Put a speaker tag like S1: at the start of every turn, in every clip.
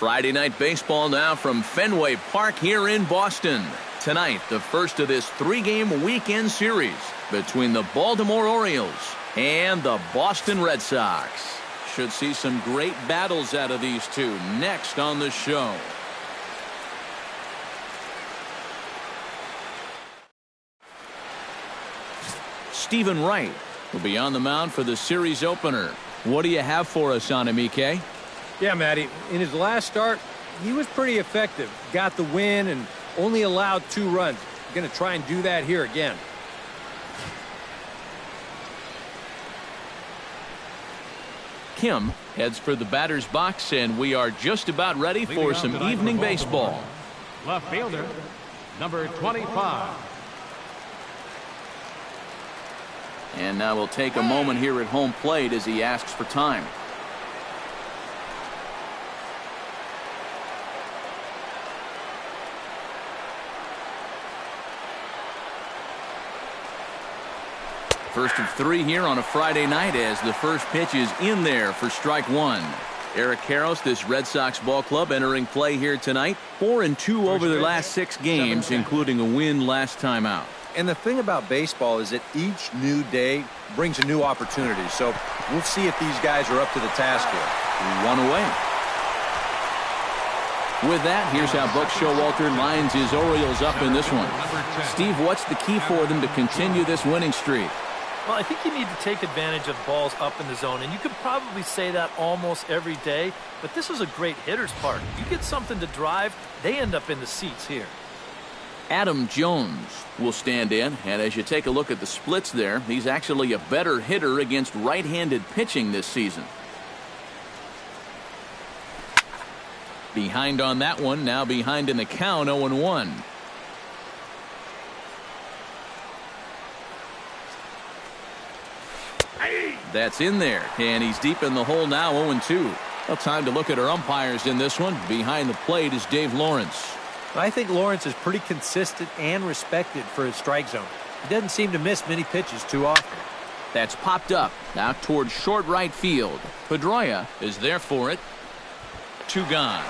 S1: Friday night baseball now from Fenway Park here in Boston. Tonight, the first of this three-game weekend series between the Baltimore Orioles and the Boston Red Sox. Should see some great battles out of these two next on the show. Stephen Wright will be on the mound for the series opener. What do you have for us on him, EK?
S2: Yeah, Matty, in his last start, he was pretty effective. Got the win and only allowed 2 runs. Going to try and do that here again.
S1: Kim heads for the batter's box, and we are just about ready for some evening baseball.
S3: Left fielder, number 25.
S1: And now we'll take a moment here at home plate as he asks for time. First of 3 here on a Friday night as the first pitch is in there for strike 1. Eric Karros, this Red Sox ball club, entering play here tonight. 4-2 over their last 6 games, including a win last time out.
S2: And the thing about baseball is that each new day brings a new opportunity. So we'll see if these guys are up to the task here.
S1: 1 away. With that, here's how Buck Showalter lines his Orioles up in this one. Steve, what's the key for them to continue this winning streak?
S4: Well, I think you need to take advantage of balls up in the zone, and you could probably say that almost every day, but this is a great hitter's park. You get something to drive, they end up in the seats here.
S1: Adam Jones will stand in, and as you take a look at the splits there, he's actually a better hitter against right-handed pitching this season. Behind on that one, now behind in the count, 0-1. That's in there, and he's deep in the hole now, 0-2. Well, time to look at our umpires in this one. Behind the plate is Dave Lawrence.
S2: I think Lawrence is pretty consistent and respected for his strike zone. He doesn't seem to miss many pitches too often.
S1: That's popped up, now towards short right field. Pedroia is there for it. 2 gone.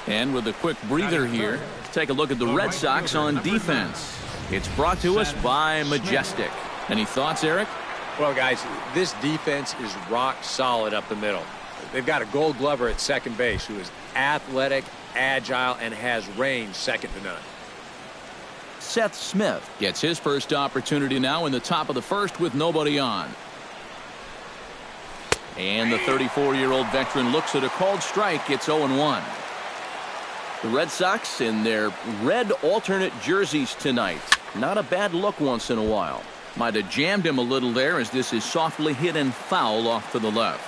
S1: And with a quick breather here, take a look at the Red Sox on defense. It's brought to us by Majestic. Any thoughts, Eric?
S2: Well, guys, this defense is rock solid up the middle. They've got a Gold Glover at second base who is athletic, agile, and has range second to none.
S1: Seth Smith gets his first opportunity now in the top of the first with nobody on. And the 34-year-old veteran looks at a called strike. It's 0-1. The Red Sox in their red alternate jerseys tonight. Not a bad look once in a while. Might have jammed him a little there as this is softly hit and foul off to the left.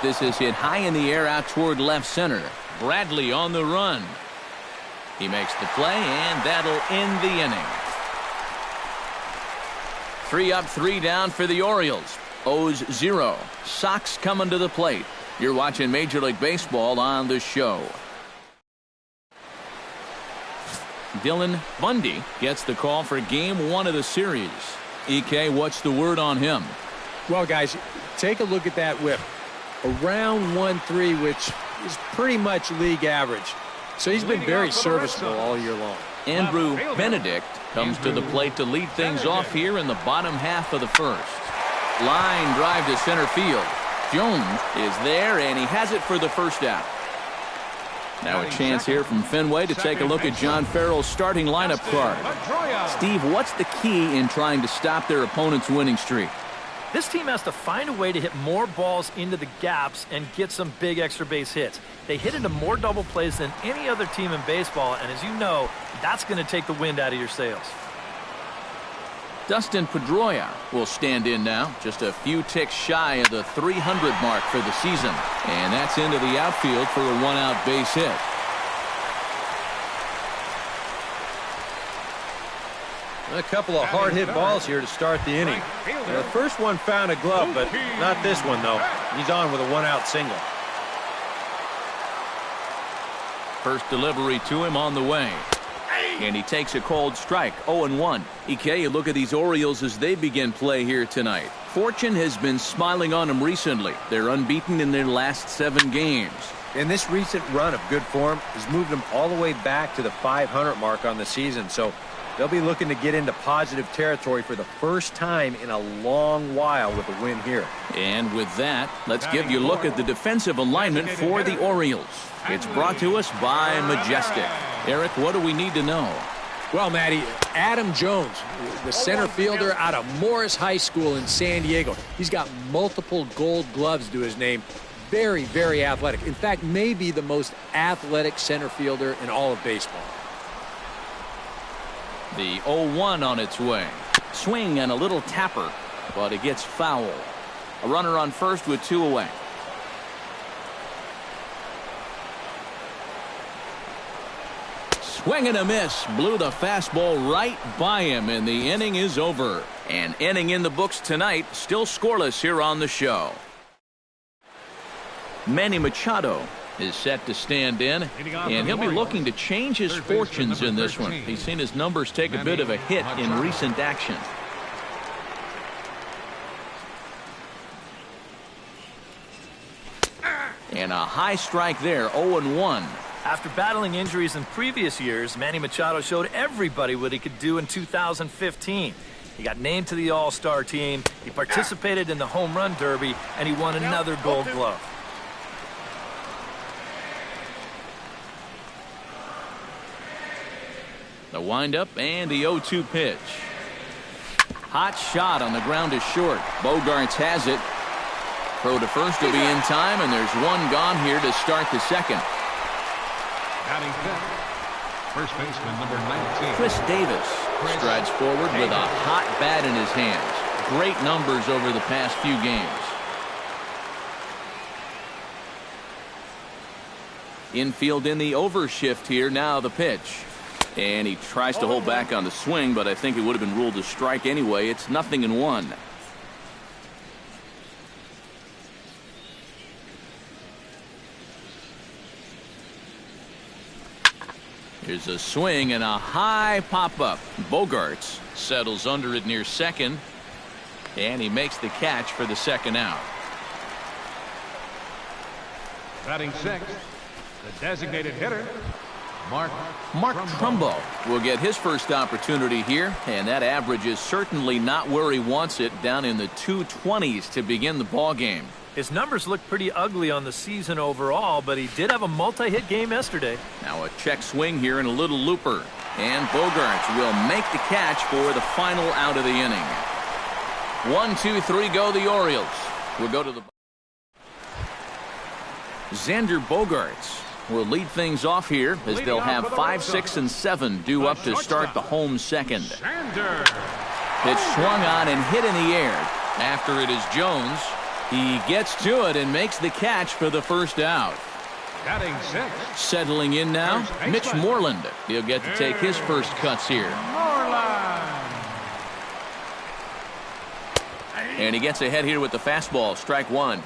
S1: This is hit high in the air out toward left center. Bradley on the run. He makes the play, and that'll end the inning. 3 up, 3 down for the Orioles. O's 0. Sox coming to the plate. You're watching Major League Baseball on the show. Dylan Bundy gets the call for game 1 of the series. EK, what's the word on him?
S2: Well, guys, take a look at that whip. Around 1.3, which is pretty much league average. So he's been very serviceable all year long.
S1: Andrew Benedict comes to the plate to lead things off here in the bottom half of the first. Line drive to center field. Jones is there, and he has it for the first out. Now a chance here from Fenway to take a look at John Farrell's starting lineup card. Steve, what's the key in trying to stop their opponent's winning streak?
S4: This team has to find a way to hit more balls into the gaps and get some big extra base hits. They hit into more double plays than any other team in baseball, and as you know, that's going to take the wind out of your sails.
S1: Dustin Pedroia will stand in now, just a few ticks shy of the 300 mark for the season. And that's into the outfield for a 1-out base hit.
S2: A couple of hard-hit balls here to start the inning. The first one found a glove, but not this one, though. He's on with a 1-out single.
S1: First delivery to him on the way. And he takes a cold strike, 0-1. EK, you look at these Orioles as they begin play here tonight. Fortune has been smiling on them recently. They're unbeaten in their last 7 games.
S2: And this recent run of good form has moved them all the way back to the 500 mark on the season. So they'll be looking to get into positive territory for the first time in a long while with a win here.
S1: And with that, let's give you a look at the defensive alignment for the Orioles. It's brought to us by Majestic. Eric, what do we need to know?
S2: Well, Matty, Adam Jones, the center fielder out of Morris High School in San Diego. He's got multiple gold gloves to his name. Very, very athletic. In fact, maybe the most athletic center fielder in all of baseball.
S1: The 0-1 on its way. Swing and a little tapper, but it gets foul. A runner on first with 2 away. Swing and a miss. Blew the fastball right by him, and the inning is over. An inning in the books tonight, still scoreless here on the show. Manny Machado is set to stand in, and he'll be looking to change his fortunes in this one. He's seen his numbers take a bit of a hit in recent action. And a high strike there, 0-1.
S4: After battling injuries in previous years, Manny Machado showed everybody what he could do in 2015. He got named to the All-Star team, he participated in the Home Run Derby, and he won another Gold Glove.
S1: The windup and the 0-2 pitch. Hot shot on the ground is short. Bogaerts has it. Throw to first will be in time, and there's one gone here to start the second.
S3: Batting fifth, first baseman number 19.
S1: Chris Davis strides forward with a hot bat in his hands. Great numbers over the past few games. Infield in the overshift here. Now the pitch. And he tries to hold back on the swing, but I think it would have been ruled a strike anyway. It's 0-1. Here's a swing and a high pop-up. Bogaerts settles under it near second, and he makes the catch for the second out.
S3: Batting sixth, the designated hitter, Mark
S1: Trumbo will get his first opportunity here, and that average is certainly not where he wants it, down in the 220s to begin the ball game.
S4: His numbers look pretty ugly on the season overall, but he did have a multi-hit game yesterday.
S1: Now a check swing here and a little looper, and Bogaerts will make the catch for the final out of the inning. 1, 2, 3 go the Orioles. We'll go to the Xander Bogaerts will lead things off here as they'll have 5, 6, and 7 due up to start the home second. Pitch swung on and hit in the air. After it is Jones. He gets to it and makes the catch for the first out.
S3: Batting sixth.
S1: Settling in now, Mitch Moreland. He'll get to take his first cuts here. And he gets ahead here with the fastball, strike one.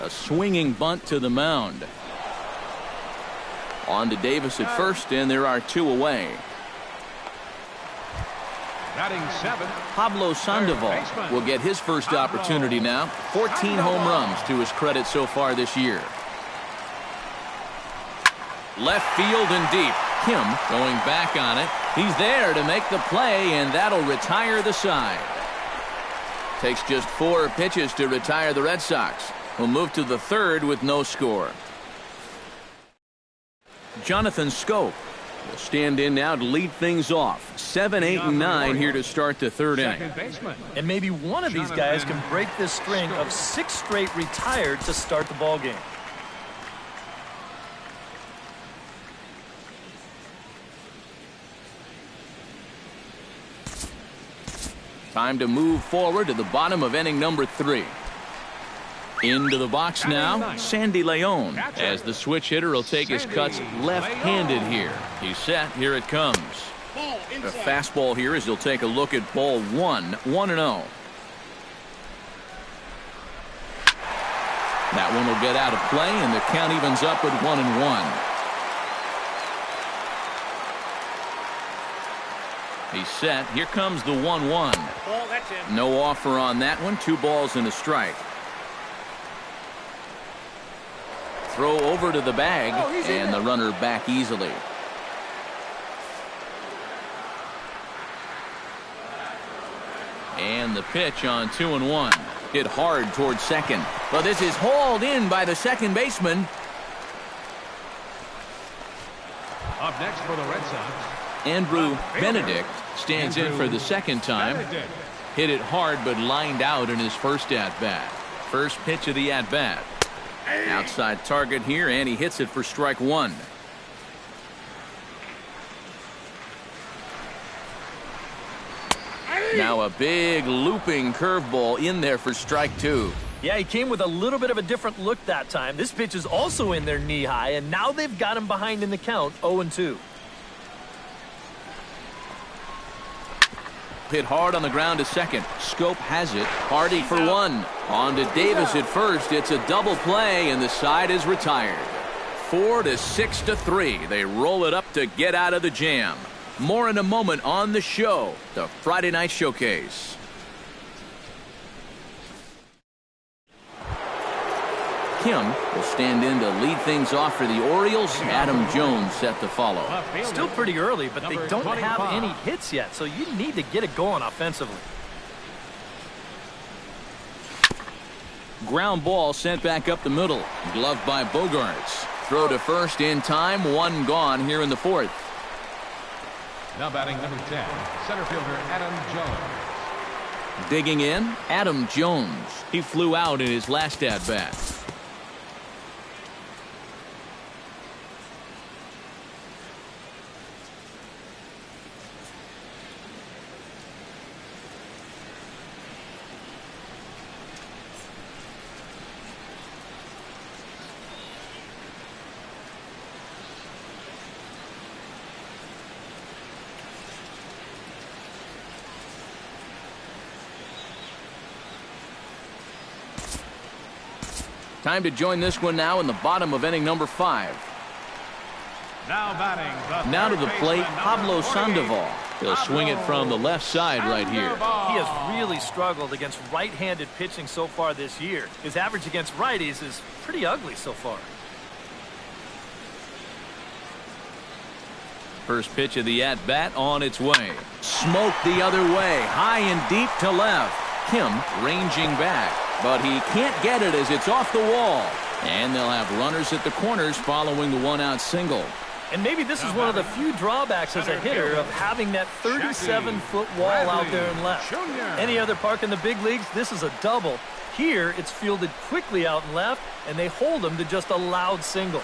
S1: A swinging bunt to the mound. On to Davis at first, and there are 2 away.
S3: Batting seventh,
S1: Pablo Sandoval will get his first opportunity now. 14 home runs to his credit so far this year. Left field and deep. Kim going back on it. He's there to make the play, and that'll retire the side. Takes just 4 pitches to retire the Red Sox. Will move to the third with no score. Jonathan Schoop will stand in now to lead things off. 7, 8, and 9 here to start the third inning.
S4: And maybe one of these guys can break this string of 6 straight retired to start the ball game.
S1: Time to move forward to the bottom of inning number 3. Into the box now, Sandy Leon, as the switch hitter will take his cuts left-handed here. He's set. Here it comes. The fastball here as he'll take a look at ball 1, 1-0. That one will get out of play, and the count evens up at 1-1. He's set. Here comes the 1-1. No offer on that one. 2 balls and a strike. Throw over to the bag, and the runner back easily. And the pitch on 2-1. Hit hard towards second. But this is hauled in by the second baseman.
S3: Up next for the Red Sox,
S1: Andrew Benedict stands in for the second time. Hit it hard but lined out in his first at-bat. First pitch of the at-bat. Outside target here, and he hits it for strike 1. Now a big looping curveball in there for strike 2.
S4: Yeah, he came with a little bit of a different look that time. This pitch is also in there knee high, and now they've got him behind in the count, 0-2.
S1: Hit hard on the ground to second. Scope has it. Hardy for 1. On to Davis at first. It's a double play, and the side is retired. 4-6-3. They roll it up to get out of the jam. More in a moment on the show, the Friday Night Showcase. Kim will stand in to lead things off for the Orioles. Adam Jones set to follow.
S4: Still pretty early, but they don't have any hits yet, so you need to get it going offensively.
S1: Ground ball sent back up the middle. Gloved by Bogaerts. Throw to first in time. 1 gone here in the 4th.
S3: now batting number 10, center fielder Adam Jones.
S1: Digging in, Adam Jones. He flew out in his last at-bat. Time to join this one now in the bottom of inning number 5.
S3: Now batting.
S1: Now to the plate, Pablo Sandoval. He'll swing it from the left side right here.
S4: He has really struggled against right-handed pitching so far this year. His average against righties is pretty ugly so far.
S1: First pitch of the at-bat on its way. Smoke the other way, high and deep to left. Kim ranging back, but he can't get it as it's off the wall. And they'll have runners at the corners following the one-out single.
S4: And maybe this is one of the few drawbacks as a hitter of having that 37-foot wall out there in left. Any other park in the big leagues, this is a double. Here, it's fielded quickly out in left, and they hold him to just a loud single.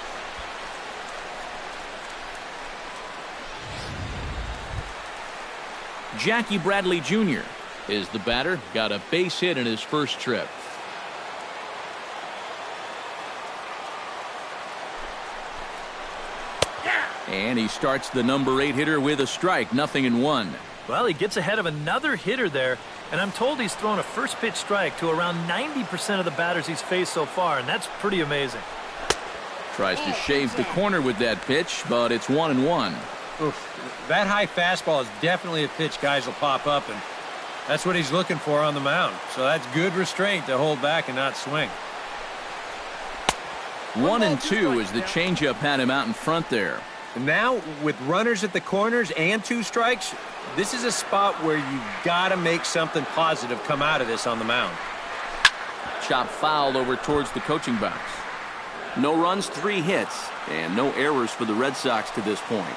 S1: Jackie Bradley Jr. is the batter. Got a base hit in his first trip. And he starts the number 8 hitter with a strike, 0-1.
S4: Well, he gets ahead of another hitter there, and I'm told he's thrown a first pitch strike to around 90% of the batters he's faced so far, and that's pretty amazing.
S1: Tries to shave the corner with that pitch, but it's 1-1.
S2: Oof. That high fastball is definitely a pitch guys will pop up, and that's what he's looking for on the mound. So that's good restraint to hold back and not swing.
S1: 1-2 as the changeup had him out in front there.
S2: And now, with runners at the corners and 2 strikes, this is a spot where you've got to make something positive come out of this on the mound.
S1: Chop foul over towards the coaching box. No runs, 3 hits, and no errors for the Red Sox to this point.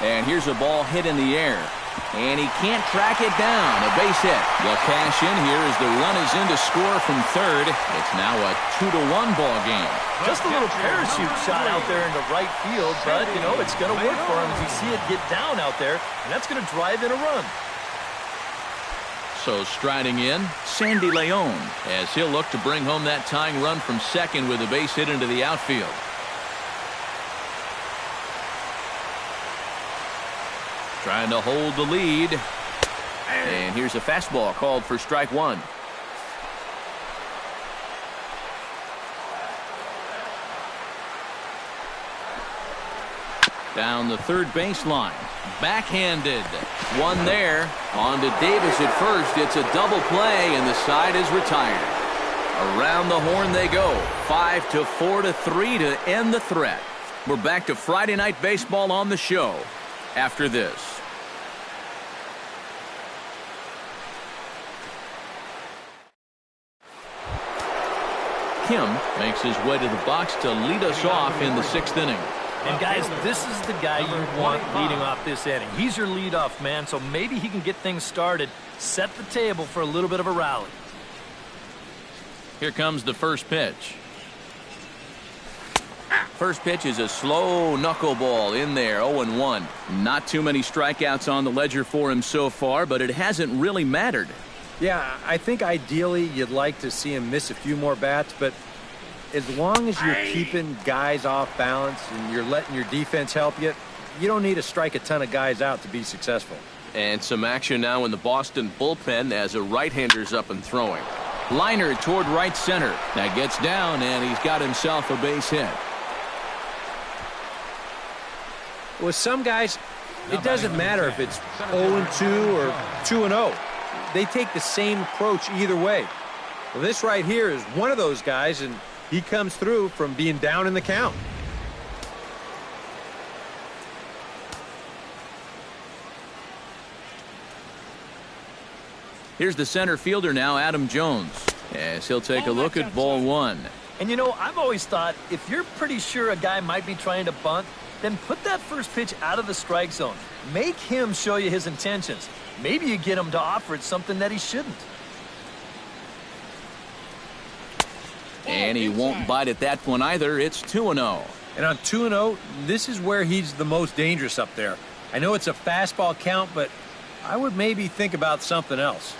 S1: And here's a ball hit in the air. And he can't track it down. A base hit. They'll cash in here as the run is in to score from third. It's now a 2-1 ball game.
S4: Just a little parachute shot out there into right field, but, you know, it's going to work for him as you see it get down out there, and that's going to drive in a run.
S1: So striding in, Sandy Leon, as he'll look to bring home that tying run from second with a base hit into the outfield. Trying to hold the lead. And here's a fastball called for strike 1. Down the third baseline. Backhanded. One there. On to Davis at first. It's a double play, and the side is retired. Around the horn they go. 5-4-3 to end the threat. We're back to Friday Night Baseball on the show after this. Kim makes his way to the box to lead us off in the 6th inning.
S4: And guys, this is the guy you want leading off this inning. He's your leadoff man, so maybe he can get things started, set the table for a little bit of a rally.
S1: Here comes the first pitch. First pitch is a slow knuckleball in there, 0-1. Not too many strikeouts on the ledger for him so far, but it hasn't really mattered.
S2: Yeah, I think ideally you'd like to see him miss a few more bats, but as long as you're keeping guys off balance and you're letting your defense help you, you don't need to strike a ton of guys out to be successful.
S1: And some action now in the Boston bullpen as a right-hander's up and throwing. Liner toward right center. That gets down, and he's got himself a base hit.
S2: With some guys, it doesn't matter if it's 0-2 or 2-0. They take the same approach either way. Well, this right here is one of those guys, and he comes through from being down in the count.
S1: Here's the center fielder now, Adam Jones, as he'll take a look at ball one.
S4: And you know, I've always thought if you're pretty sure a guy might be trying to bunt, then put that first pitch out of the strike zone. Make him show you his intentions. Maybe you get him to offer it something that he shouldn't.
S1: And he won't bite at that one either. It's 2-0.
S2: And on 2-0, this is where he's the most dangerous up there. I know it's a fastball count, but I would maybe think about something else.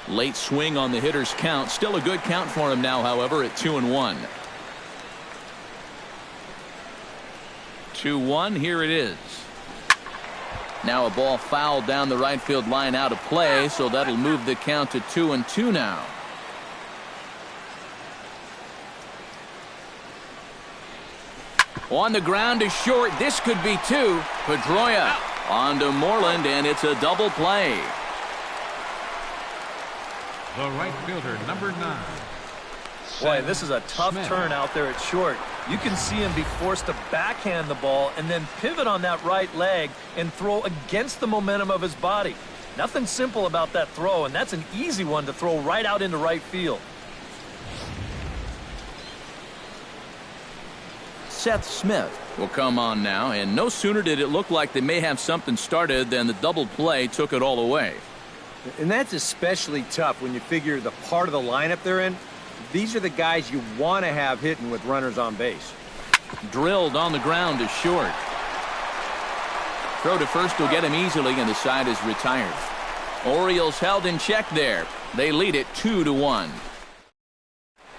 S1: Late swing on the hitter's count. Still a good count for him now, however, at 2-1. 2-1, here it is. Now a ball fouled down the right field line out of play, so that'll move the count to 2-2 now. On the ground is short. This could be two. Pedroia on to Moreland, and it's a double play.
S3: The right fielder, number 9.
S4: Boy, this is a tough turn out there at short. You can see him be forced to backhand the ball and then pivot on that right leg and throw against the momentum of his body. Nothing simple about that throw, and that's an easy one to throw right out into right field.
S1: Seth Smith will come on now, and no sooner did it look like they may have something started than the double play took it all away.
S2: And that's especially tough when you figure the part of the lineup they're in. These are the guys you want to have hitting with runners on base.
S1: Drilled on the ground is short. Throw to first will get him easily, and the side is retired. Orioles held in check there. They lead it 2-1.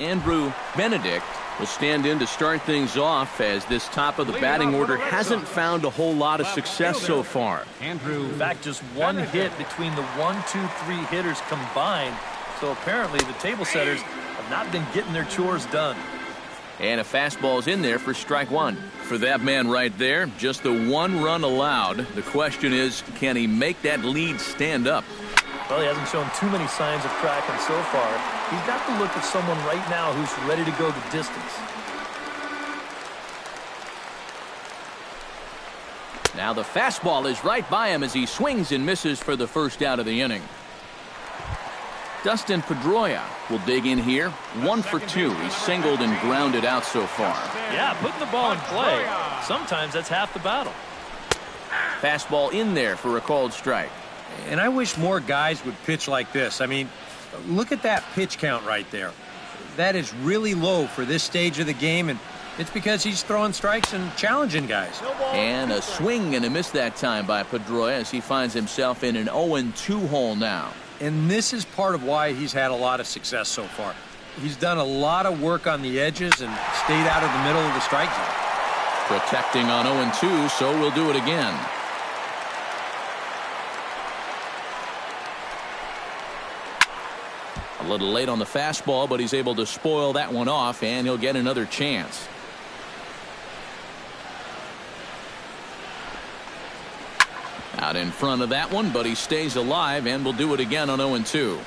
S1: Andrew Benedict will stand in to start things off, as this top of the batting order hasn't found a whole lot of success so far.
S4: In fact, just one hit between the 1, 2, 3 hitters combined. So apparently the table setters have not been getting their chores done.
S1: And a fastball's in there for strike one. For that man right there, just the one run allowed. The question is, can he make that lead stand up?
S4: Well, he hasn't shown too many signs of cracking so far. He's got the look of someone right now who's ready to go the distance.
S1: Now the fastball is right by him as he swings and misses for the first out of the inning. Dustin Pedroia will dig in here. 1 for 2. He's singled and grounded out so far.
S4: Yeah, putting the ball in play. Sometimes that's half the battle.
S1: Fastball in there for a called strike.
S2: And I wish more guys would pitch like this. I mean, look at that pitch count right there. That is really low for this stage of the game, and it's because he's throwing strikes and challenging guys.
S1: And a swing and a miss that time by Pedroia as he finds himself in an 0-2 hole now.
S2: And this is part of why he's had a lot of success so far. He's done a lot of work on the edges and stayed out of the middle of the strike zone.
S1: Protecting on 0-2, so we'll do it again. A little late on the fastball, but he's able to spoil that one off, and he'll get another chance. Out in front of that one, but he stays alive and will do it again on 0-2.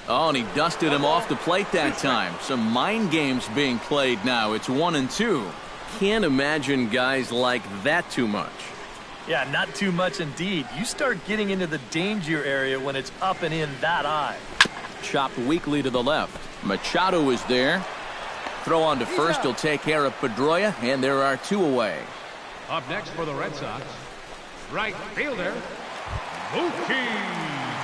S1: Oh, and he dusted him off the plate that time. Some mind games being played now. It's 1-2.
S5: Can't imagine guys like that too much.
S4: Yeah, not too much indeed. You start getting into the danger area when it's up and in that high.
S1: Chopped weakly to the left. Machado is there. Throw on to first. He'll take care of Pedroia, and there are 2 away.
S3: Up next for the Red Sox, right fielder,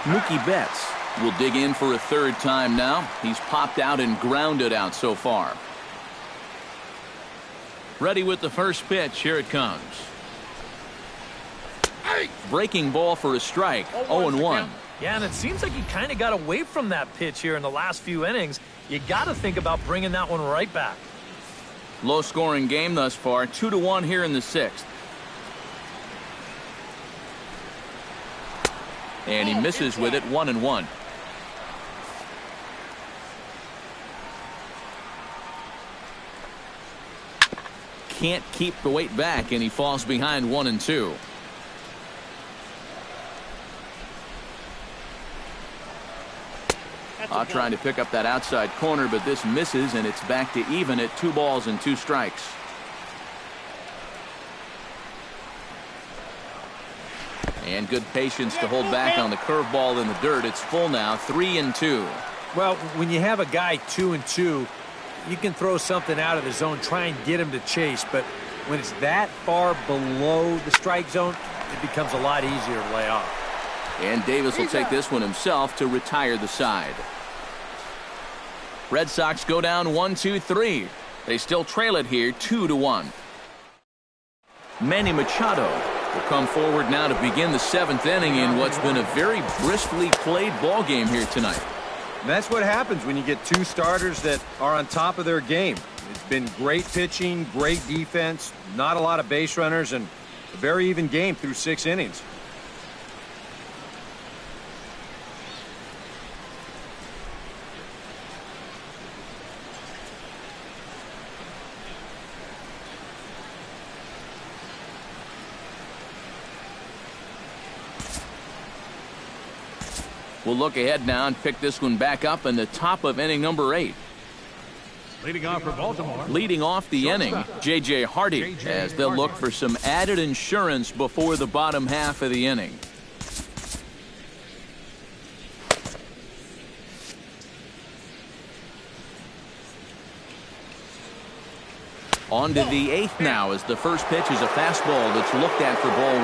S1: Mookie Betts will dig in for a 3rd time now. He's popped out and grounded out so far. Ready with the first pitch. Here it comes. Breaking ball for a strike. 0-1.
S4: Yeah, and it seems like he kind of got away from that pitch here in the last few innings. You got to think about bringing that one right back.
S1: Low scoring game thus far. 2-1 here in the 6th. And he misses with it. 1-1. Can't keep the weight back, and he falls behind 1-2. Trying to pick up that outside corner, but this misses, and it's back to even at 2 balls and 2 strikes. And good patience to hold back on the curveball in the dirt. It's full now. 3-2.
S2: Well, when you have a guy 2-2, you can throw something out of the zone, try and get him to chase. But when it's that far below the strike zone, it becomes a lot easier to lay off.
S1: And Davis will take this one himself to retire the side. Red Sox go down 1-2-3. They still trail it here 2-1. Manny Machado will come forward now to begin the 7th inning in what's been a very briskly played ball game here tonight.
S6: And that's what happens when you get 2 starters that are on top of their game. It's been great pitching, great defense, not a lot of base runners, and a very even game through 6 innings.
S1: We'll look ahead now and pick this one back up in the top of inning number 8.
S3: leading off for Baltimore.
S1: Leading off the inning, J.J. Hardy, as they'll look for some added insurance before the bottom half of the inning. On to the 8th now, as the first pitch is a fastball that's looked at for ball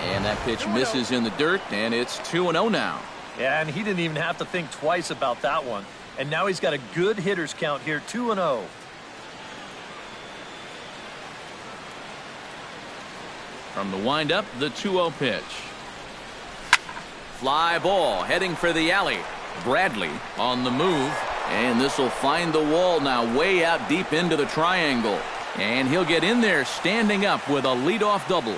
S1: 1. And that pitch misses in the dirt, and it's 2-0 now.
S4: Yeah, and he didn't even have to think twice about that one. And now he's got a good hitters count here, 2-0.
S1: From the windup, the 2-0 pitch. Fly ball heading for the alley. Bradley on the move, and this will find the wall now way out deep into the triangle. And he'll get in there standing up with a leadoff double.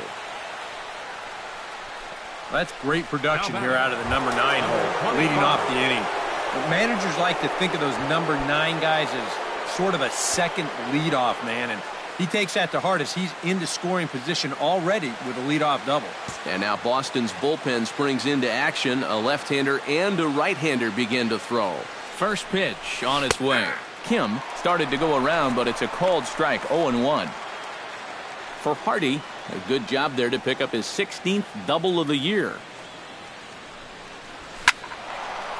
S6: That's great production here out of the number 9 hole, leading off the inning. But managers like to think of those number 9 guys as sort of a second leadoff man, and he takes that to heart as he's into scoring position already with a leadoff double.
S1: And now Boston's bullpen springs into action. A left-hander and a right-hander begin to throw. First pitch on its way. Kim started to go around, but it's a called strike, 0-1. For Hardy, a good job there to pick up his 16th double of the year.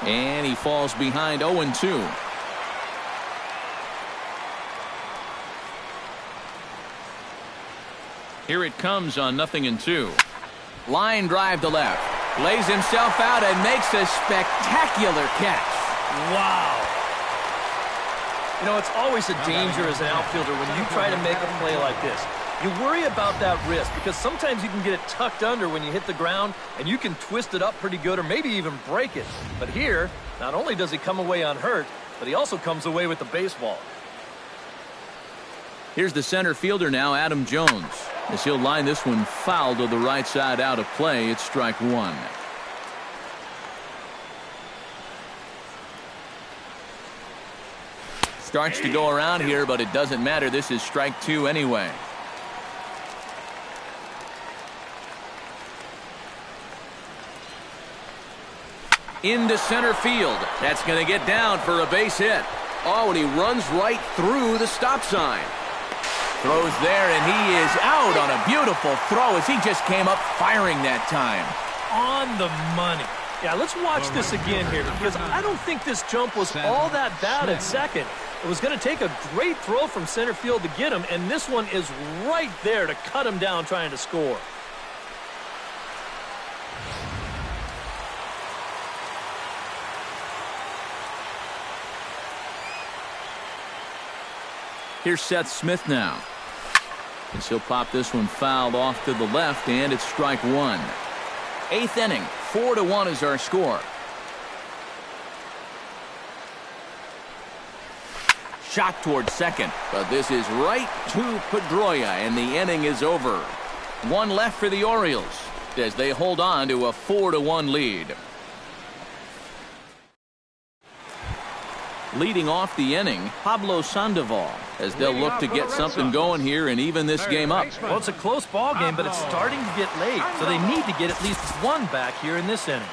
S1: And he falls behind 0-2. Here it comes on 0-2. Line drive to left. Lays himself out and makes a spectacular catch.
S4: Wow. You know, it's always a danger as an outfielder when you try to make a play like this. You worry about that wrist because sometimes you can get it tucked under when you hit the ground and you can twist it up pretty good or maybe even break it. But here, not only does he come away unhurt, but he also comes away with the baseball.
S1: Here's the center fielder now, Adam Jones, as he'll line this one foul to the right side out of play. It's strike one. Starts to go around here, but it doesn't matter. This is strike two anyway. Into center field. That's going to get down for a base hit.
S5: Oh, and he runs right through the stop sign.
S1: Throws there, and he is out on a beautiful throw as he just came up firing that time.
S4: On the money. Yeah, let's watch this again here, because I don't think this jump was all that bad at second. It was going to take a great throw from center field to get him, and this one is right there to cut him down trying to score.
S1: Here's Seth Smith now. And he'll pop this one fouled off to the left, and it's strike one. Eighth inning, 4-1 is our score. Shot towards second, but this is right to Pedroia, and the inning is over. One left for the Orioles as they hold on to a 4-1 lead. Leading off the inning, Pablo Sandoval, as they'll look to get something going here and even this game up.
S4: Well, it's a close ball game, but it's starting to get late, so they need to get at least one back here in this inning.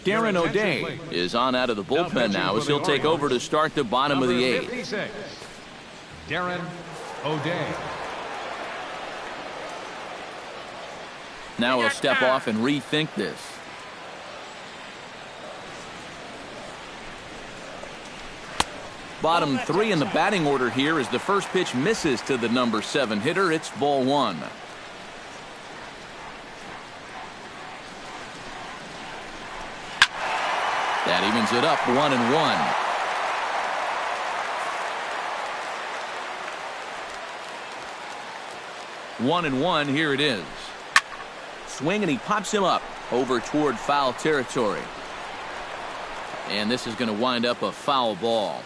S1: Darren O'Day is on out of the bullpen now as he'll take over to start the bottom of the eighth.
S3: 56, Darren O'Day.
S1: Now he'll step off and rethink this. Bottom three in the batting order here as the first pitch misses to the number 7 hitter. It's ball one. That evens it up 1-1. One and one, here it is. Swing, and he pops him up over toward foul territory. And this is going to wind up a foul ball.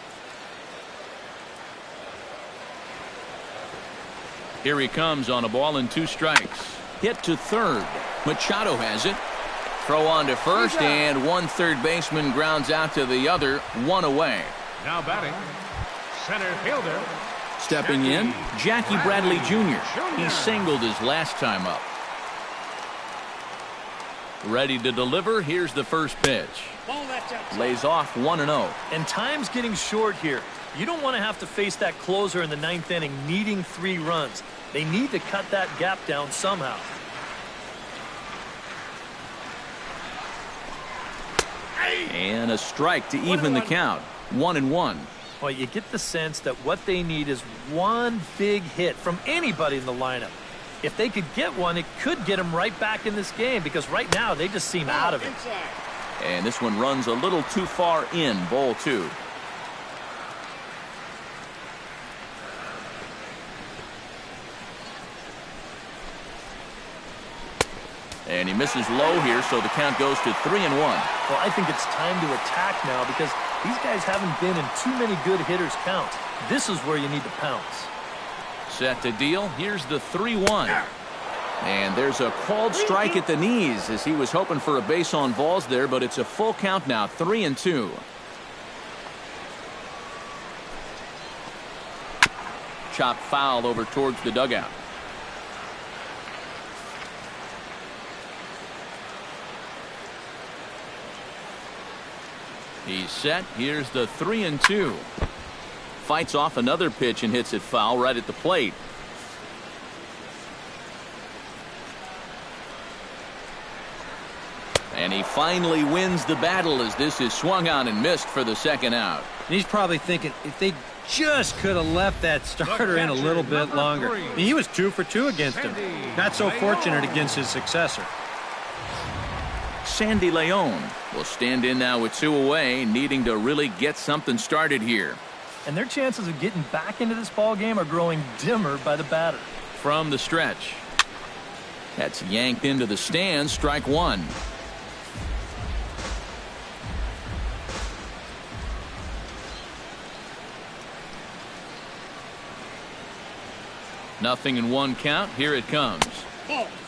S1: Here he comes on a ball and 2 strikes. Hit to third. Machado has it. Throw on to first, and one third baseman grounds out to the other, 1 away.
S3: Now batting, center fielder.
S1: Stepping in, Jackie Bradley Jr. He singled his last time up. Ready to deliver. Here's the first pitch. Lays off 1-0.
S4: And time's getting short here. You don't want to have to face that closer in the 9th inning needing 3 runs. They need to cut that gap down somehow.
S1: And a strike to even the count. 1-1.
S4: Well, you get the sense that what they need is one big hit from anybody in the lineup. If they could get one, it could get them right back in this game, because right now they just seem out of it.
S1: And this one runs a little too far in, ball 2. And he misses low here, so the count goes to 3-1.
S4: Well, I think it's time to attack now, because these guys haven't been in too many good hitters' counts. This is where you need to pounce.
S1: Set to deal. Here's the 3-1. And there's a called strike at the knees as he was hoping for a base on balls there, but it's a full count now, 3-2. Chop foul over towards the dugout. He's set. Here's the 3-2. Fights off another pitch and hits it foul right at the plate. And he finally wins the battle as this is swung on and missed for the second out.
S6: And he's probably thinking, if they just could have left that starter in a little bit longer. I mean, he was 2 for 2 against him. Not so fortunate against his successor.
S1: Sandy Leon will stand in now with 2 away, needing to really get something started here.
S4: and their chances of getting back into this ball game are growing dimmer by the batter.
S1: From the stretch. That's yanked into the stands. Strike one. Nothing in one count. Here it comes.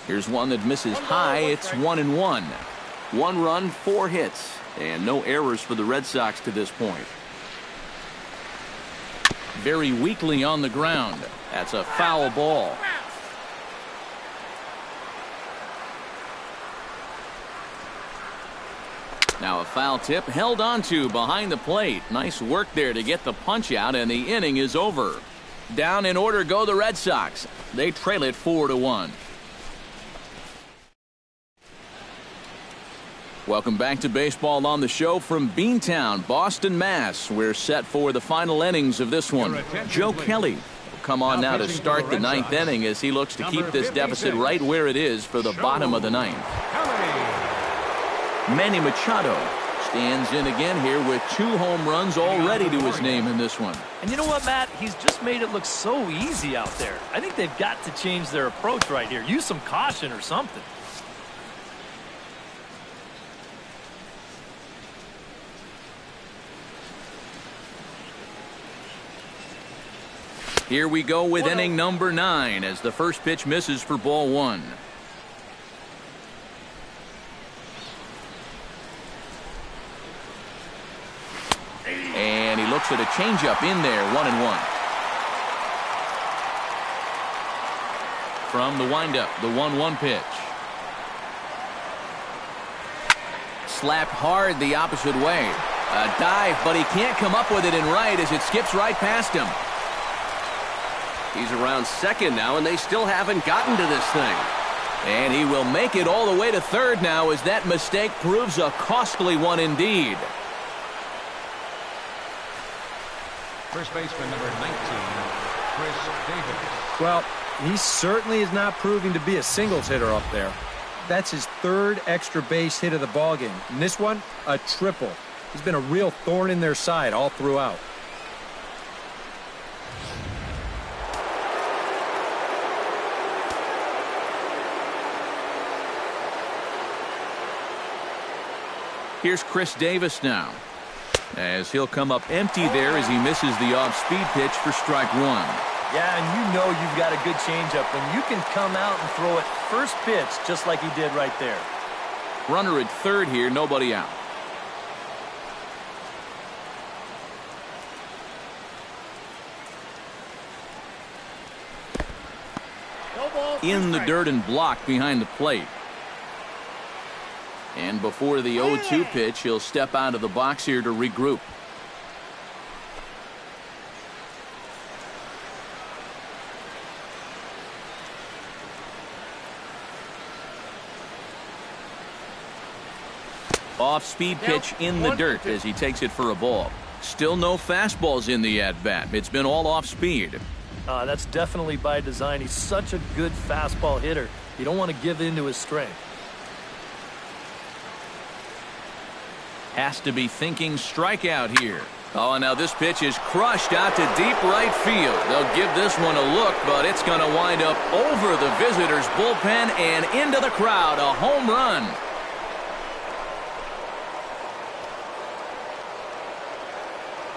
S1: Here's one that misses high. It's 1-1. 1 run, 4 hits, and no errors for the Red Sox to this point. Very weakly on the ground. That's a foul ball. Now a foul tip held onto behind the plate. Nice work there to get the punch out, and the inning is over. Down in order go the Red Sox. They trail it 4-1. Welcome back to Baseball on the Show from Beantown, Boston, Mass. We're set for the final innings of this one. Joe Kelly will come on now to start the 9th inning as he looks to keep this deficit right where it is for the bottom of the 9th. Manny Machado stands in again here with 2 home runs already to his name in this one.
S4: And you know what, Matt? He's just made it look so easy out there. I think they've got to change their approach right here. Use some caution or something.
S1: Here we go with inning number 9 as the first pitch misses for ball 1. And he looks at a changeup in there, 1-1. From the windup, the 1-1 pitch. Slapped hard the opposite way. A dive, but he can't come up with it in right as it skips right past him.
S5: He's around second now, and they still haven't gotten to this thing.
S1: And he will make it all the way to third now as that mistake proves a costly one indeed.
S3: First baseman number 19, Chris Davis.
S6: Well, he certainly is not proving to be a singles hitter up there. That's his 3rd extra base hit of the ballgame. And this one, a triple. He's been a real thorn in their side all throughout.
S1: Here's Chris Davis now, as he'll come up empty there as he misses the off-speed pitch for strike 1.
S4: Yeah, and you know you've got a good changeup when you can come out and throw it first pitch just like he did right there.
S1: Runner at third here, nobody out. In the dirt and blocked behind the plate. And before the 0-2 pitch, he'll step out of the box here to regroup. Off-speed pitch in the dirt as he takes it for a ball. Still no fastballs in the at-bat. It's been all off-speed.
S4: That's definitely by design. He's such a good fastball hitter. You don't want to give in to his strength.
S1: Has to be thinking strikeout here. Oh, now this pitch is crushed out to deep right field. They'll give this one a look, but it's going to wind up over the visitors' bullpen and into the crowd. A home run.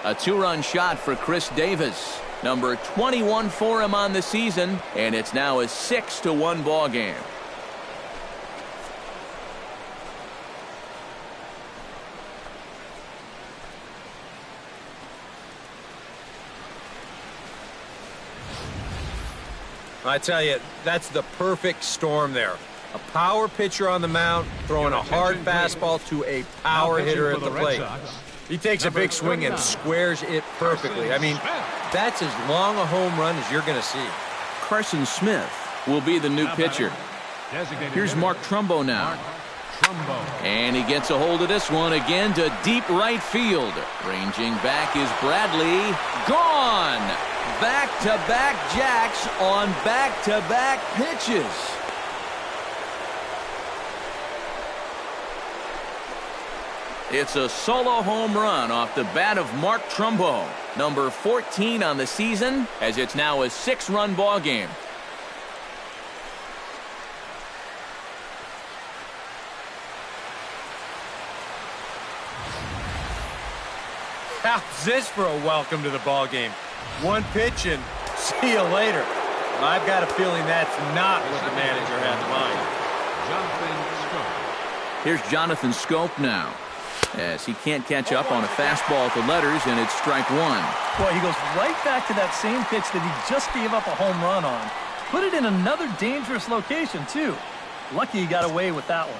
S1: A 2-run shot for Chris Davis. Number 21 for him on the season, and it's now a 6-1 ball game.
S6: I tell you, that's the perfect storm there. A power pitcher on the mound, throwing a hard fastball to a power hitter at the plate. He takes a big swing and squares it perfectly. I mean, that's as long a home run as you're going to see.
S1: Carson Smith will be the new pitcher. Here's Mark Trumbo now. And he gets a hold of this one again to deep right field. Ranging back is Bradley. Gone! Back-to-back jacks on back-to-back pitches. It's a solo home run off the bat of Mark Trumbo. number 14 on the season, as it's now a 6-run ball game.
S6: How's this for a welcome to the ball game? One pitch and see you later. I've got a feeling that's not what the manager had in mind.
S1: Here's Jonathan Schoop now, as he can't catch up on a fastball at the letters, and it's strike one.
S4: Boy, he goes right back to that same pitch that he just gave up a home run on. Put it in another dangerous location, too. Lucky he got away with that one.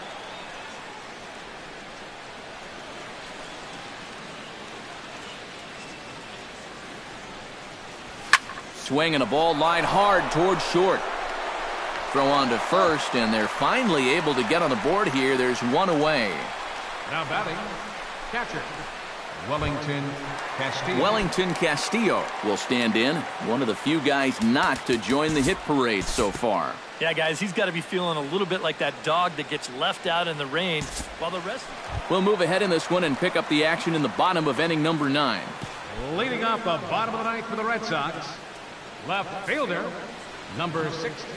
S1: Swing and a ball line hard towards short. Throw on to first, and they're finally able to get on the board here. There's one away.
S3: Now batting, catcher, Wellington Castillo.
S1: Wellington Castillo will stand in. One of the few guys not to join the hit parade so far.
S4: Yeah, guys, he's got to be feeling a little bit like that dog that gets left out in the rain while the rest...
S1: We'll move ahead in this one and pick up the action in the bottom of inning number 9.
S3: Leading off the bottom of the ninth for the Red Sox, left fielder, number 16.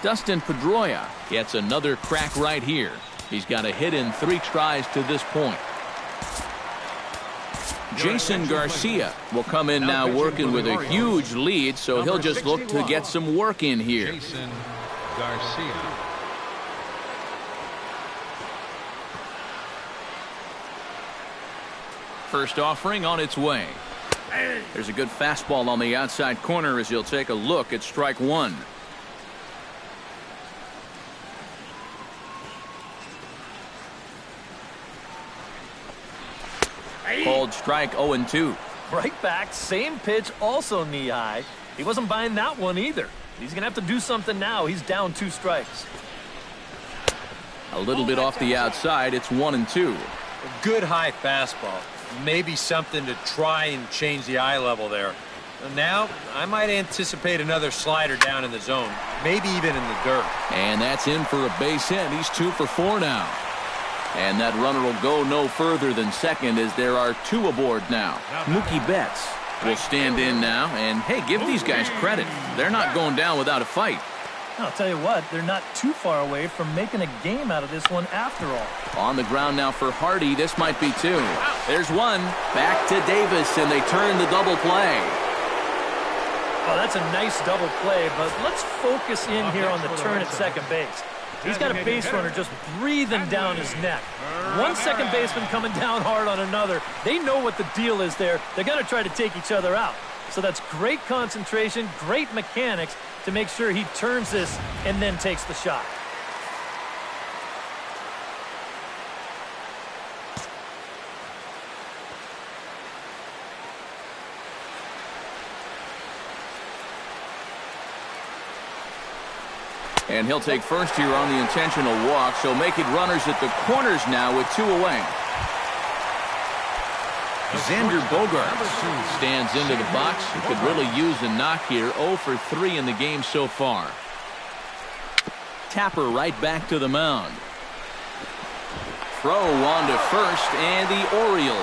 S1: Dustin Pedroia gets another crack right here. He's got a hit in 3 tries to this point. Jason Garcia will come in now working with a huge lead, so he'll just look to get some work in here.
S3: Jason Garcia.
S1: First offering on its way. There's a good fastball on the outside corner as he'll take a look at strike one. Called strike 0-2.
S4: Right back, same pitch, also knee high. He wasn't buying that one either. He's going to have to do something now. He's down 2 strikes.
S1: A little bit off the outside. It's 1-2.
S6: A good high fastball. Maybe something to try and change the eye level there. Now, I might anticipate another slider down in the zone, maybe even in the dirt.
S1: And that's in for a base hit. He's 2 for 4 now. And that runner will go no further than second as there are 2 aboard now. Mookie Betts will stand in now. And, hey, give these guys credit. They're not going down without a fight.
S4: I'll tell you what, they're not too far away from making a game out of this one after all.
S1: On the ground now for Hardy. This might be 2. There's 1. Back to Davis, and they turn the double play.
S4: Oh, that's a nice double play, but let's focus in here on the turn at second base. He's got a base runner just breathing down his neck. One second baseman coming down hard on another. They know what the deal is there. They're going to try to take each other out. So that's great concentration, great mechanics to make sure he turns this and then takes the shot.
S1: And he'll take first here on the intentional walk, so making runners at the corners now with 2 away. Xander Bogaerts stands into the box. He could really use a knock here. 0 for 3 in the game so far. Tapper right back to the mound. Throw on to first, and the Orioles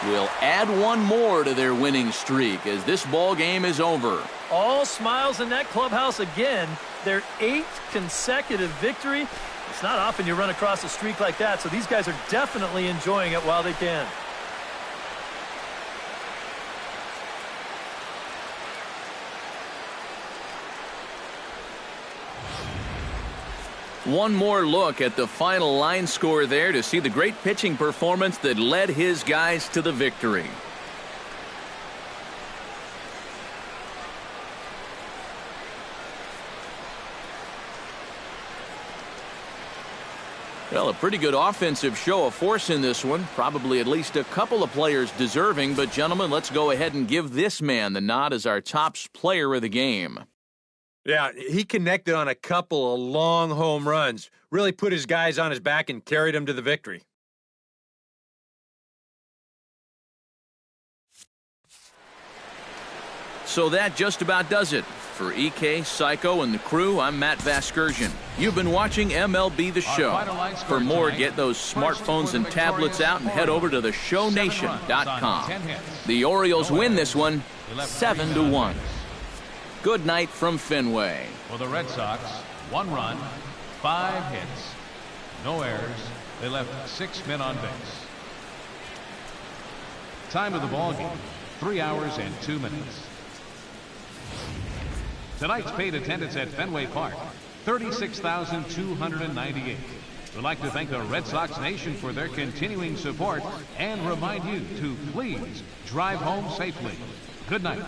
S1: will add 1 more to their winning streak as this ball game is over.
S4: All smiles in that clubhouse again. Their 8th consecutive victory. It's not often you run across a streak like that, so these guys are definitely enjoying it while they can.
S1: One more look at the final line score there to see the great pitching performance that led his guys to the victory. Well, a pretty good offensive show of force in this one. Probably at least a couple of players deserving. But, gentlemen, let's go ahead and give this man the nod as our top player of the game.
S6: Yeah, he connected on a couple of long home runs. Really put his guys on his back and carried them to the victory.
S1: So that just about does it. For EK, Psycho, and the crew, I'm Matt Vasgersian. You've been watching MLB The Show. For more, get those smartphones and tablets out and head over to theshownation.com. The Orioles win this one 7-1. Good night from Fenway.
S3: For the Red Sox, 1 run, 5 hits, no errors. They left 6 men on base. Time of the ball game, 3 hours and 2 minutes. Tonight's paid attendance at Fenway Park, 36,298. We'd like to thank the Red Sox Nation for their continuing support and remind you to please drive home safely. Good night.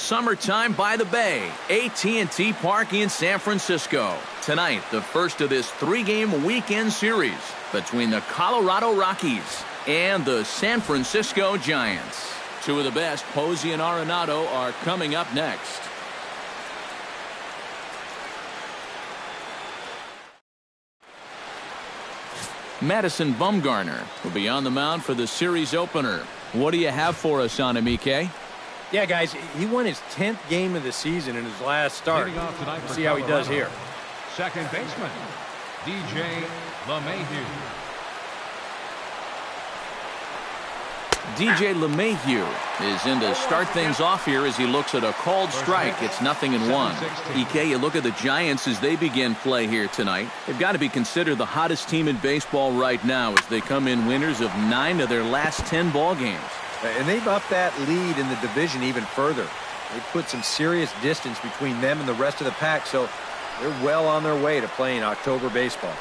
S1: summertime by the bay, AT&T Park in San Francisco. Tonight, the first of this 3-game weekend series between the Colorado Rockies and the San Francisco Giants. Two of the best, Posey and Arenado, are coming up next. Madison Bumgarner will be on the mound for the series opener. What do you have for us on him, EK?
S6: Yeah, guys, he won his 10th game of the season in his last start. Let's see how he does here.
S3: Second baseman, DJ LeMahieu.
S1: DJ LeMahieu is in to start things off here as he looks at a called strike. It's 0-1. EK, you look at the Giants as they begin play here tonight. They've got to be considered the hottest team in baseball right now as they come in winners of 9 of their last 10 ball games.
S6: And they've upped that lead in the division even further. They've put some serious distance between them and the rest of the pack, so they're well on their way to playing October baseball.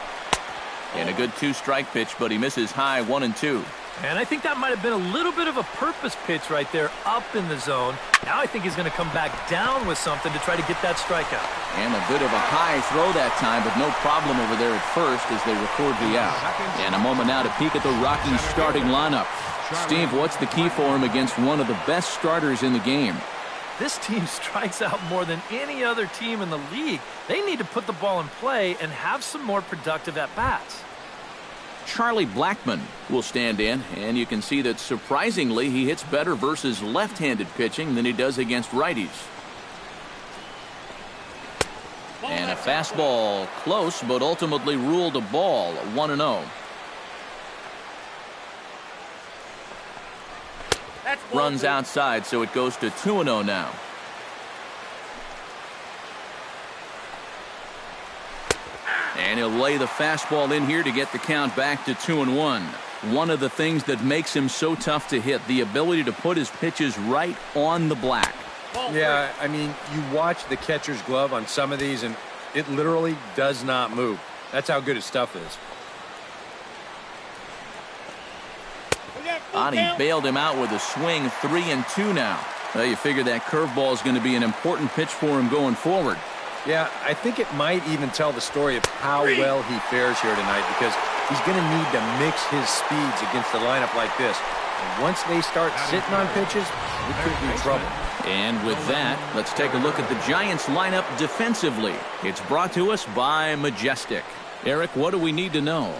S1: And a good 2-strike pitch, but he misses high 1-2.
S4: And I think that might have been a little bit of a purpose pitch right there up in the zone. Now I think he's going to come back down with something to try to get that strikeout.
S1: And a bit of a high throw that time, but no problem over there at first as they record the out. And a moment now to peek at the Rockies starting lineup. Steve, what's the key for him against one of the best starters in the game?
S4: This team strikes out more than any other team in the league. They need to put the ball in play and have some more productive at-bats.
S1: Charlie Blackmon will stand in, and you can see that surprisingly he hits better versus left-handed pitching than he does against righties. And a fastball close, but ultimately ruled a ball, 1-0. Runs outside, so it goes to 2-0 now. And he'll lay the fastball in here to get the count back to 2-1. One of the things that makes him so tough to hit, the ability to put his pitches right on the black.
S6: Yeah, I mean, you watch the catcher's glove on some of these, and it literally does not move. That's how good his stuff is.
S1: Ani bailed him out with a swing, 3-2 now. Well, you figure that curveball is going to be an important pitch for him going forward.
S6: Yeah, I think it might even tell the story of how well he fares here tonight, because he's going to need to mix his speeds against a lineup like this. And once they start sitting on pitches, it could be trouble.
S1: And with that, let's take a look at the Giants lineup defensively. It's brought to us by Majestic. Eric, what do we need to know?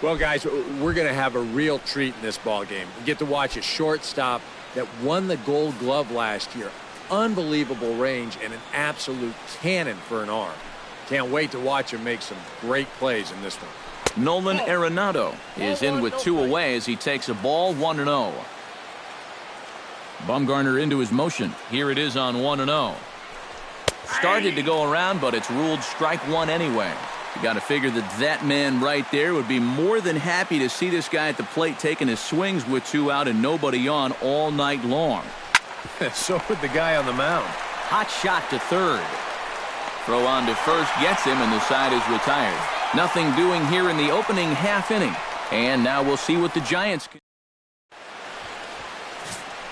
S2: Well, guys, we're going to have a real treat in this ball game. We get to watch a shortstop that won the Gold Glove last year. Unbelievable range and an absolute cannon for an arm. Can't wait to watch him make some great plays in this one.
S1: Nolan Arenado is in with 2 away as he takes a ball, 1-0. Bumgarner into his motion. Here it is on 1-0. Started to go around, but it's ruled strike 1 anyway. You got to figure that that man right there would be more than happy to see this guy at the plate taking his swings with 2 out and nobody on all night long.
S6: So would the guy on the mound.
S1: Hot shot to third. Throw on to first gets him, and the side is retired. Nothing doing here in the opening half inning. And now we'll see what the Giants can.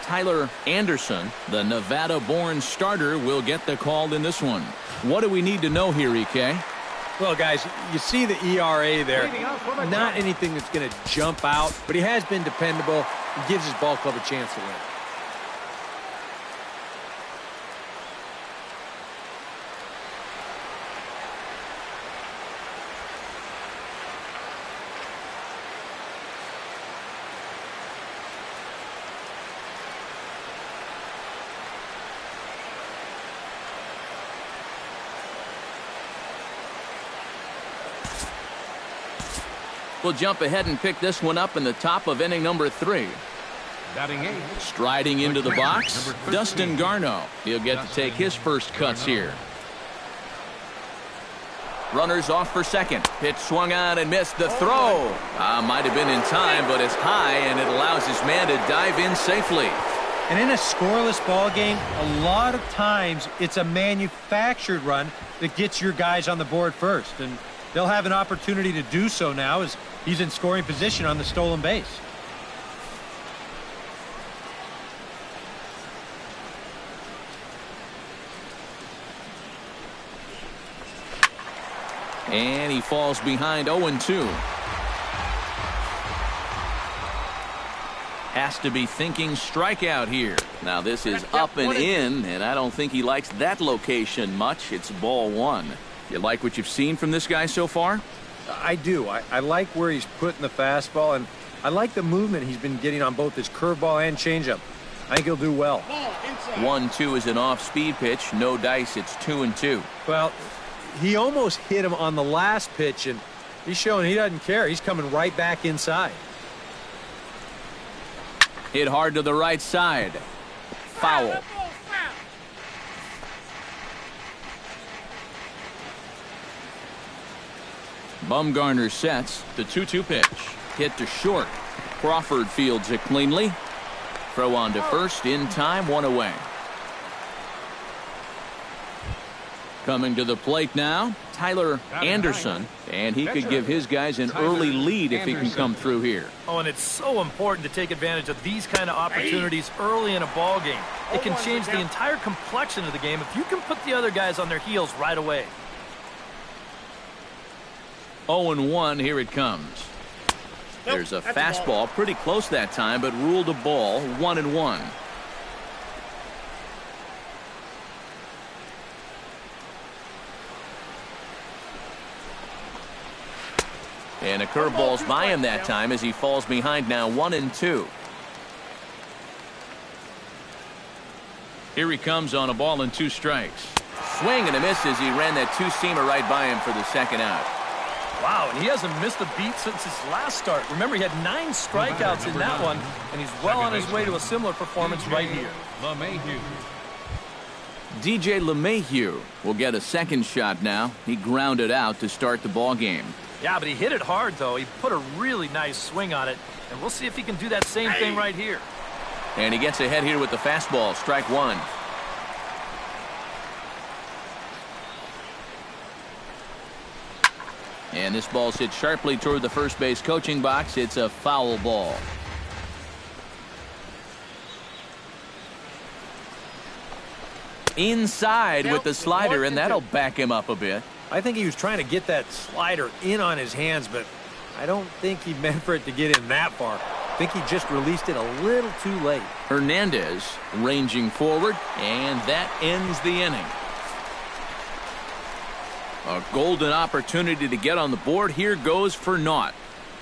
S1: Tyler Anderson, the Nevada-born starter, will get the call in this one. What do we need to know here, EK?
S6: Well, guys, you see the ERA there. Not anything that's going to jump out, but he has been dependable. He gives his ball club a chance to win.
S1: We'll jump ahead and pick this one up in the top of inning number 3.
S3: Batting 8.
S1: Striding into the box, Dustin Garneau. He'll get to take his first cuts here. Runners off for second. Pitch swung on and missed. The throw might have been in time, but it's high, and it allows his man to dive in safely.
S6: And in a scoreless ball game, a lot of times it's a manufactured run that gets your guys on the board first. And they'll have an opportunity to do so now as he's in scoring position on the stolen base.
S1: And he falls behind 0-2. Has to be thinking strikeout here. Now this is up and in, and I don't think he likes that location much. It's ball one. You like what you've seen from this guy so far?
S6: I do. I like where he's putting the fastball, and I like the movement he's been getting on both his curveball and changeup. I think he'll do well.
S1: 1-2 is an off-speed pitch. No dice. It's 2-2.
S6: Well, he almost hit him on the last pitch, and he's showing he doesn't care. He's coming right back inside.
S1: Hit hard to the right side. Foul. Bumgarner sets the 2-2 pitch. Hit to short. Crawford fields it cleanly. Throw on to first in time, one away. Coming to the plate now, Tyler Anderson, and he could give his guys an early lead if he can come through here.
S4: Oh, and it's so important to take advantage of these kind of opportunities early in a ball game. It can change the entire complexion of the game if you can put the other guys on their heels right away.
S1: 0-1, here it comes. There's a fastball, pretty close that time, but ruled a ball, 1-1. And a curveball's by him that time as he falls behind now 1-2. Here he comes on a ball and 2 strikes. Swing and a miss as he ran that 2-seamer right by him for the second out.
S4: Wow, and he hasn't missed a beat since his last start. Remember, he had 9 strikeouts in that one, and he's well on his way to a similar performance right here.
S3: LeMahieu.
S1: DJ LeMahieu will get a second shot now. He grounded out to start the ball game.
S4: Yeah, but he hit it hard, though. He put a really nice swing on it, and we'll see if he can do that same thing right here.
S1: And he gets ahead here with the fastball, strike one. And this ball's hit sharply toward the first base coaching box. It's a foul ball. Inside with the slider, and that'll back him up a bit.
S6: I think he was trying to get that slider in on his hands, but I don't think he meant for it to get in that far. I think he just released it a little too late.
S1: Hernandez ranging forward, and that ends the inning. A golden opportunity to get on the board here goes for naught.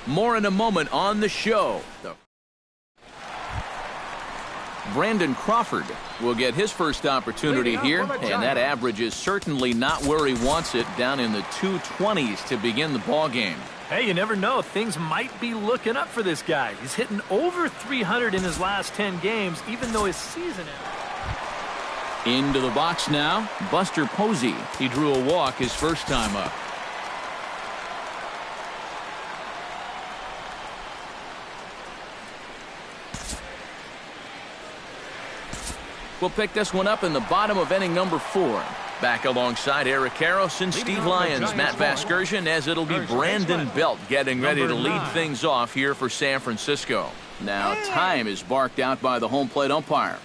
S1: More in a moment on the show. Brandon Crawford will get his first opportunity here, and that average is certainly not where he wants it, down in the 220s to begin the ball game.
S4: Hey, you never know. Things might be looking up for this guy. He's hitting over 300 in his last 10 games, even though his season ended.
S1: Into the box now, Buster Posey. He drew a walk his first time up. We'll pick this one up in the bottom of inning number 4. Back alongside Eric Karros and Steve Lyons, Matt Vasgersian, as it'll be Brandon Belt getting ready to lead things off here for San Francisco. Now time is barked out by the home plate umpire.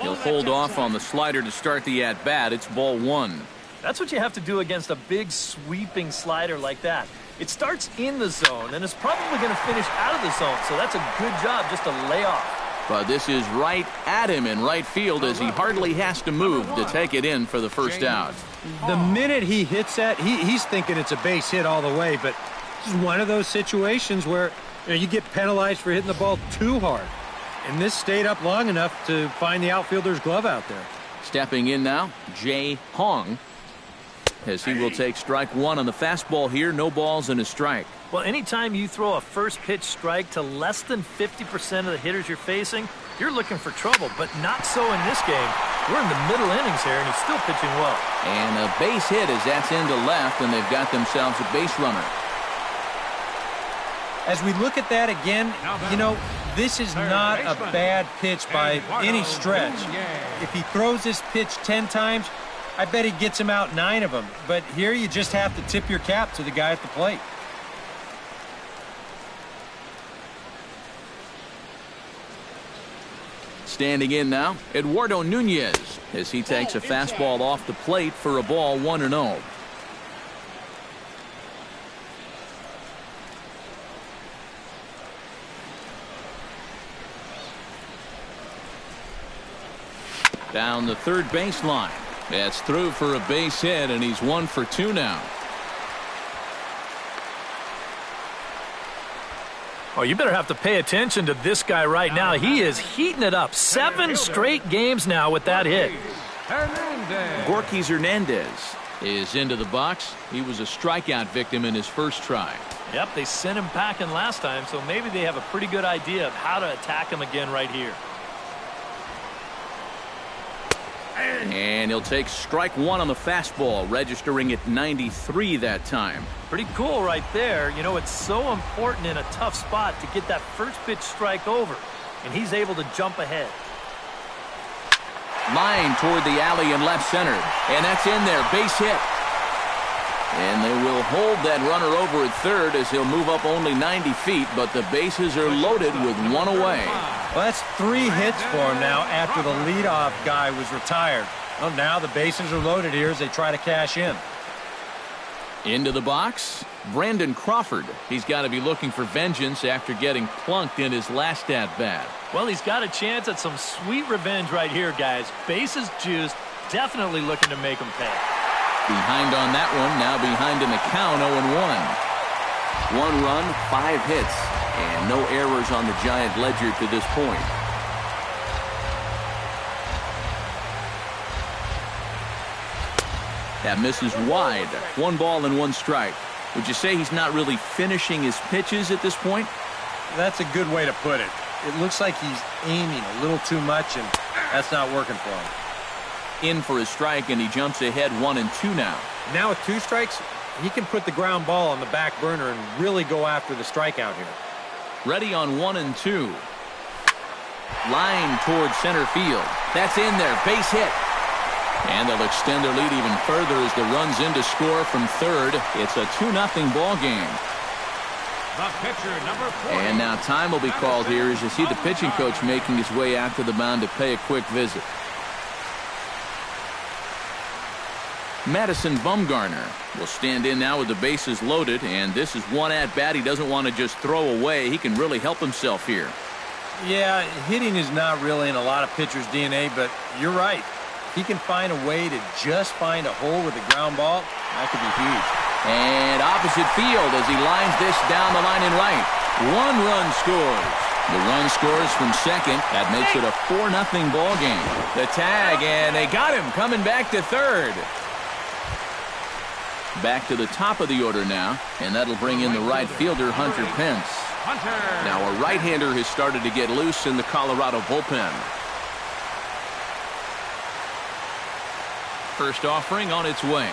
S1: He'll hold off on the slider to start the at-bat. It's ball one.
S4: That's what you have to do against a big sweeping slider like that. It starts in the zone, and it's probably going to finish out of the zone, so that's a good job just to lay off.
S1: But this is right at him in right field as he hardly has to move to take it in for the first out.
S6: The minute he hits that, he's thinking it's a base hit all the way, but this is one of those situations where you get penalized for hitting the ball too hard. And this stayed up long enough to find the outfielder's glove out there.
S1: Stepping in now, Jay Hong, as he will take strike one on the fastball here. No balls and a strike.
S4: Well, anytime you throw a first pitch strike to less than 50% of the hitters you're facing, you're looking for trouble, but not so in this game. We're in the middle innings here, and he's still pitching well.
S1: And a base hit as that's into left, and they've got themselves a base runner.
S6: As we look at that again, this is not a bad pitch by any stretch. If he throws this pitch 10 times, I bet he gets him out 9 of them. But here you just have to tip your cap to the guy at the plate.
S1: Standing in now, Eduardo Nunez, as he takes a fastball off the plate for a ball 1-0. Down the third baseline. That's through for a base hit, and he's 1 for 2 now.
S4: Oh, you better have to pay attention to this guy right now. He is heating it up. 7 straight games now with that hit.
S1: Gorky Hernandez is into the box. He was a strikeout victim in his first try.
S4: Yep, they sent him packing last time, so maybe they have a pretty good idea of how to attack him again right here.
S1: And he'll take strike 1 on the fastball, registering at 93 that time.
S4: Pretty cool right there. You know, it's so important in a tough spot to get that first pitch strike over, and he's able to jump ahead.
S1: Line toward the alley in left center, and that's in there, base hit. And they will hold that runner over at third as he'll move up only 90 feet, but the bases are loaded with 1 away.
S6: Well, that's 3 hits for him now after the leadoff guy was retired. Well, now the bases are loaded here as they try to cash in.
S1: Into the box, Brandon Crawford. He's got to be looking for vengeance after getting plunked in his last at-bat.
S4: Well, he's got a chance at some sweet revenge right here, guys. Bases juiced, definitely looking to make him pay.
S1: Behind on that one, now behind in the count, 0-1.
S5: 1 run, 5 hits, and no errors on the Giant ledger to this point.
S1: That misses wide. 1 ball and 1 strike. Would you say he's not really finishing his pitches at this point?
S6: That's a good way to put it. It looks like he's aiming a little too much, and that's not working for him.
S1: In for a strike, and he jumps ahead 1-2 now.
S6: Now with 2 strikes, he can put the ground ball on the back burner and really go after the strikeout here.
S1: Ready on 1-2. Line towards center field. That's in there, base hit. And they'll extend their lead even further as the run's in to score from third. It's a 2-0 ball game.
S3: The pitcher, number 40.
S1: And now time will be called here as you see the pitching coach making his way out to the mound to pay a quick visit. Madison Bumgarner will stand in now with the bases loaded, and this is one at-bat he doesn't want to just throw away. He can really help himself here.
S6: Yeah, hitting is not really in a lot of pitchers' DNA, but you're right. He can find a way to just find a hole with a ground ball. That could be huge.
S1: And opposite field as he lines this down the line in right. 1 run scores. The run scores from second. That makes it a 4-0 ball game. The tag, and they got him coming back to third. Back to the top of the order now, and that'll bring in the right fielder, Hunter Pence.
S5: Now a right-hander has started to get loose in the Colorado bullpen.
S1: First offering on its way.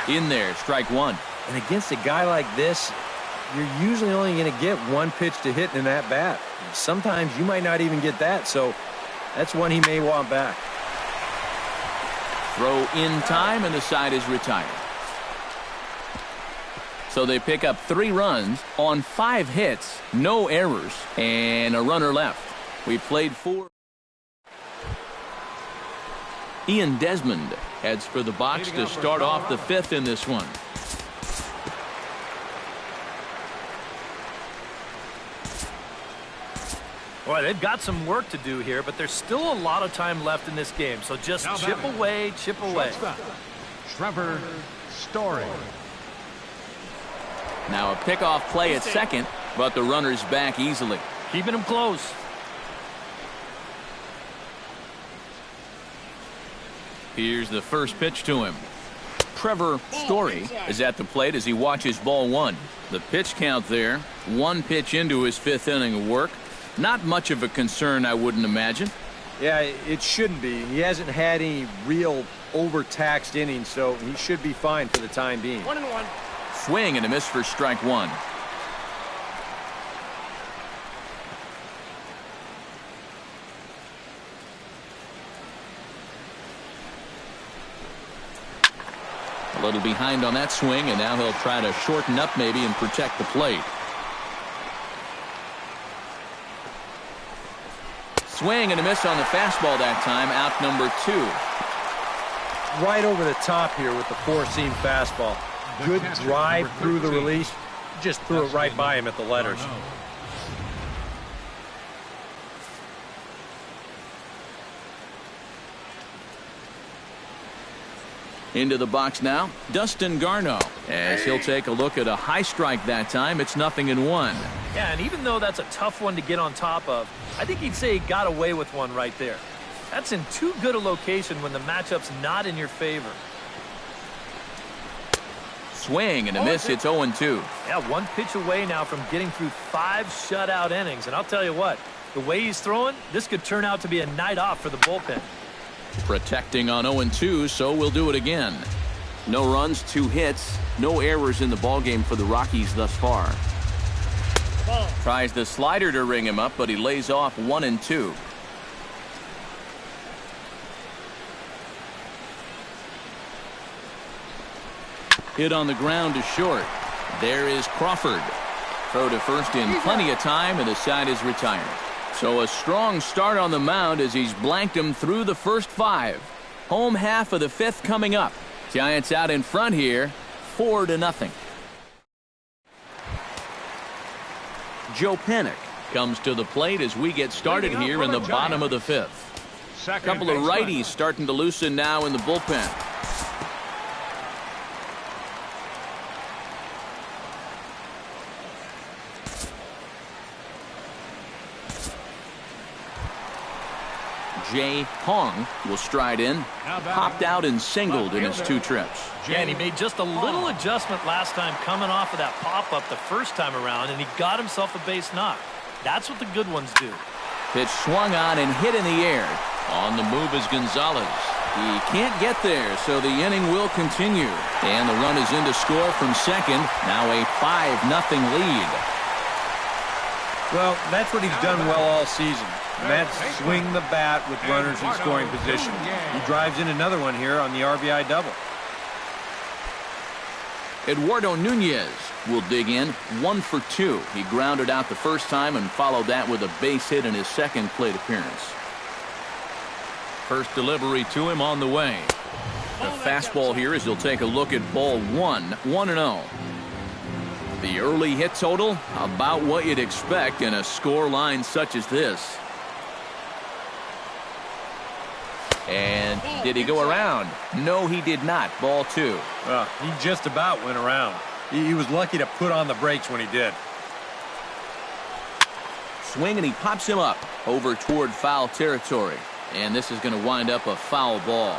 S1: In there, strike 1.
S6: And against a guy like this, you're usually only going to get 1 pitch to hit in that bat. Sometimes you might not even get that, so that's one he may want back.
S1: Throw in time, and the side is retired. So they pick up 3 runs on 5 hits, no errors, and a runner left. We played 4. Ian Desmond heads for the box to start off the 5th in this one.
S4: Boy, they've got some work to do here, but there's still a lot of time left in this game. So just chip away, chip away.
S3: Trevor Story.
S1: Now a pickoff play at second, but the runner's back easily.
S4: Keeping them close.
S1: Here's the first pitch to him. Trevor Story is at the plate as he watches ball 1. The pitch count there, 1 pitch into his 5th inning of work. Not much of a concern, I wouldn't imagine.
S6: Yeah, it shouldn't be. He hasn't had any real overtaxed innings, so he should be fine for the time being.
S5: 1-1.
S1: Swing and a miss for strike 1. A little behind on that swing, and now he'll try to shorten up maybe and protect the plate. Swing and a miss on the fastball that time, out number 2.
S6: Right over the top here with the four-seam fastball. Good drive through the release. Just threw it right by him at the letters.
S1: Into the box now, Dustin Garneau. As he'll take a look at a high strike that time, it's 0-1.
S4: Yeah, and even though that's a tough one to get on top of, I think he'd say he got away with one right there. That's in too good a location when the matchup's not in your favor.
S1: Swing and a miss, it's 0-2.
S4: Yeah, one pitch away now from getting through 5 shutout innings. And I'll tell you what, the way he's throwing, this could turn out to be a night off for the bullpen.
S1: Protecting on 0-2, so we'll do it again.
S5: No runs, 2 hits, no errors in the ballgame for the Rockies thus far.
S1: Tries the slider to ring him up, but he lays off 1-2. Hit on the ground to short. There is Crawford. Throw to first in plenty of time, and the side is retired. So a strong start on the mound as he's blanked him through the first 5. Home half of the 5th coming up. Giants out in front here, 4-0. Joe Panik comes to the plate as we get started here in the bottom of the 5th. A couple of righties starting to loosen now in the bullpen. Jay Hong will stride in. Popped out and singled in his 2 trips.
S4: Yeah, and he made just a little adjustment last time coming off of that pop-up the first time around, and he got himself a base knock. That's what the good ones do.
S1: Pitch swung on and hit in the air. On the move is Gonzalez. He can't get there, so the inning will continue. And the run is in to score from second. Now a 5-0 lead.
S6: Well, that's what he's done well all season. And that's swing the bat with runners in scoring position. He drives in another one here on the RBI double.
S1: Eduardo Nunez will dig in 1 for 2. He grounded out the first time and followed that with a base hit in his second plate appearance. First delivery to him on the way. The fastball here as he'll take a look at ball 1, 1-0. The early hit total, about what you'd expect in a score line such as this. And did he go around? No, he did not. Ball 2.
S6: He just about went around. He was lucky to put on the brakes when he did.
S1: Swing and he pops him up over toward foul territory. And this is going to wind up a foul ball.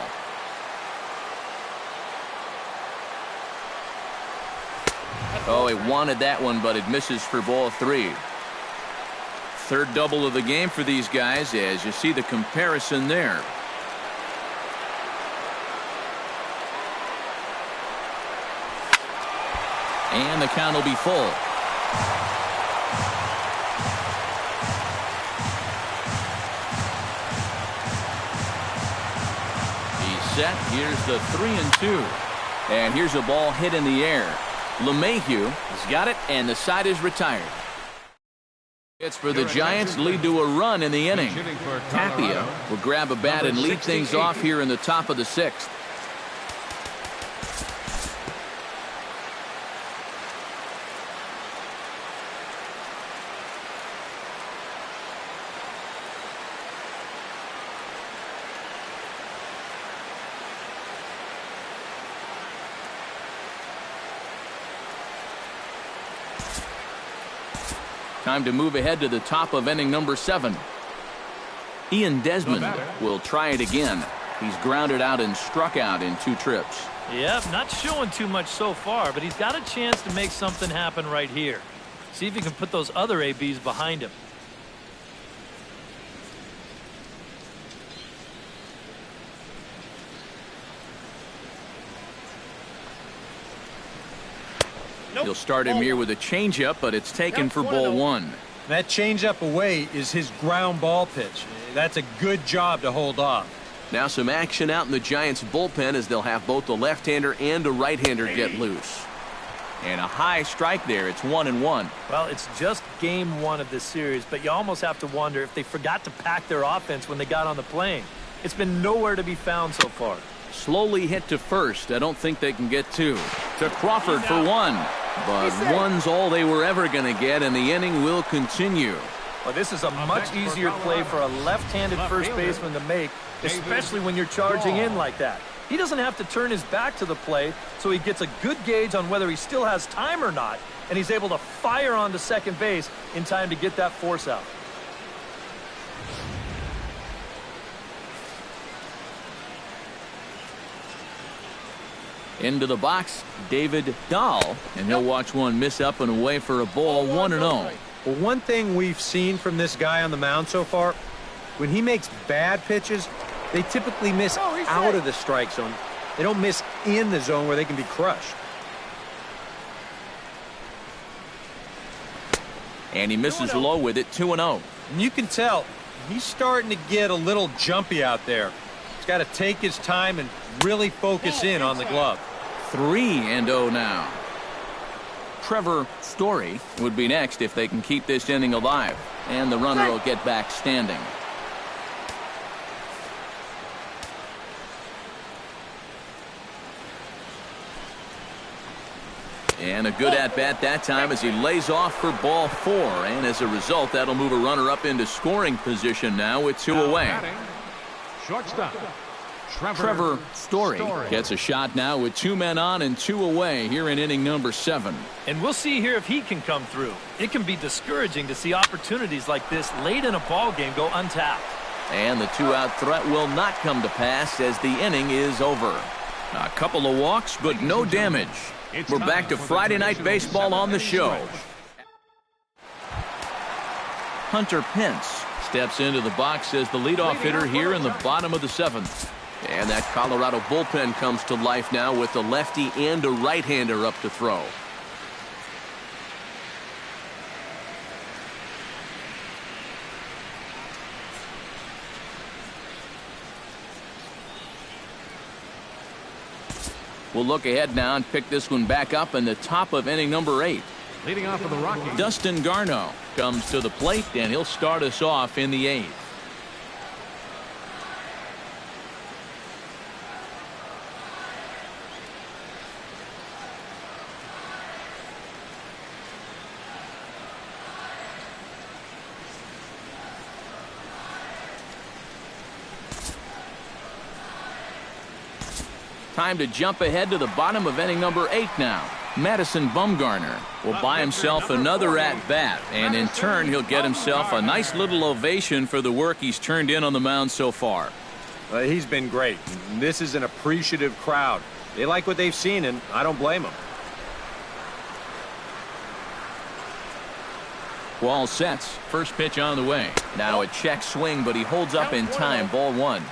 S1: Oh, he wanted that one, but it misses for ball 3. Third double of the game for these guys as you see the comparison there. And the count will be full. He's set. Here's the 3-2. And here's a ball hit in the air. LeMahieu has got it, and the side is retired. It's for the Giants, lead to a run in the inning. Tapia will grab a bat and lead things off here in the top of the 6th. Time to move ahead to the top of inning number 7. Ian Desmond will try it again. He's grounded out and struck out in 2 trips.
S4: Yep, not showing too much so far, but he's got a chance to make something happen right here. See if he can put those other ABs behind him.
S1: He'll start him here with a changeup, but it's taken for ball 1.
S6: That changeup away is his ground ball pitch. That's a good job to hold off.
S5: Now some action out in the Giants bullpen as they'll have both the left-hander and a right-hander get loose.
S1: And a high strike there. It's 1-1.
S4: Well, it's just game one of this series, but you almost have to wonder if they forgot to pack their offense when they got on the plane. It's been nowhere to be found so far.
S1: Slowly hit to first. I don't think they can get two. To Crawford for one. But one's all they were ever going to get, and the inning will continue.
S4: Well, this is a much easier play for a left-handed first baseman to make, especially when you're charging in like that. He doesn't have to turn his back to the play, so he gets a good gauge on whether he still has time or not, and he's able to fire onto second base in time to get that force out.
S1: Into the box, David Dahl, and he'll watch one miss up and away for a ball, 1-0.
S6: Well, one thing we've seen from this guy on the mound so far, when he makes bad pitches, they typically miss out of the strike zone. They don't miss in the zone where they can be crushed.
S1: And he misses low with it, 2-0.
S6: And you can tell he's starting to get a little jumpy out there. He's got to take his time and really focus in on the glove.
S1: 3-0 now. Trevor Story would be next if they can keep this inning alive. And the runner will get back standing. And a good at-bat that time as he lays off for ball 4. And as a result, that'll move a runner up into scoring position now with 2 away.
S3: Shortstop,
S1: Trevor Story gets a shot now with 2 men on and 2 away here in inning number 7.
S4: And we'll see here if he can come through. It can be discouraging to see opportunities like this late in a ball game go untapped.
S1: And the 2-out threat will not come to pass as the inning is over. A couple of walks, but no damage. We're back to Friday Night Baseball on the show. Hunter Pence steps into the box as the leadoff hitter here in the bottom of the 7th. And that Colorado bullpen comes to life now with the lefty and a right-hander up to throw. We'll look ahead now and pick this one back up in the top of inning number 8.
S3: leading off for the Rockies.
S1: Dustin Garneau comes to the plate, and he'll start us off in the 8th. Time to jump ahead to the bottom of inning number 8 now. Madison Bumgarner will buy himself another at-bat, and in turn he'll get himself a nice little ovation for the work he's turned in on the mound so far.
S6: He's been great. This is an appreciative crowd. They like what they've seen, and I don't blame them.
S1: Wall sets. First pitch on the way. Now a check swing, but he holds up in time. Ball 1.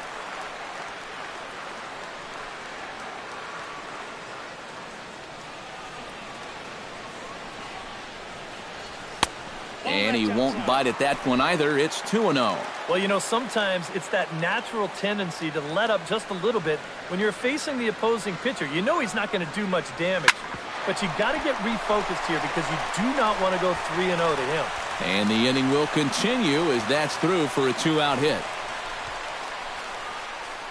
S1: And he won't bite at that one either. It's 2-0.
S4: Well, you know, sometimes it's that natural tendency to let up just a little bit when you're facing the opposing pitcher. You know he's not going to do much damage, but you got to get refocused here because you do not want to go 3-0 to him.
S1: And the inning will continue as that's through for a 2-out hit.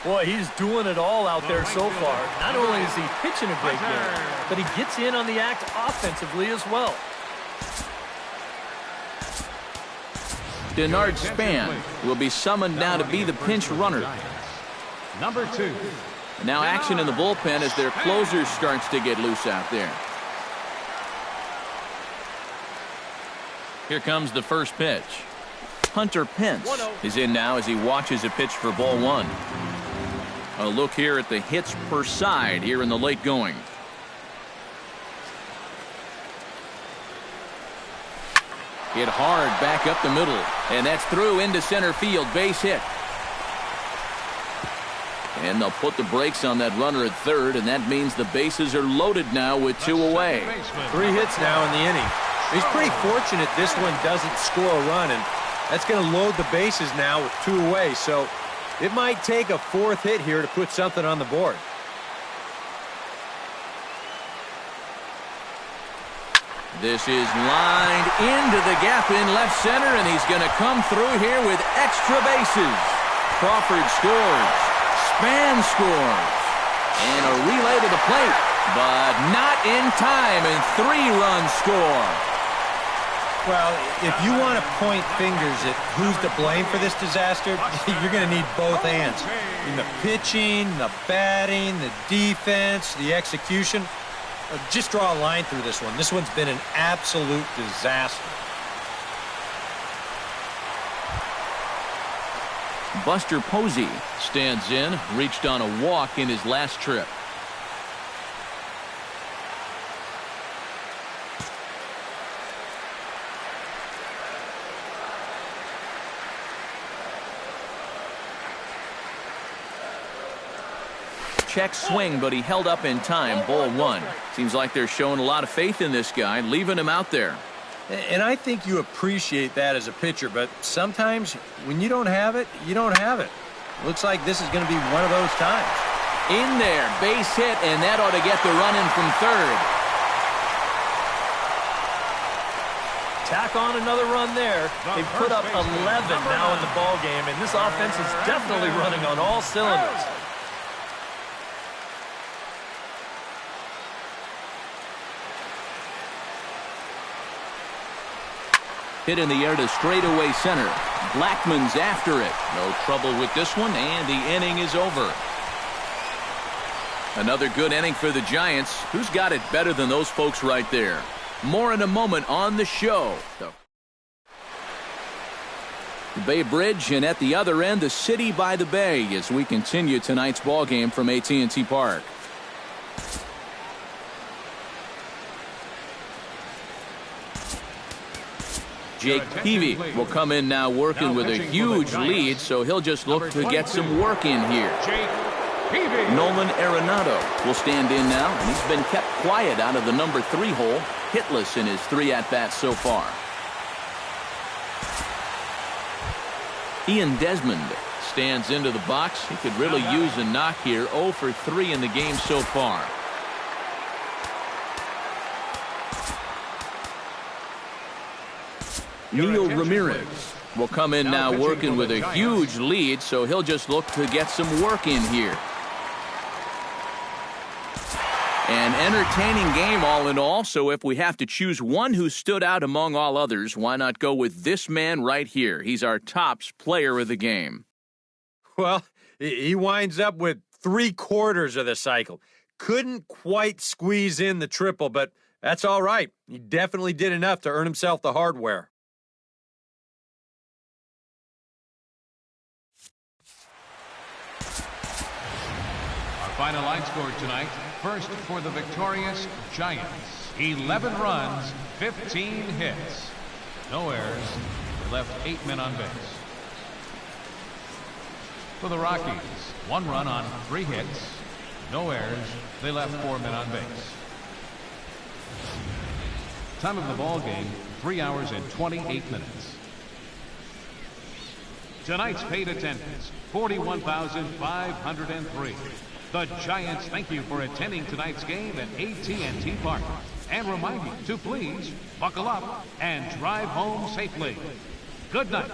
S4: Boy, he's doing it all out there so far. Not only is he pitching a great game, but he gets in on the act offensively as well.
S1: Denard Span will be summoned now to be the pinch runner.
S3: Number 2.
S1: Now action in the bullpen as their closer starts to get loose out there. Here comes the first pitch. Hunter Pence is in now as he watches a pitch for ball 1. A look here at the hits per side here in the late going. Hit hard back up the middle, and that's through into center field. Base hit. And they'll put the brakes on that runner at third, and that means the bases are loaded now with 2 away.
S6: 3 hits now in the inning. He's pretty fortunate this one doesn't score a run, and that's going to load the bases now with 2 away. So it might take a 4th hit here to put something on the board.
S1: This is lined into the gap in left center, and he's going to come through here with extra bases. Crawford scores. Span scores. And a relay to the plate, but not in time, and 3-run score.
S6: Well, if you want to point fingers at who's to blame for this disaster, you're going to need both hands. In the pitching, the batting, the defense, the execution. Just draw a line through this one. This one's been an absolute disaster.
S1: Buster Posey stands in, reached on a walk in his last trip. Check swing, but he held up in time. Ball 1. Seems like they're showing a lot of faith in this guy, leaving him out there.
S6: And I think you appreciate that as a pitcher, but sometimes when you don't have it, you don't have it. Looks like this is going to be one of those times.
S1: In there, base hit, and that ought to get the run in from third.
S4: Tack on another run there. They've put up 11 now in the ball game, and this offense is definitely running on all cylinders.
S1: Hit in the air to straightaway center. Blackmon's after it. No trouble with this one, and the inning is over. Another good inning for the Giants. Who's got it better than those folks right there? More in a moment on the show. The Bay Bridge, and at the other end, the City by the Bay, as we continue tonight's ball game from AT&T Park. Jake Peavy will come in now working with a huge lead, so he'll just look to get some work in here. Nolan Arenado will stand in now, and he's been kept quiet out of the number 3 hole, hitless in his 3 at-bats so far. Ian Desmond stands into the box. He could really use a knock here. 0 for 3 in the game so far. Neil Ramirez will come in now working with a huge lead, so he'll just look to get some work in here. An entertaining game all in all, so if we have to choose one who stood out among all others, why not go with this man right here? He's our tops player of the game.
S6: Well, he winds up with 3/4 of the cycle. Couldn't quite squeeze in the triple, but that's all right. He definitely did enough to earn himself the hardware.
S3: Final line score tonight. First for the victorious Giants. 11 runs, 15 hits. No errors. They left 8 men on base. For the Rockies, 1 run on 3 hits. No errors. They left 4 men on base. Time of the ball game, 3 hours and 28 minutes. Tonight's paid attendance, 41,503. The Giants thank you for attending tonight's game at AT&T Park and remind you to please buckle up and drive home safely. Good night.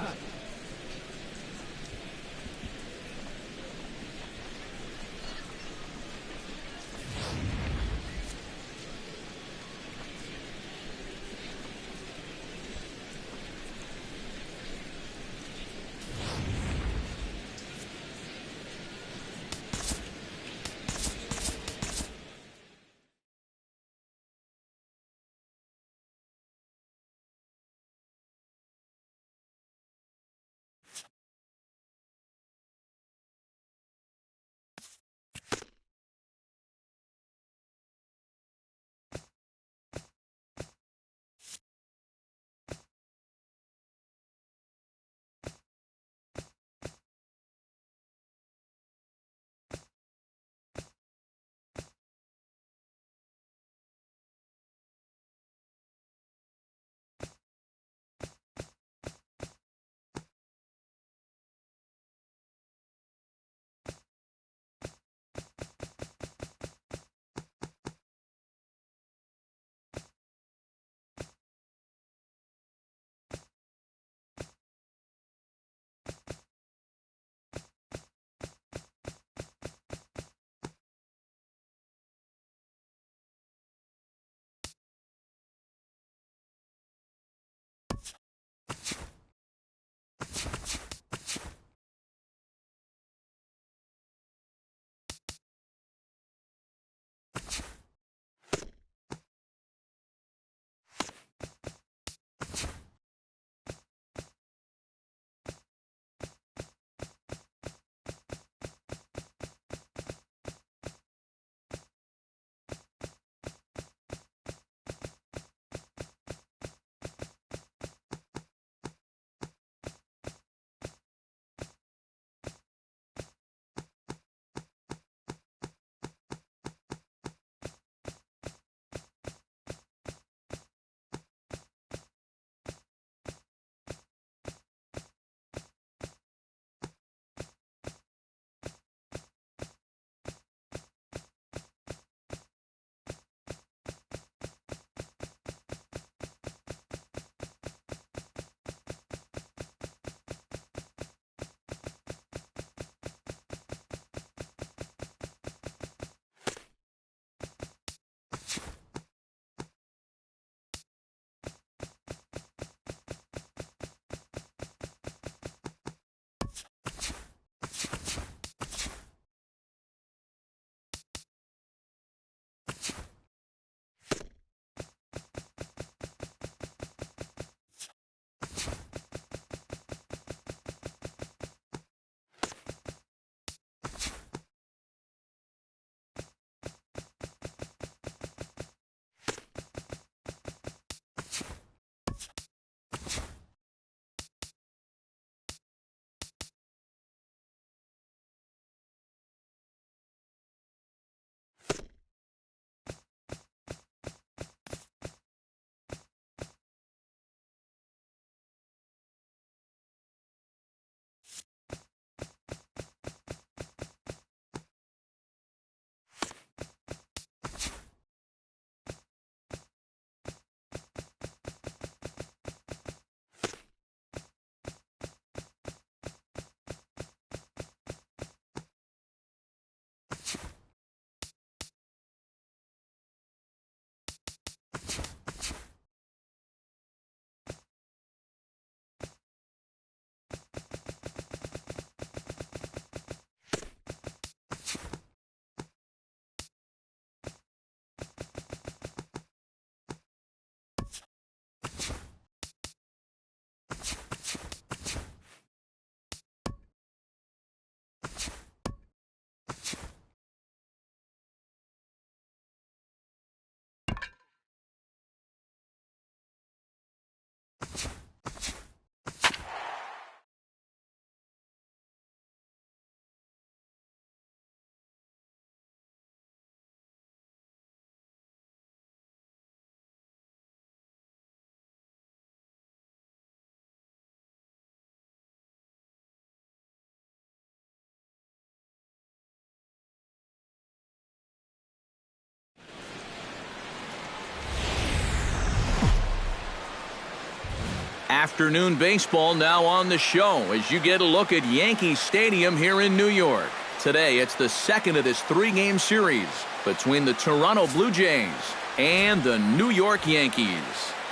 S1: Afternoon baseball now on the show as you get a look at Yankee Stadium here in New York. Today, it's the second of this three-game series between the Toronto Blue Jays and the New York Yankees.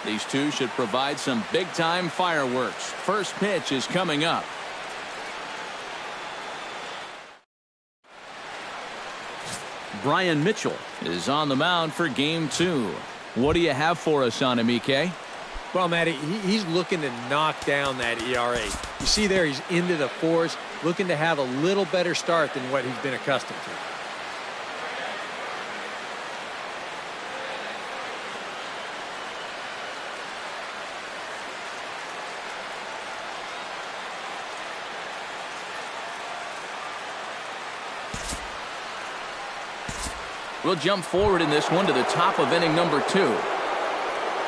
S1: These two should provide some big-time fireworks. First pitch is coming up. Brian Mitchell is on the mound for game two. What do you have for us on him, EK?
S2: Well, Matty, he's looking to knock down that ERA. You see there, he's into the fours, looking to have a little better start than what he's been accustomed to.
S1: We'll jump forward in this one to the top of inning number 2.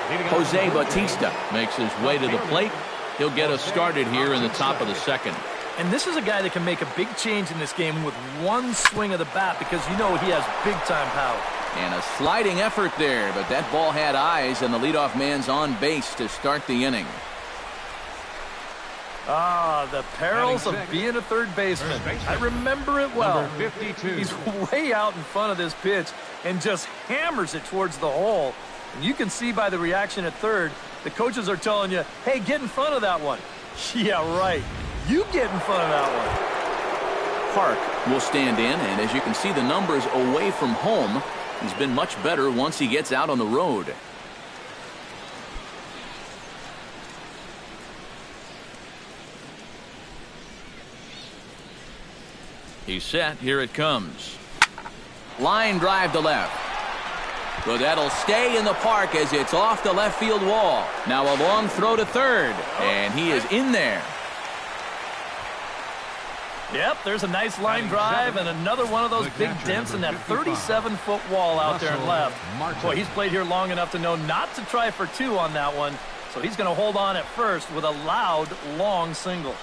S1: Jose Bautista makes his way to the plate. He'll get us started here in the top of the second.
S4: And this is a guy that can make a big change in this game with one swing of the bat because you know he has big-time power.
S1: And a sliding effort there, but that ball had eyes, and the leadoff man's on base to start the inning.
S4: Ah, the perils of being a third baseman. I remember it well.
S3: Number 52.
S4: He's way out in front of this pitch and just hammers it towards the hole. And you can see by the reaction at third, the coaches are telling you, hey, get in front of that one. Yeah, right. You get in front of that one.
S1: Park will stand in, and as you can see the numbers away from home, he's been much better once he gets out on the road. He's set. Here it comes. Line drive to left. So that'll stay in the park as it's off the left field wall. Now a long throw to third, and he is in there.
S4: Yep, there's a nice line drive and another one of those big dents in that 37-foot wall out there in left. Boy, he's played here long enough to know not to try for two on that one, so he's going to hold on at first with a loud, long single.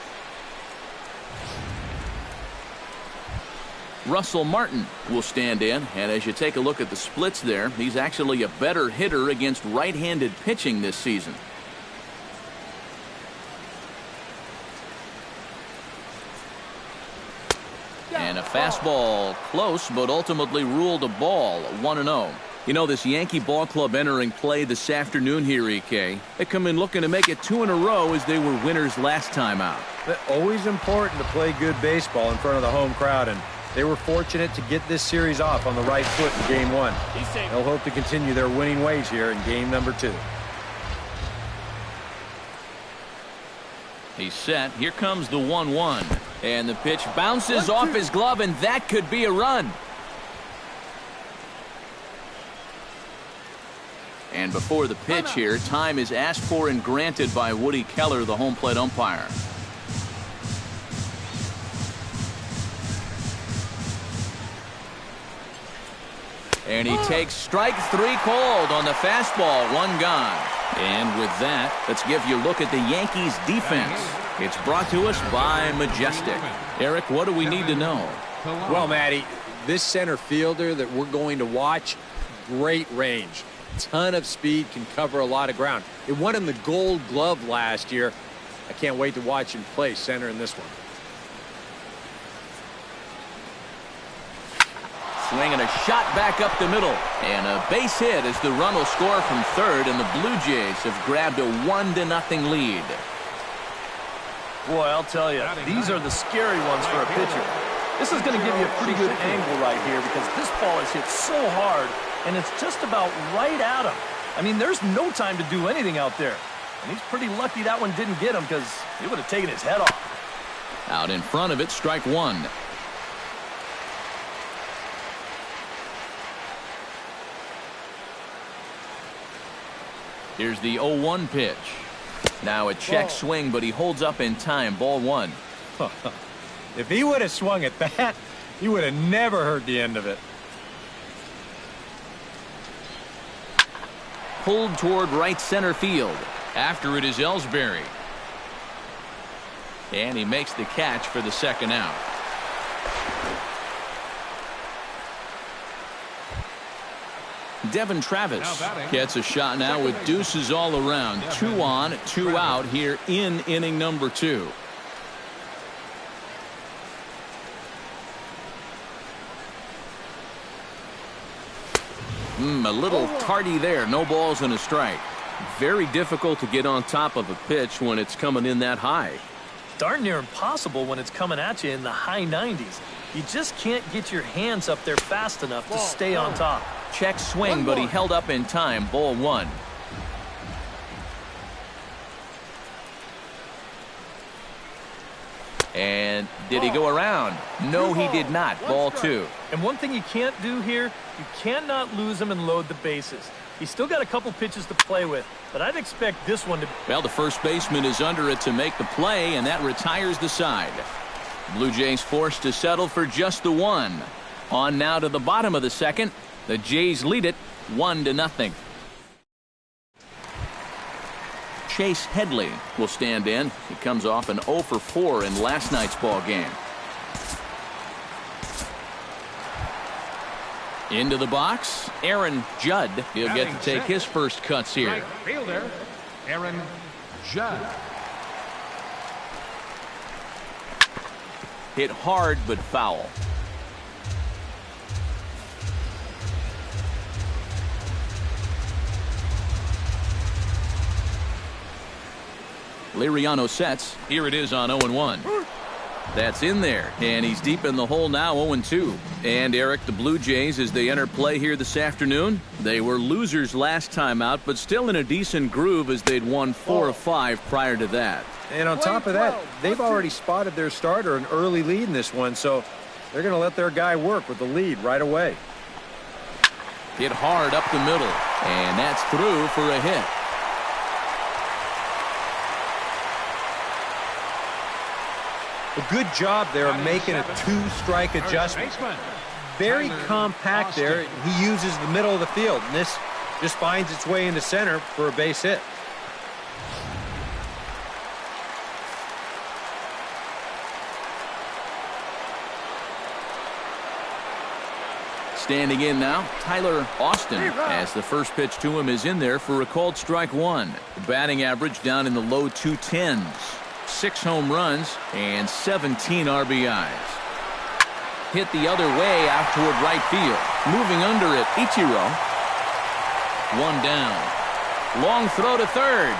S1: Russell Martin will stand in, and as you take a look at the splits there, he's actually a better hitter against right-handed pitching this season. And a fastball close, but ultimately ruled a ball, 1-0. You know, this Yankee ball club entering play this afternoon here, EK. They come in looking to make it 2 in a row as they were winners last time out.
S6: But always important to play good baseball in front of the home crowd, and they were fortunate to get this series off on the right foot in game one. They'll hope to continue their winning ways here in game number 2.
S1: He's set. Here comes the 1-1. And the pitch bounces off his glove, and that could be a run. And before the pitch here, time is asked for and granted by Woody Keller, the home plate umpire. And he takes strike 3 called on the fastball, 1 gone. And with that, let's give you a look at the Yankees defense. It's brought to us by Majestic. Eric, what do we need to know?
S2: Well, Matty, this center fielder that we're going to watch, great range. Ton of speed, can cover a lot of ground. It won him the Gold Glove last year. I can't wait to watch him play center in this one.
S1: Swinging a shot back up the middle. And a base hit as the run will score from third, and the Blue Jays have grabbed a 1-0 lead.
S4: Boy, I'll tell you, these are the scary ones for a pitcher. This is going to give you a pretty good angle right here because this ball is hit so hard, and it's just about right at him. I mean, there's no time to do anything out there. And he's pretty lucky that one didn't get him because he would have taken his head off.
S1: Out in front of it, strike 1. Here's the 0-1 pitch. Now a check swing, but he holds up in time. Ball 1.
S6: If he would have swung at that, he would have never heard the end of it.
S1: Pulled toward right center field. After it is Ellsbury. And he makes the catch for the second out. Devin Travis gets a shot now with deuces all around. 2 on, 2 out here in inning number 2. A little tardy there. No balls and a strike.
S5: Very difficult to get on top of a pitch when it's coming in that high.
S4: Darn near impossible when it's coming at you in the high 90s. You just can't get your hands up there fast enough to stay on top.
S1: Check swing, but he held up in time. Ball 1. And did he go around? No, he did not. Ball 2.
S4: And one thing you can't do here, you cannot lose him and load the bases. He's still got a couple pitches to play with, but I'd expect this one to...
S1: Well, the first baseman is under it to make the play, and that retires the side. Blue Jays forced to settle for just the 1. On now to the bottom of the second. The Jays lead it 1-0. Chase Headley will stand in. He comes off an 0 for 4 in last night's ball game. Into the box, Aaron Judd. He'll get to take his first cuts here.
S3: Right fielder, Aaron Judd.
S1: Hit hard but foul. Liriano sets. Here it is on 0-1. That's in there, and he's deep in the hole now, 0-2. And Eric, the Blue Jays, as they enter play here this afternoon, they were losers last time out, but still in a decent groove as they'd won 4 of 5 prior to that.
S6: And on top of that, they've already spotted their starter an early lead in this one, so they're going to let their guy work with the lead right away.
S1: Hit hard up the middle, and that's through for a hit.
S6: A good job there of making a 2-strike adjustment. Very compact there. He uses the middle of the field, and this just finds its way into center for a base hit.
S1: Standing in now, Tyler Austin, as the first pitch to him is in there for a called strike 1. The batting average down in the low 210s. 6 home runs and 17 RBIs. Hit the other way out toward right field. Moving under it, Ichiro. 1 down. Long throw to third.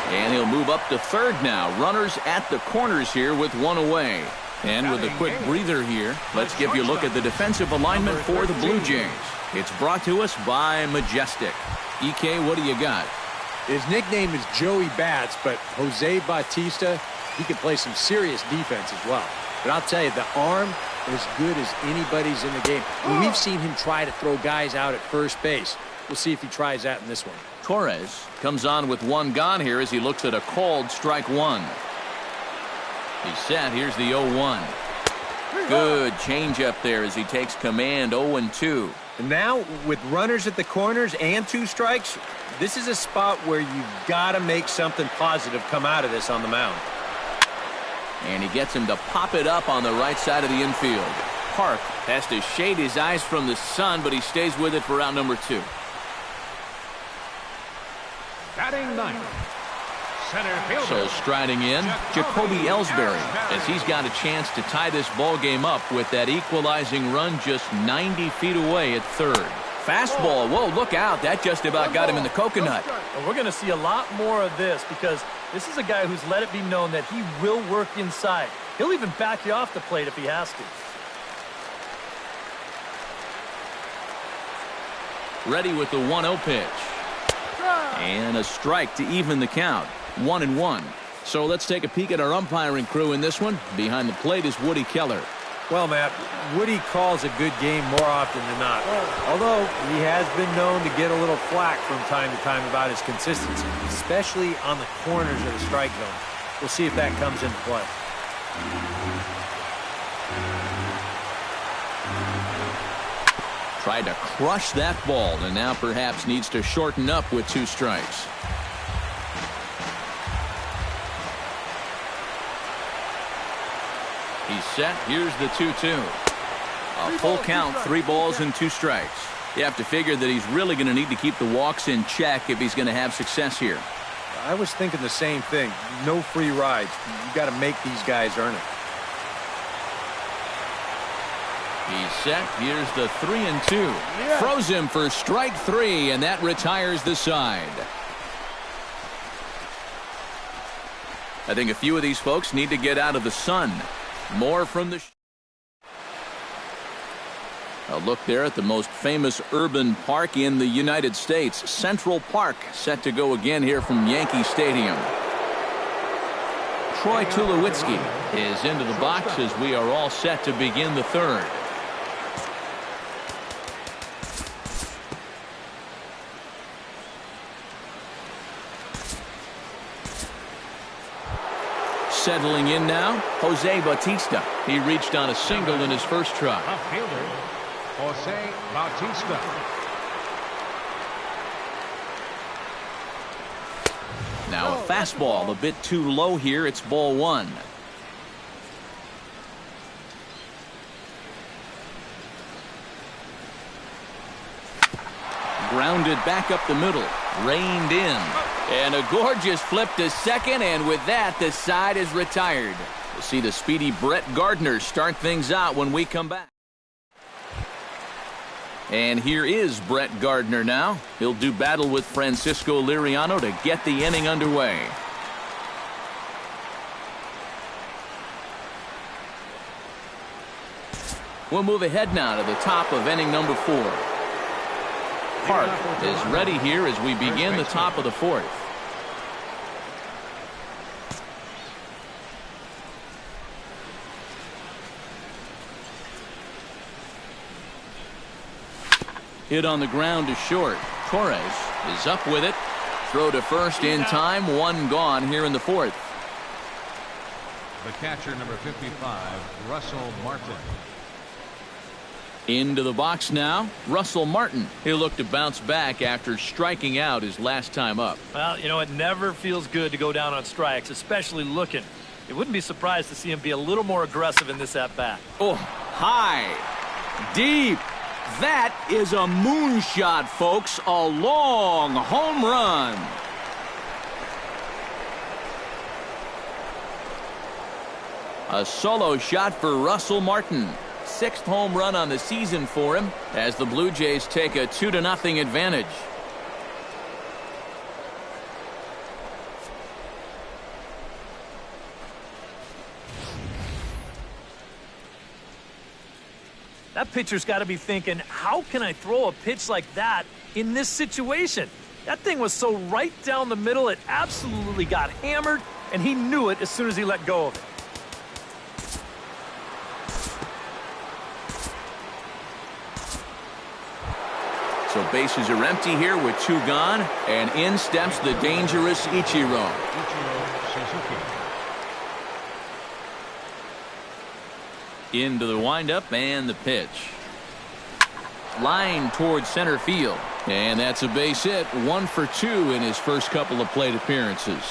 S1: And he'll move up to third now. Runners at the corners here with 1 away. And with a quick breather here, let's give you a look at the defensive alignment for the Blue Jays. It's brought to us by Majestic. EK, what do you got?
S2: His nickname is Joey Bats, but Jose Bautista, he can play some serious defense as well. But I'll tell you, the arm is as good as anybody's in the game. We've seen him try to throw guys out at first base. We'll see if he tries that in this one.
S1: Torres comes on with 1 gone here as he looks at a called strike 1. He's set. Here's the 0-1. Good changeup there as he takes command. 0-2.
S6: And now, with runners at the corners and 2 strikes, this is a spot where you've got to make something positive come out of this on the mound.
S1: And he gets him to pop it up on the right side of the infield. Park has to shade his eyes from the sun, but he stays with it for out number 2.
S3: Batting 9th, center fielder.
S1: So striding in, Jacoby Ellsbury, as he's got a chance to tie this ball game up with that equalizing run just 90 feet away at third. Fastball. Whoa, look out. That just about got him in the coconut.
S4: And we're going to see a lot more of this because this is a guy who's let it be known that he will work inside. He'll even back you off the plate if he has to.
S1: Ready with the 1-0 pitch. And a strike to even the count. 1-1. So let's take a peek at our umpiring crew in this one. Behind the plate is Woody Keller.
S6: Well, Matt, Woody calls a good game more often than not. Although he has been known to get a little flack from time to time about his consistency, especially on the corners of the strike zone. We'll see if that comes into play.
S1: Tried to crush that ball and now perhaps needs to shorten up with 2 strikes. He's set. Here's the 2-2. A full count, 3 balls and 2 strikes. You have to figure that he's really going to need to keep the walks in check if he's going to have success here.
S6: I was thinking the same thing. No free rides. You got to make these guys earn it.
S1: He's set. Here's the 3-2. Throws him for strike 3, and that retires the side. I think a few of these folks need to get out of the sun. More from the... A look there at the most famous urban park in the United States, Central Park, set to go again here from Yankee Stadium. Troy Tulowitzki is into the box as we are all set to begin the third. Settling in now, Jose Bautista. He reached on a single in his first try.
S3: Fielder, Jose Bautista.
S1: Now a fastball a bit too low here. It's ball 1. Grounded back up the middle. Reined in. And a gorgeous flip to second, and with that, the side is retired. We'll see the speedy Brett Gardner start things out when we come back. And here is Brett Gardner now. He'll do battle with Francisco Liriano to get the inning underway. We'll move ahead now to the top of inning number 4. Park is ready here as we begin the top of the 4th. Hit on the ground to short. Torres is up with it. Throw to first in time. 1 gone here in the 4th.
S3: The catcher, number 55, Russell Martin.
S1: Into the box now, Russell Martin. He'll look to bounce back after striking out his last time up.
S4: Well, you know, it never feels good to go down on strikes, especially looking. You wouldn't be surprised to see him be a little more aggressive in this at-bat.
S1: Oh, high, deep. That is a moonshot, folks. A long home run. A solo shot for Russell Martin. 6th home run on the season for him as the Blue Jays take a 2-0 advantage.
S4: That pitcher's got to be thinking, how can I throw a pitch like that in this situation? That thing was so right down the middle, it absolutely got hammered, and he knew it as soon as he let go of it.
S1: So bases are empty here with 2 gone, and in steps the dangerous Ichiro. Into the windup and the pitch. Line towards center field. And that's a base hit. 1 for 2 in his first couple of plate appearances.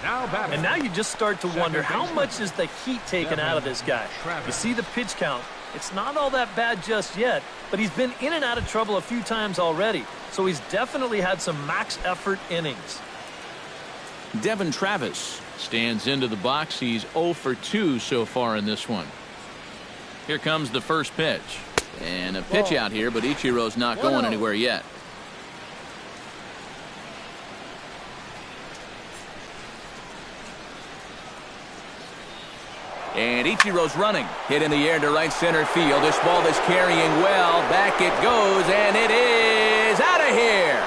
S4: And now you just start to wonder, how much is the heat taken out of this guy? You see the pitch count. It's not all that bad just yet, but he's been in and out of trouble a few times already. So he's definitely had some max effort innings.
S1: Devin Travis stands into the box. He's 0 for 2 so far in this one. Here comes the first pitch. And a pitch out here, but Ichiro's not going anywhere yet. And Ichiro's running. Hit in the air to right center field. This ball is carrying well. Back it goes, and it is out of here.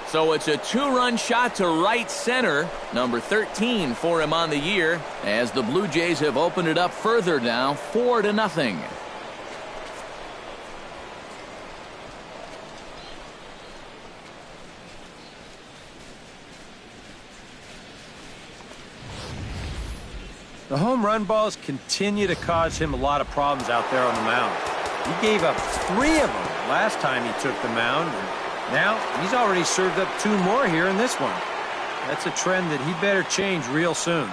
S1: So it's a 2-run shot to right center. Number 13 for him on the year, as the Blue Jays have opened it up further now, 4-0.
S6: The home run balls continue to cause him a lot of problems out there on the mound. He gave up 3 of them last time he took the mound, and now he's already served up 2 more here in this one. That's a trend that he better change real soon.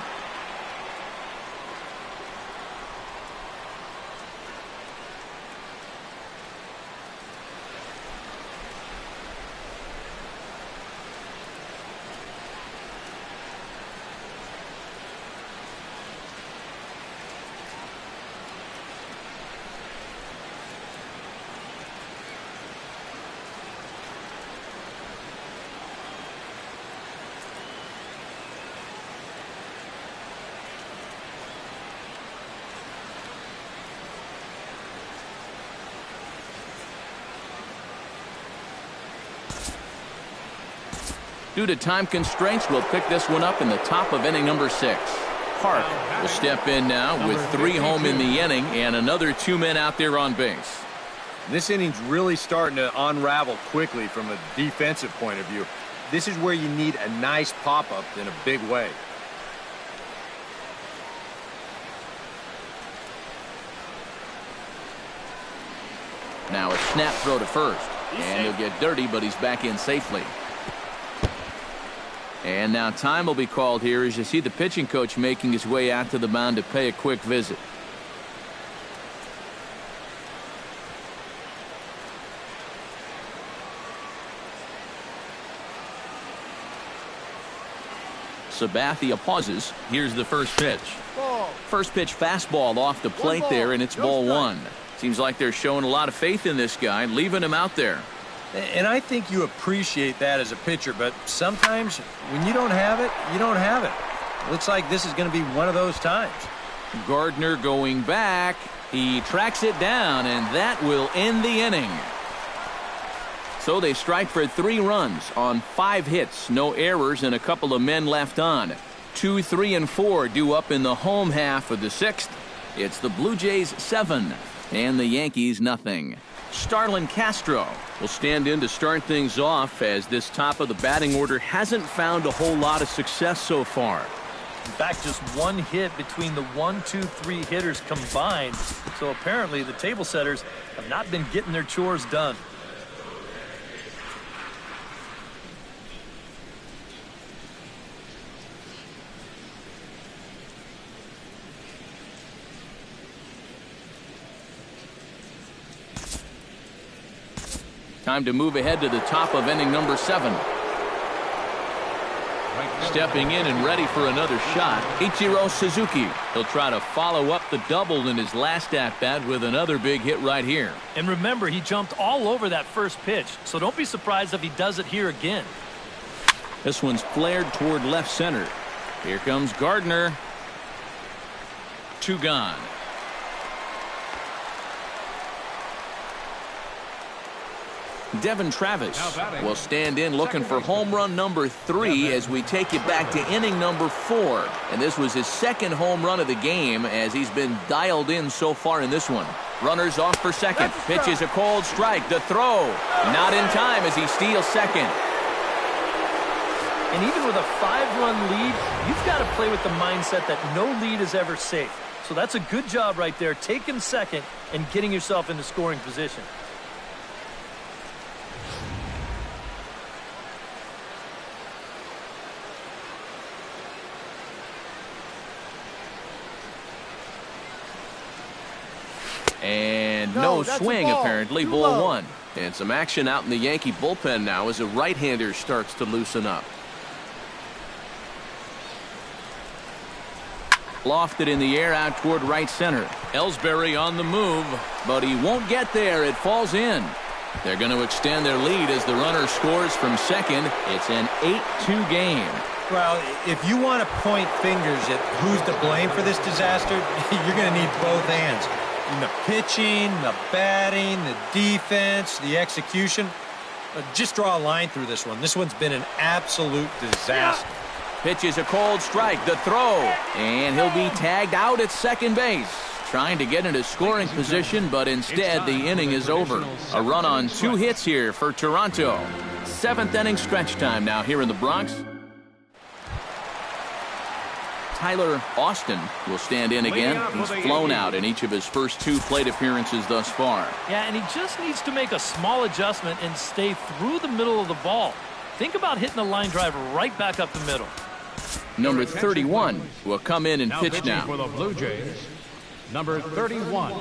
S1: Due to time constraints, we'll pick this one up in the top of inning number 6. Park will step in now with 3 home in the inning and another 2 men out there on base.
S6: This inning's really starting to unravel quickly from a defensive point of view. This is where you need a nice pop-up in a big way.
S1: Now a snap throw to first. And he'll get dirty, but he's back in safely. And now time will be called here as you see the pitching coach making his way out to the mound to pay a quick visit. Sabathia pauses. Here's the first pitch. First pitch fastball off the plate there, and it's ball 1. Seems like they're showing a lot of faith in this guy, leaving him out there.
S6: And I think you appreciate that as a pitcher, but sometimes when you don't have it, you don't have it. Looks like this is going to be one of those times.
S1: Gardner going back. He tracks it down, and that will end the inning. So they strike for 3 runs on 5 hits, no errors, and a couple of men left on. 2, 3, and 4 due up in the home half of the 6th. It's the Blue Jays 7 and the Yankees nothing. Starlin Castro will stand in to start things off as this top of the batting order hasn't found a whole lot of success so far.
S4: In fact, just 1 hit between the 1, 2, 3 hitters combined. So apparently the table setters have not been getting their chores done.
S1: Time to move ahead to the top of inning number 7. Stepping in and ready for another shot, Ichiro Suzuki. He'll try to follow up the double in his last at-bat with another big hit right here.
S4: And remember, he jumped all over that first pitch, so don't be surprised if he does it here again.
S1: This one's flared toward left center. Here comes Gardner. 2 gone. Devin Travis will stand in looking for home run number 3 as we take it back to inning number 4. And this was his 2nd home run of the game as he's been dialed in so far in this one. Runners off for second. Pitch is a cold strike. The throw not in time as he steals second.
S4: And even with a 5-run lead, you've got to play with the mindset that no lead is ever safe. So that's a good job right there, taking second and getting yourself into scoring position.
S1: And no swing, apparently. Ball 1.
S5: And some action out in the Yankee bullpen now as a right-hander starts to loosen up.
S1: Lofted in the air out toward right center. Ellsbury on the move, but he won't get there. It falls in. They're going to extend their lead as the runner scores from second. It's an 8-2 game.
S6: Well, if you want to point fingers at who's to blame for this disaster, you're going to need both hands. In the pitching, the batting, the defense, the execution. Just draw a line through this one. This one's been an absolute disaster.
S1: Pitch is a cold strike. The throw. And he'll be tagged out at second base. Trying to get into scoring position, but instead the inning is over. A run on 2 hits here for Toronto. 7th inning stretch time now here in the Bronx. Tyler Austin will stand in again. He's flown out in each of his first 2 plate appearances thus far.
S4: Yeah, and he just needs to make a small adjustment and stay through the middle of the ball. Think about hitting a line drive right back up the middle.
S1: Number 31 will come in and pitch now.
S3: For the Blue Jays, number 31.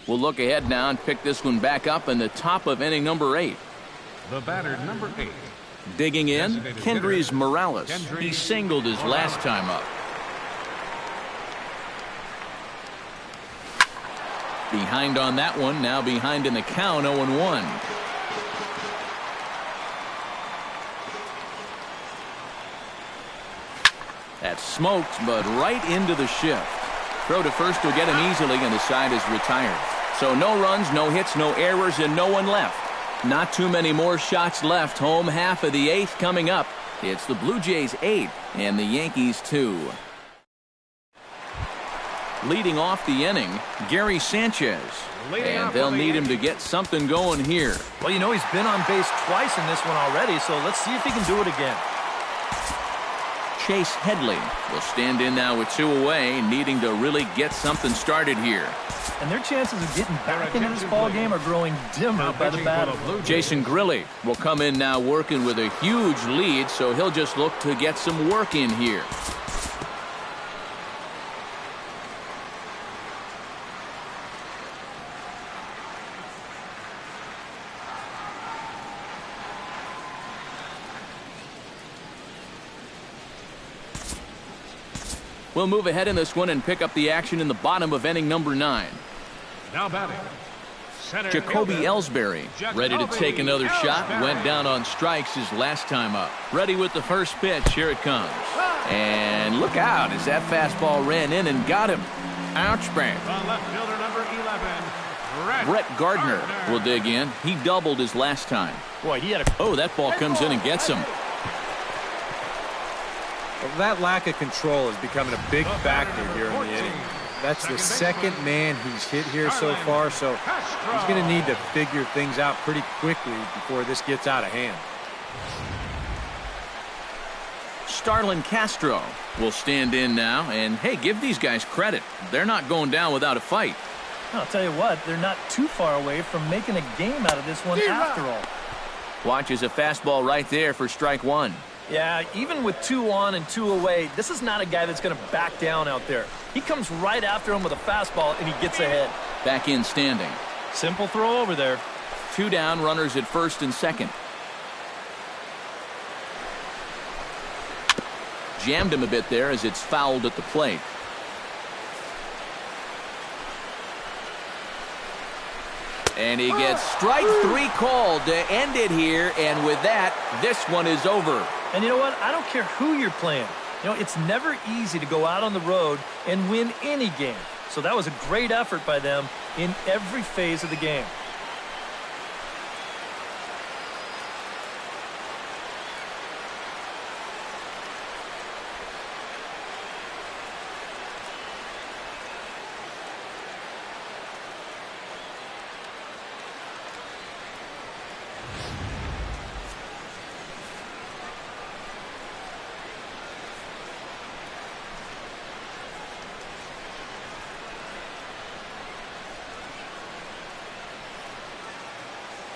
S1: We'll look ahead now and pick this one back up in the top of inning number 8.
S3: The batter, number 8.
S1: Digging in, Kendrys Morales. He singled his last time up. Behind on that one, now behind in the count, 0-1. That's smoked, but right into the shift. Throw to first will get him easily, and the side is retired. So no runs, no hits, no errors, and no one left. Not too many more shots left. Home half of the 8th coming up. It's the Blue Jays 8 and the Yankees 2. Leading off the inning, Gary Sanchez. And they'll need him to get something going here.
S4: Well, you know, he's been on base twice in this one already, so let's see if he can do it again.
S1: Chase Headley will stand in now with 2 away, needing to really get something started here.
S4: And their chances of getting back into this ball game are growing dimmer by the batter.
S1: Jason Grilli will come in now working with a huge lead, so he'll just look to get some work in here. We'll move ahead in this one and pick up the action in the bottom of inning number 9.
S3: Now batting,
S1: Jacoby Ellsbury ready to take another shot. Went down on strikes his last time up. Ready with the first pitch. Here it comes. And look out as that fastball ran in and got him. Ouch, bang.
S3: The left fielder, number 11,
S1: Brett Gardner will dig in. He doubled his last time.
S4: Boy, he had a...
S1: Oh, that ball comes in and gets him.
S6: Well, that lack of control is becoming a big factor here in the inning. That's the second man he's hit here so far, so he's going to need to figure things out pretty quickly before this gets out of hand.
S1: Starlin Castro will stand in now, and hey, give these guys credit. They're not going down without a fight.
S4: I'll tell you what, they're not too far away from making a game out of this one after all.
S1: Watches a fastball right there for strike 1.
S4: Yeah, even with 2 on and 2 away, this is not a guy that's going to back down out there. He comes right after him with a fastball, and he gets ahead.
S1: Back in standing.
S4: Simple throw over there.
S1: 2 down, runners at first and second. Jammed him a bit there as it's fouled at the plate. And he gets strike 3 called to end it here, and with that, this one is over.
S4: And you know what? I don't care who you're playing. You know, it's never easy to go out on the road and win any game. So that was a great effort by them in every phase of the game.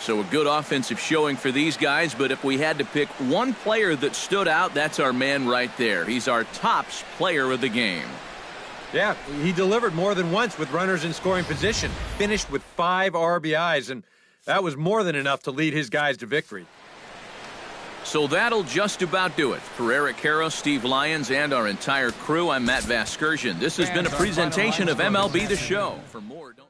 S1: So a good offensive showing for these guys, but if we had to pick one player that stood out, that's our man right there. He's our tops player of the game.
S6: Yeah, he delivered more than once with runners in scoring position. Finished with 5 RBIs, and that was more than enough to lead his guys to victory.
S1: So that'll just about do it. For Eric Karros, Steve Lyons, and our entire crew, I'm Matt Vasgersian. This has been a presentation of MLB The Show. For more, don't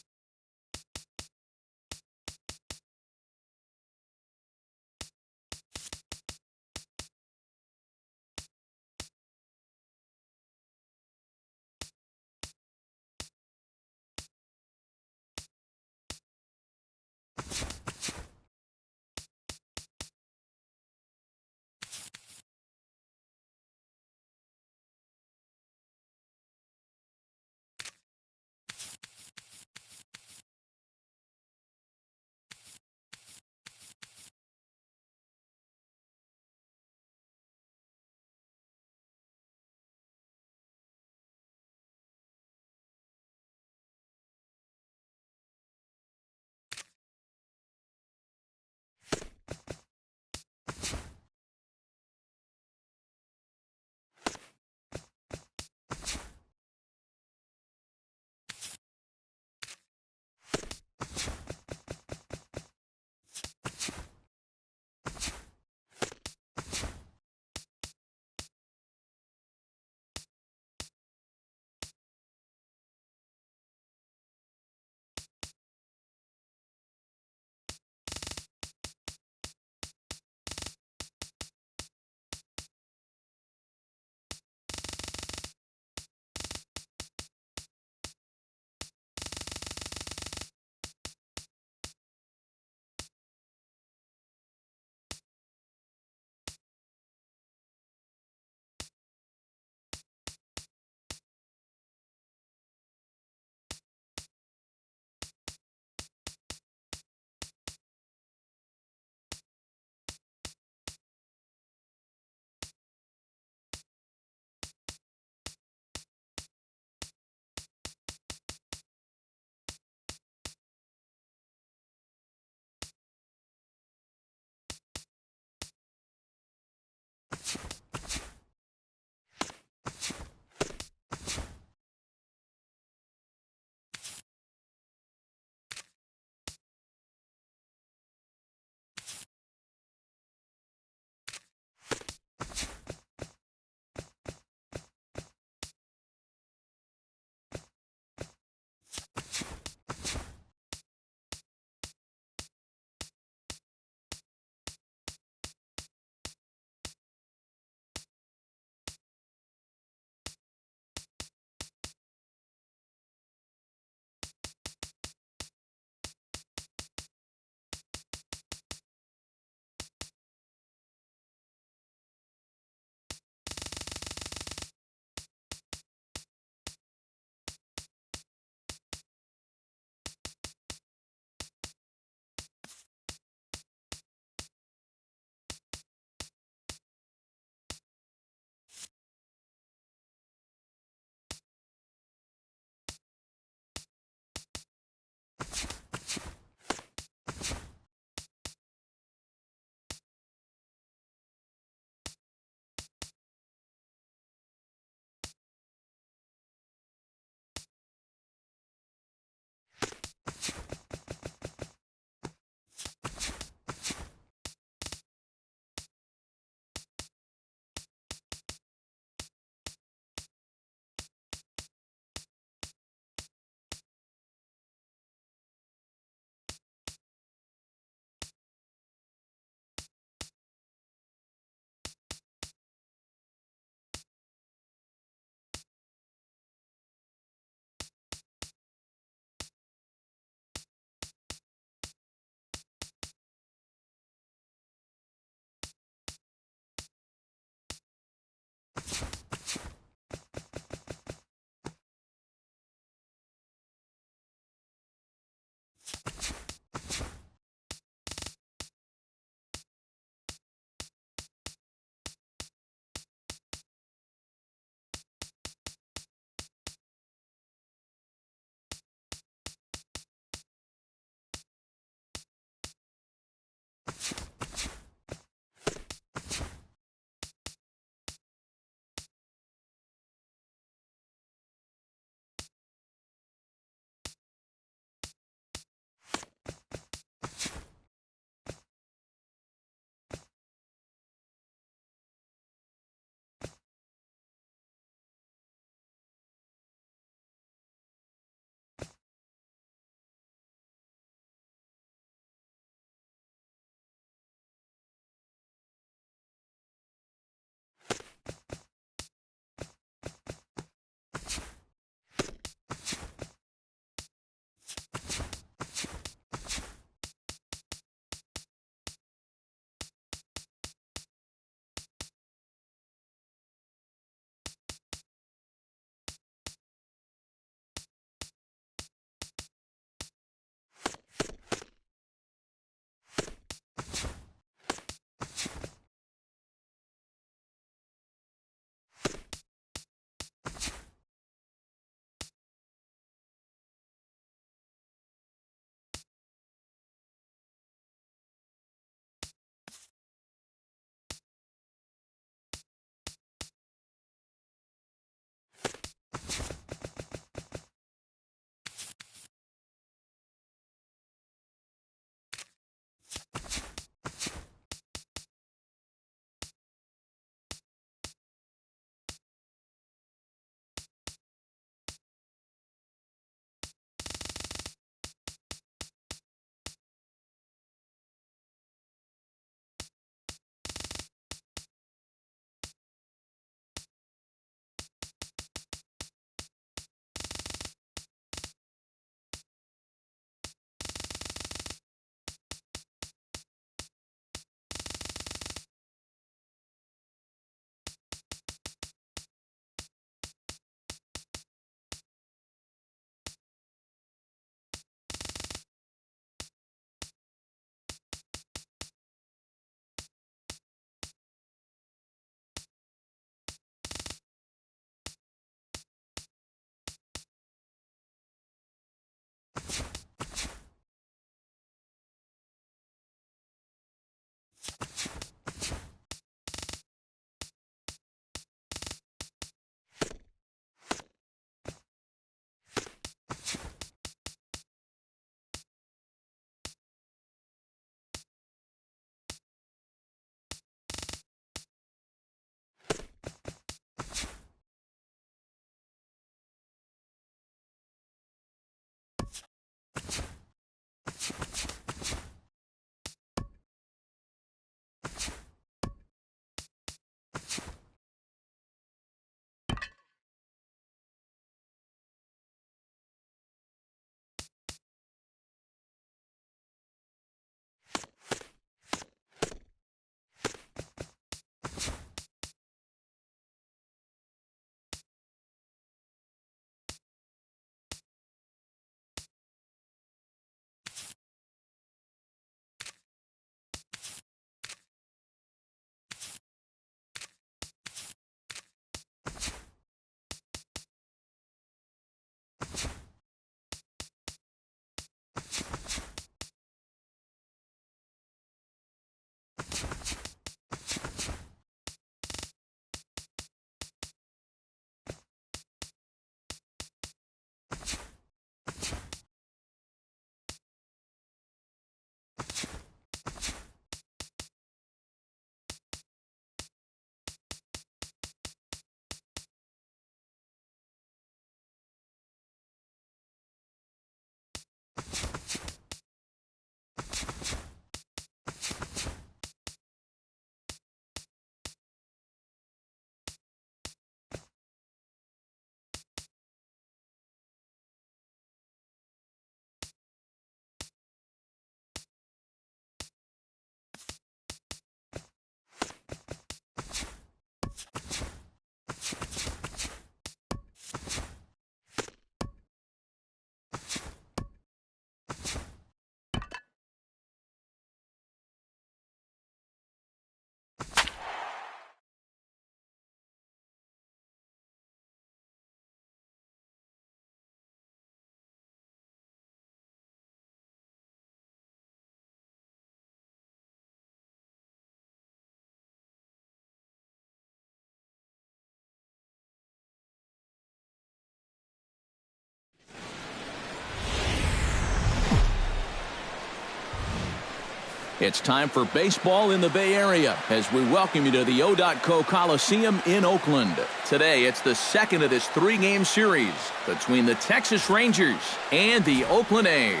S1: It's time for baseball in the Bay Area as we welcome you to the O.co Coliseum in Oakland. Today, it's the second of this three-game series between the Texas Rangers and the Oakland A's.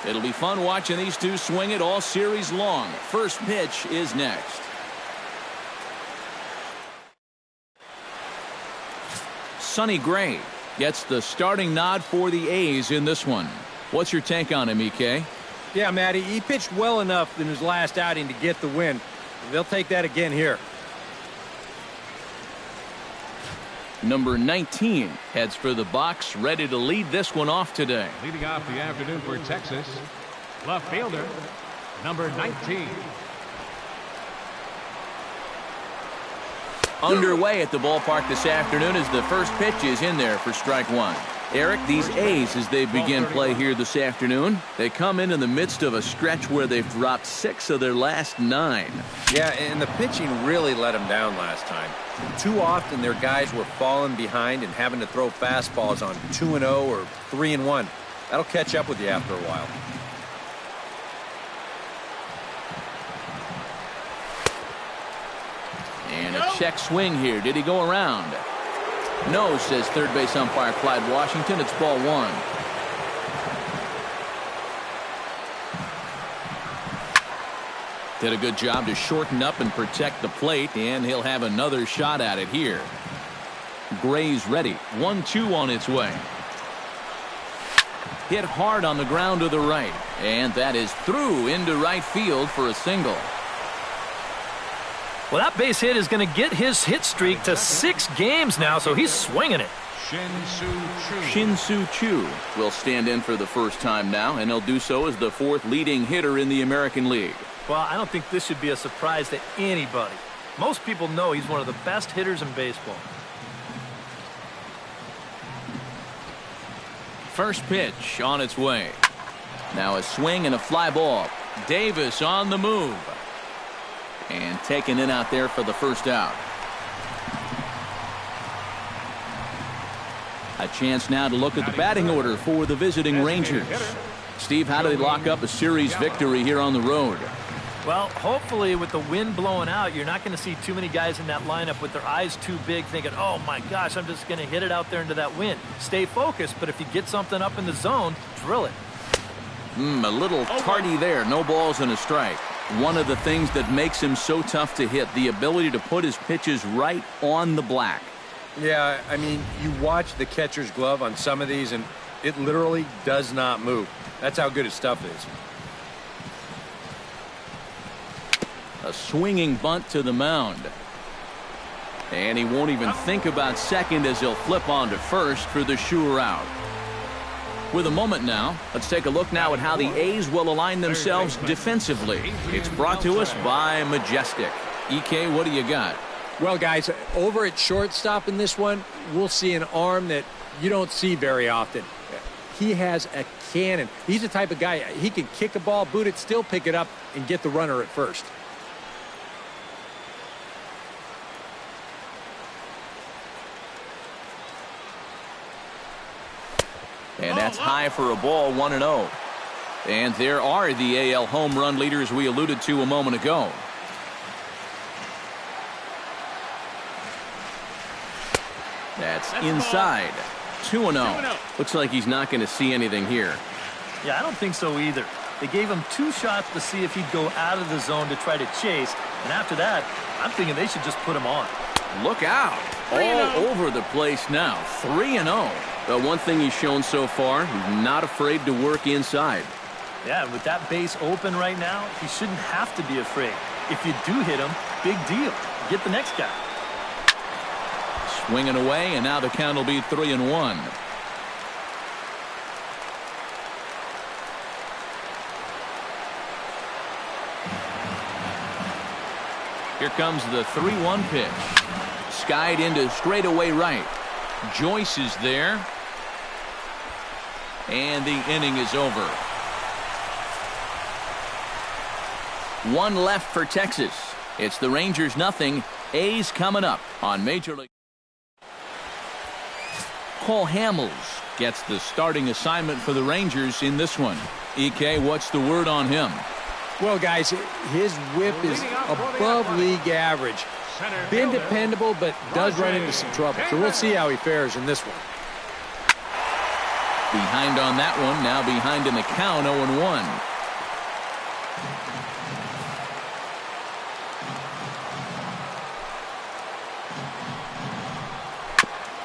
S1: It'll be fun watching these two swing it all series long. First pitch is next. Sonny Gray gets the starting nod for the A's in this one. What's your take on him, EK?
S6: Yeah, Matty, he pitched well enough in his last outing to get the win. They'll take that again here.
S1: Number 19 heads for the box, ready to lead this one off today.
S3: Leading off the afternoon for Texas, left fielder, number 19.
S1: Underway at the ballpark this afternoon as the first pitch is in there for strike one. Eric, these A's, as they begin play here this afternoon, they come in the midst of a stretch where they've dropped 6 of their last 9.
S6: Yeah, and the pitching really let them down last time. Too often their guys were falling behind and having to throw fastballs on 2-0 or 3-1. That'll catch up with you after a while.
S1: And a check swing here. Did he go around? No, says third base umpire Clyde Washington. It's ball one. Did a good job to shorten up and protect the plate, and he'll have another shot at it here. Gray's ready. 1-2 on its way. Hit hard on the ground to the right, and that is through into right field for a single.
S4: Well, that base hit is going to get his hit streak to 6 games now, so he's swinging it.
S1: Shin-Soo Choo will stand in for the first time now, and he'll do so as the 4th leading hitter in the American League.
S4: Well, I don't think this should be a surprise to anybody. Most people know he's one of the best hitters in baseball.
S1: First pitch on its way. Now a swing and a fly ball. Davis on the move. And taken in out there for the first out. A chance now to look at the batting order for the visiting Rangers. Steve, how do they lock up a series victory here on the road?
S4: Well, hopefully with the wind blowing out, you're not going to see too many guys in that lineup with their eyes too big thinking, oh my gosh, I'm just going to hit it out there into that wind. Stay focused, but if you get something up in the zone, drill it.
S1: A little tardy there. No balls and a strike. One of the things that makes him so tough to hit, the ability to put his pitches right on the black.
S6: Yeah, I mean, you watch the catcher's glove on some of these, and it literally does not move. That's how good his stuff is.
S1: A swinging bunt to the mound. And he won't even think about second as he'll flip on to first for the sure out. With a moment now, let's take a look now at how the A's will align themselves defensively. It's brought to us by Majestic. EK, what do you got?
S2: Well, guys, over at shortstop in this one, we'll see an arm that you don't see very often. He has a cannon. He's the type of guy, he can kick a ball, boot it, still pick it up, and get the runner at first.
S1: And that's high for a ball, 1-0. And there are the AL home run leaders we alluded to a moment ago. That's inside. 2-0. Looks like he's not going to see anything here.
S4: Yeah, I don't think so either. They gave him 2 shots to see if he'd go out of the zone to try to chase. And after that, I'm thinking they should just put him on.
S1: Look out. All over the place now. 3-0. But one thing he's shown so far, he's not afraid to work inside.
S4: Yeah, with that base open right now, he shouldn't have to be afraid. If you do hit him, big deal. Get the next guy.
S1: Swinging away, and now the count will be 3-1. Here comes the 3-1 pitch. Skied into straightaway right. Joyce is there. And the inning is over. 1 left for Texas. It's the Rangers 0. A's coming up on Major League. Cole Hamels gets the starting assignment for the Rangers in this one. EK, what's the word on him?
S6: Well, guys, his whip is above league average. Been dependable, but does run into some trouble. So we'll see how he fares in this one.
S1: Behind on that one, now behind in the count,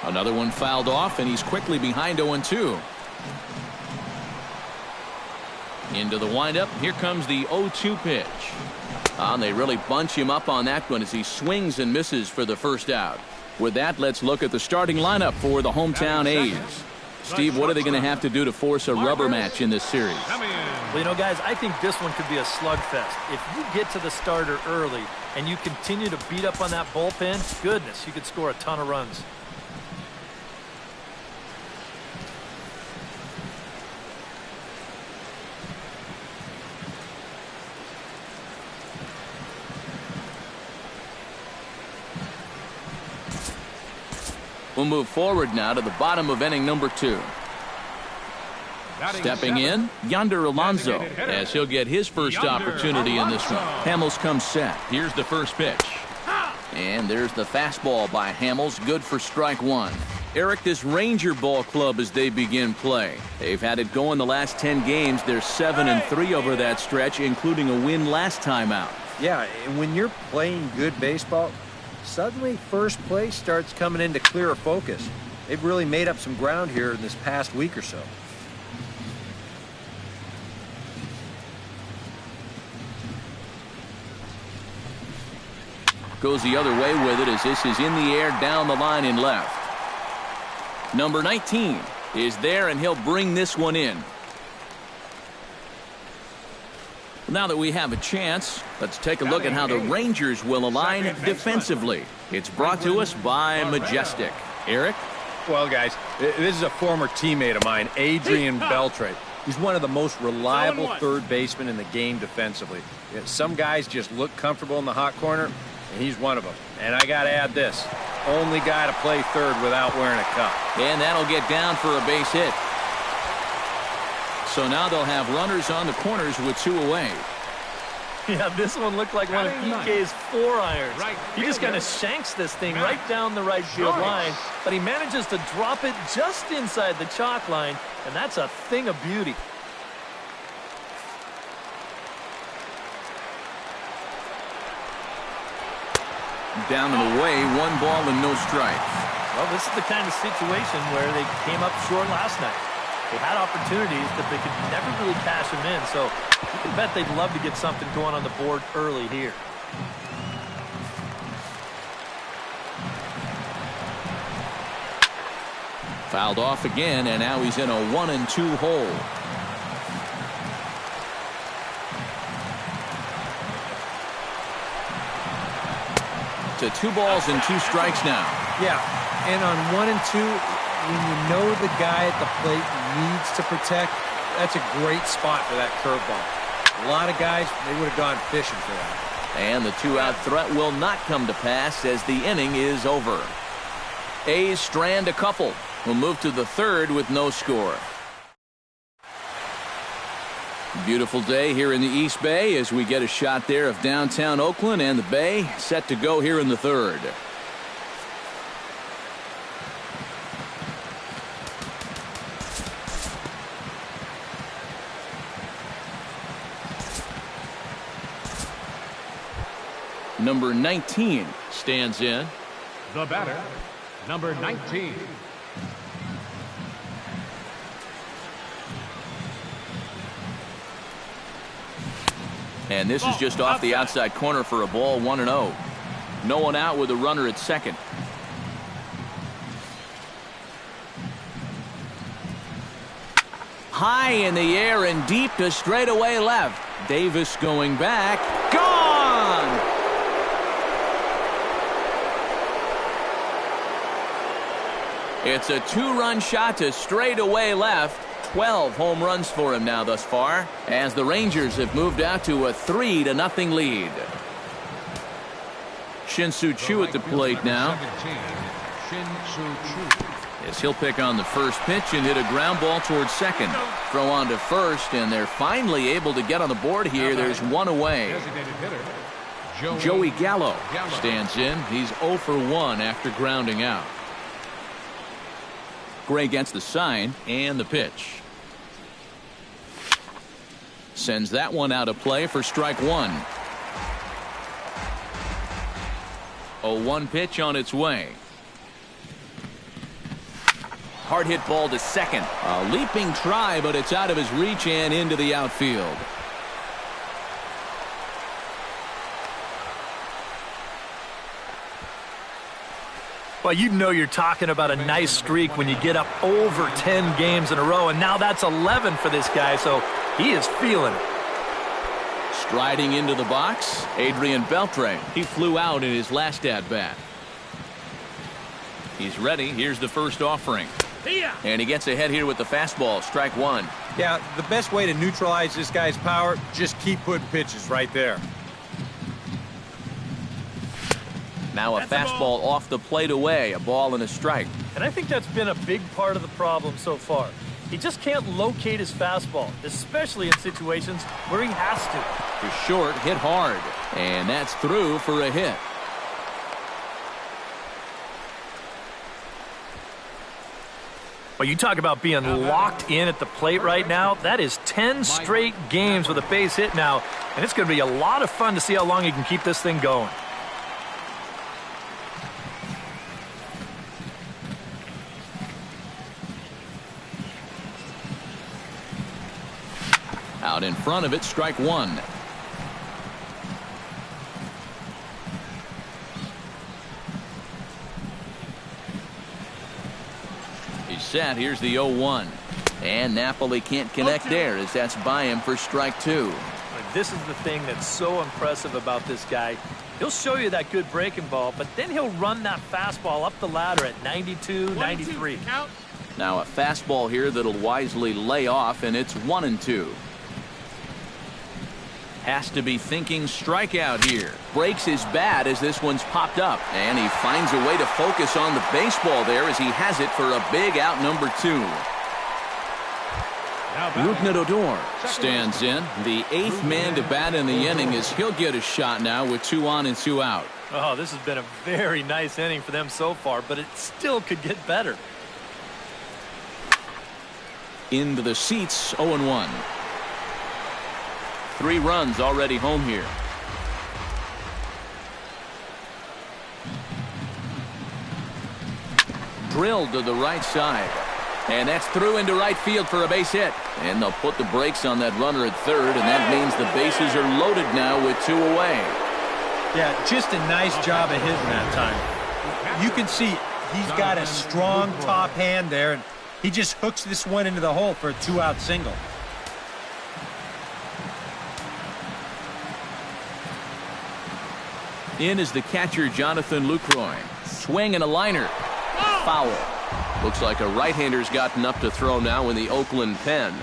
S1: 0-1. Another one fouled off, and he's quickly behind 0-2. Into the windup. Here comes the 0-2 pitch. And they really bunch him up on that one as he swings and misses for the first out. With that, let's look at the starting lineup for the hometown A's. Steve, what are they going to have to do to force a rubber match in this series?
S4: Well, you know, guys, I think this one could be a slugfest. If you get to the starter early and you continue to beat up on that bullpen, goodness, you could score a ton of runs.
S1: We'll move forward now to the bottom of inning number 2. Stepping in, Yonder Alonso, as he'll get his first opportunity in this one. Hamels comes set. Here's the first pitch. And there's the fastball by Hamels, good for strike 1. Eric, this Ranger ball club as they begin play. They've had it going the last 10 games. They're 7-3 over that stretch, including a win last time out.
S6: Yeah, and when you're playing good baseball, suddenly first place starts coming into clearer focus. They've really made up some ground here in this past week or so.
S1: Goes the other way with it as this is in the air down the line in left. Number 19 is there, and he'll bring this one in. Now that we have a chance, let's take a look at how the Rangers will align defensively. It's brought to us by Majestic. Eric?
S6: Well, guys, this is a former teammate of mine, Adrian Beltre. He's one of the most reliable third basemen in the game defensively. Some guys just look comfortable in the hot corner, and he's one of them. And I got to add this, only guy to play third without wearing a cup.
S1: And that'll get down for a base hit. So now they'll have runners on the corners with 2 away.
S4: Yeah, this one looked like one of PK's 4 irons. He just kind of shanks this thing right down the right field line, but he manages to drop it just inside the chalk line, and that's a thing of beauty.
S1: Down and away, 1 ball and no strikes.
S4: Well, this is the kind of situation where they came up short last night. They had opportunities, but they could never really cash them in, so you can bet they'd love to get something going on the board early here.
S1: Fouled off again, and now he's in a 1-2 hole. To 2 balls and 2 strikes now.
S6: Yeah, and on 1 and 2, when you know the guy at the plate needs to protect, that's a great spot for that curveball. A lot of guys, they would have gone fishing for that.
S1: And the 2-out threat will not come to pass as the inning is over. A's strand a couple. We'll move to the 3rd with no score. Beautiful day here in the East Bay as we get a shot there of downtown Oakland, and the Bay set to go here in the 3rd. Number 19 stands in.
S3: The batter, number 19.
S1: And this is just off the outside corner for a ball, 1-0. No one out with a runner at second. High in the air and deep to straightaway left. Davis going back. Gone! It's a 2-run shot to straightaway left. 12 home runs for him now thus far, as the Rangers have moved out to a 3-0 lead. Shin-Soo Choo at the plate now. as he'll pick on the first pitch and hit a ground ball towards second. Throw on to first, and they're finally able to get on the board here. There's one away.
S3: Designated hitter,
S1: Joey Gallo stands in. He's 0 for 1 after grounding out. Gray gets the sign and the pitch. Sends that one out of play for strike one. 0-1 pitch on its way. Hard hit ball to second. A leaping try, but it's out of his reach and into the outfield.
S4: Well, you know you're talking about a nice streak when you get up over 10 games in a row, and now that's 11 for this guy, so he is feeling it.
S1: Striding into the box, Adrian Beltre. He flew out in his last at-bat. He's ready. Here's the first offering. And he gets ahead here with the fastball. Strike one.
S6: Yeah, the best way to neutralize this guy's power, just keep putting pitches right there.
S1: Now a fastball off the plate away. A ball and a strike.
S4: And I think that's been a big part of the problem so far. He just can't locate his fastball, especially in situations where he has to.
S1: The short hit hard. And that's through for a hit.
S4: Well, you talk about being locked in at the plate right now. That is 10 straight games with a base hit now, and it's going to be a lot of fun to see how long he can keep this thing going.
S1: Out in front of it, strike one. He's set. Here's the 0-1. And Napoli can't connect there as that's by him for strike two.
S4: This is the thing that's so impressive about this guy. He'll show you that good breaking ball, but then he'll run that fastball up the ladder at 92, 93.
S1: Now a fastball here that'll wisely lay off, and it's 1-2. Has to be thinking strikeout here. Breaks his bat as this one's popped up. And he finds a way to focus on the baseball there as he has it for a big out number two. Rougned Odor stands in. The 8th man to bat in the inning as he'll get a shot now with 2 on and 2 out.
S4: Oh, this has been a very nice inning for them so far, but it still could get better.
S1: Into the seats, 0-1. 3 runs already home here. Drilled to the right side. And that's through into right field for a base hit. And they'll put the brakes on that runner at third, and that means the bases are loaded now with 2 away.
S6: Yeah, just a nice job of hitting that time. You can see he's got a strong top hand there, and he just hooks this one into the hole for a 2-out single.
S1: In is the catcher, Jonathan Lucroy. Swing and a liner. Foul. Looks like a right-hander's gotten up to throw now in the Oakland pen.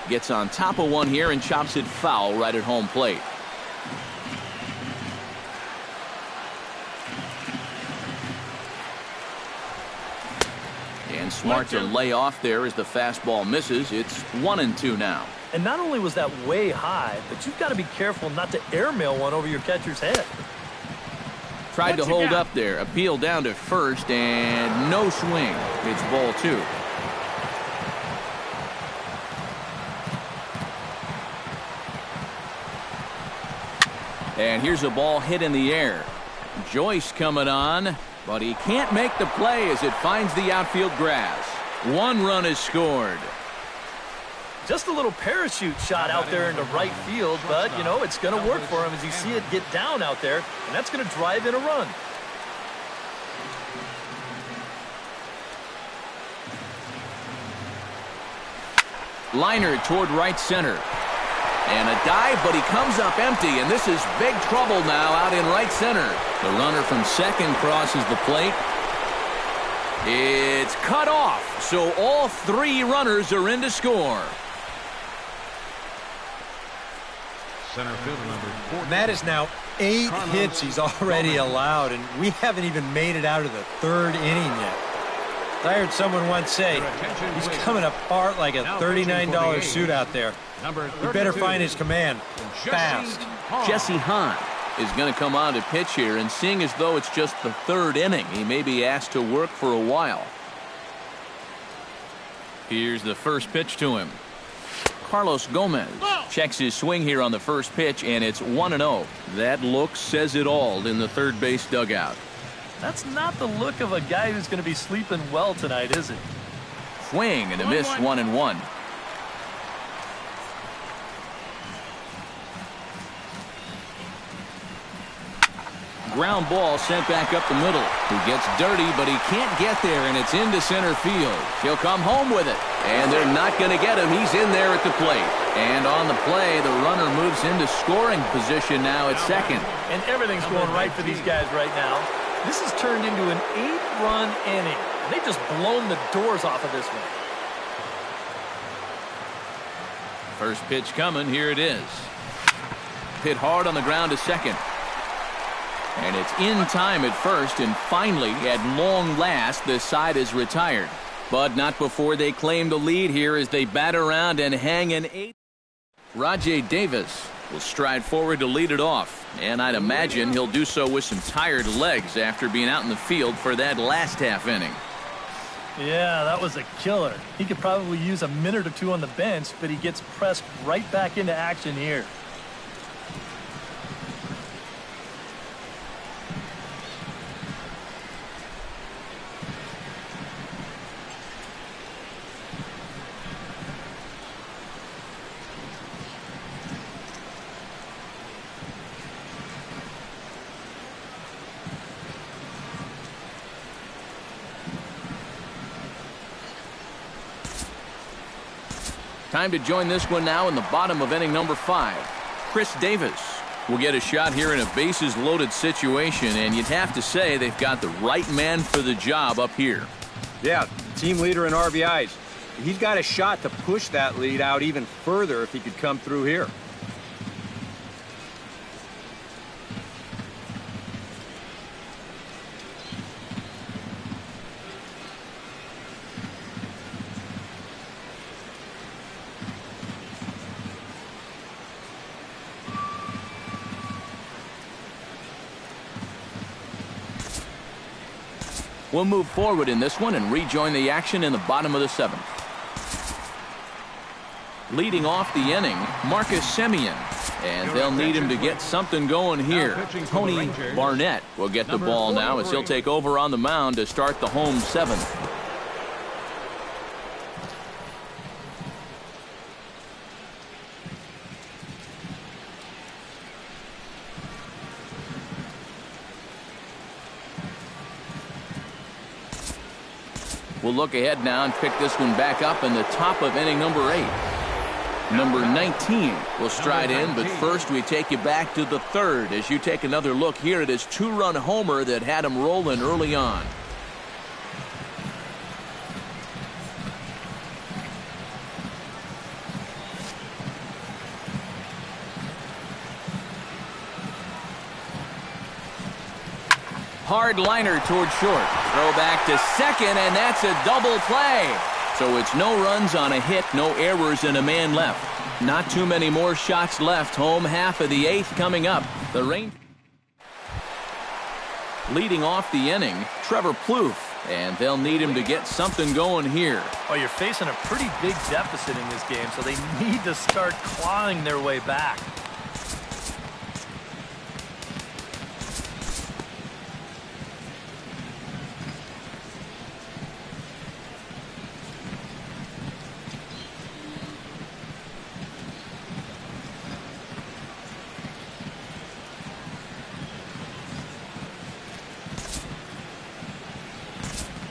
S1: Gets on top of one here and chops it foul right at home plate. And smart to lay off there as the fastball misses. It's 1-2 now.
S4: And not only was that way high, but you've got to be careful not to airmail one over your catcher's head.
S1: Tried to hold up there. Appeal down to first, and no swing. It's ball 2. And here's a ball hit in the air. Joyce coming on, but he can't make the play as it finds the outfield grass. 1 run is scored.
S4: Just a little parachute shot out there into right field, but, you know, it's going to work for him as you see it get down out there, and that's going to drive in a run.
S1: Liner toward right center. And a dive, but he comes up empty, and this is big trouble now out in right center. The runner from second crosses the plate. It's cut off, so all 3 runners are in to score.
S3: Center fielder number 4.
S6: That is now 8 hits he's already allowed, and we haven't even made it out of the 3rd inning yet. I heard someone once say he's coming apart like a $39 suit out there. He better find his command fast.
S1: Jesse Hahn is going to come on to pitch here, and seeing as though it's just the 3rd inning, he may be asked to work for a while. Here's the first pitch to him. Carlos Gomez checks his swing here on the first pitch, and it's 1-0. That look says it all in the third base dugout.
S4: That's not the look of a guy who's going to be sleeping well tonight, is it?
S1: Swing and a miss, 1-1. Ground ball sent back up the middle. He gets dirty, but he can't get there, and it's into center field. He'll come home with it, and they're not going to get him. He's in there at the plate. And on the play, the runner moves into scoring position now at second.
S4: And everything's going right for these guys right now. This has turned into an 8-run inning. They've just blown the doors off of this one.
S1: First pitch coming. Here it is. Hit hard on the ground to second. And it's in time at first, and finally, at long last, the side is retired. But not before they claim the lead here as they bat around and hang an 8. Rajay Davis will stride forward to lead it off, and I'd imagine he'll do so with some tired legs after being out in the field for that last half inning.
S4: Yeah, that was a killer. He could probably use a minute or two on the bench, but he gets pressed right back into action here.
S1: Time to join this one now in the bottom of inning number 5. Chris Davis will get a shot here in a bases-loaded situation, and you'd have to say they've got the right man for the job up here.
S6: Yeah, team leader in RBIs. He's got a shot to push that lead out even further if he could come through here.
S1: We'll move forward in this one and rejoin the action in the bottom of the 7th. Leading off the inning, Marcus Semien. And they'll need him to get something going here. Tony Barnett will get the ball now as he'll take over on the mound to start the home 7th. We'll look ahead now and pick this one back up in the top of inning number 8. Number 19 will stride in, but first we take you back to the 3rd as you take another look here at his 2-run homer that had him rolling early on. Hard liner toward short. Throw back to second, and that's a double play. So it's no runs on a hit, no errors, and a man left. Not too many more shots left. Home half of the 8th coming up. The Rangers leading off the inning, Trevor Plouffe, and they'll need him to get something going here.
S4: Oh, you're facing a pretty big deficit in this game, so they need to start clawing their way back.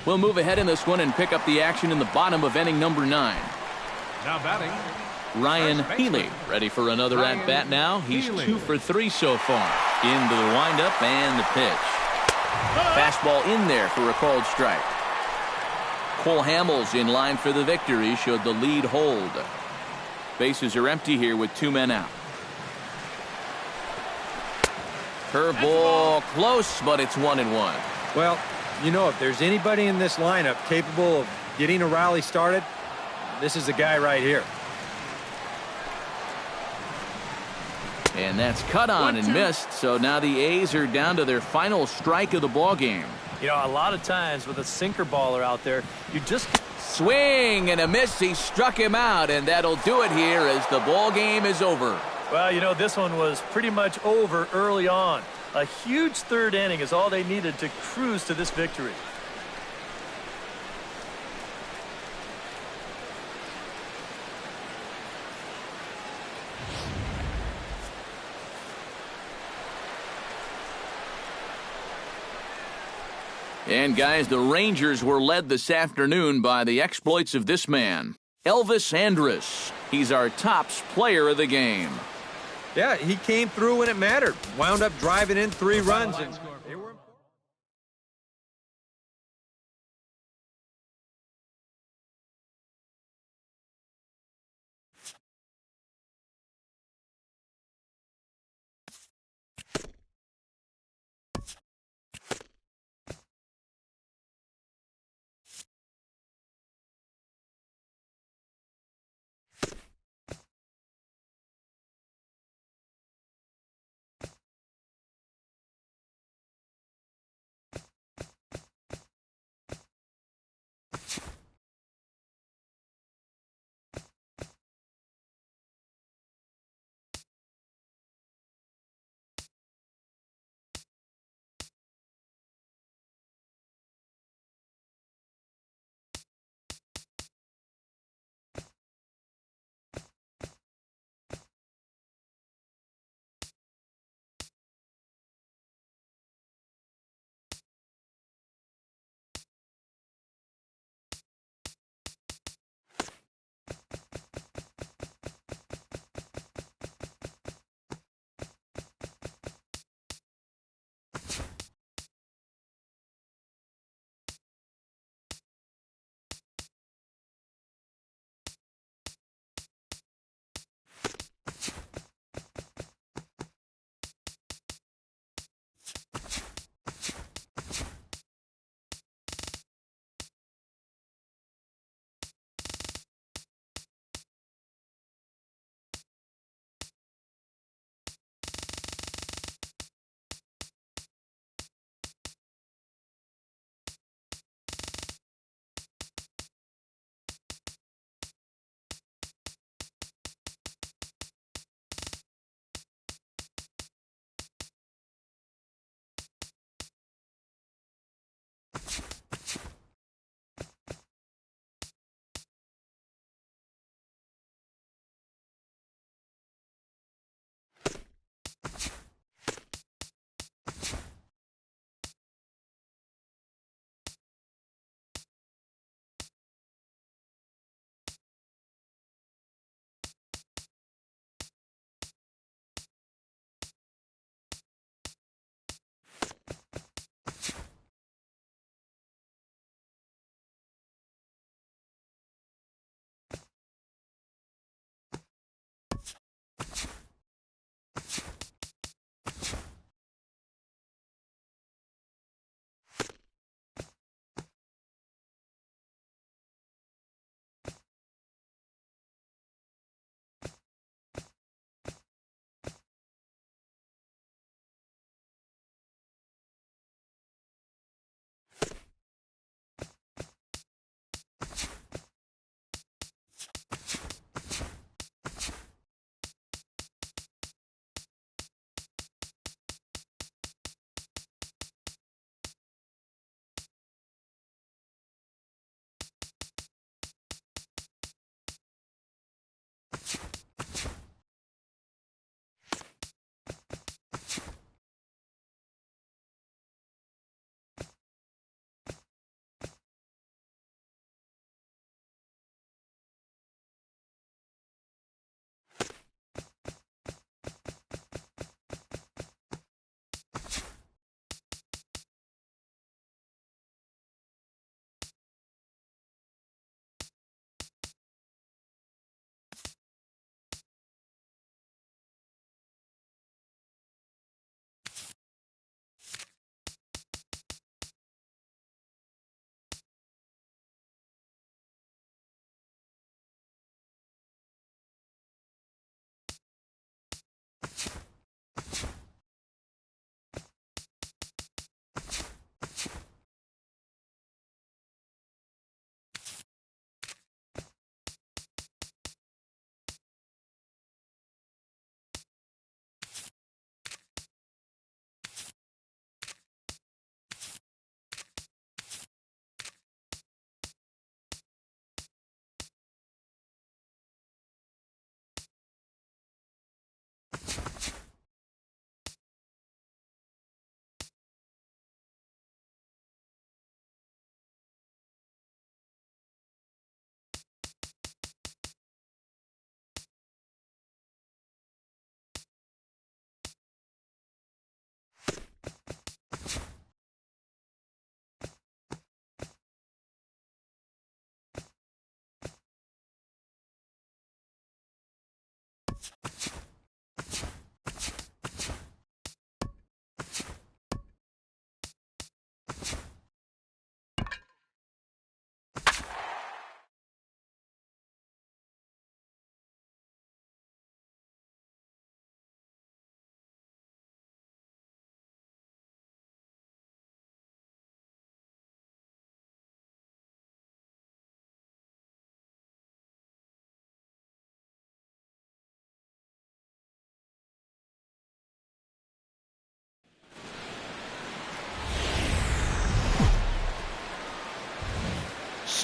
S1: We'll move ahead in this one and pick up the action in the bottom of inning number 9.
S3: Now batting,
S1: Ryan Healy ready for another at-bat now. He's 2 for 3 so far. Into the windup and the pitch. Fastball in there for a called strike. Cole Hamels in line for the victory should the lead hold. Bases are empty here with 2 men out. Curveball close, but it's 1-1.
S6: Well, you know, if there's anybody in this lineup capable of getting a rally started, this is the guy right here.
S1: And that's cut on and missed, so now the A's are down to their final strike of the ball game.
S4: You know, a lot of times with a sinker baller out there, you just...
S1: Swing and a miss. He struck him out, and that'll do it here as the ball game is over.
S4: Well, you know, this one was pretty much over early on. A huge third inning is all they needed to cruise to this victory.
S1: And guys, the Rangers were led this afternoon by the exploits of this man, Elvis Andrus. He's our tops player of the game.
S6: Yeah, he came through when it mattered. Wound up driving in 3 runs. And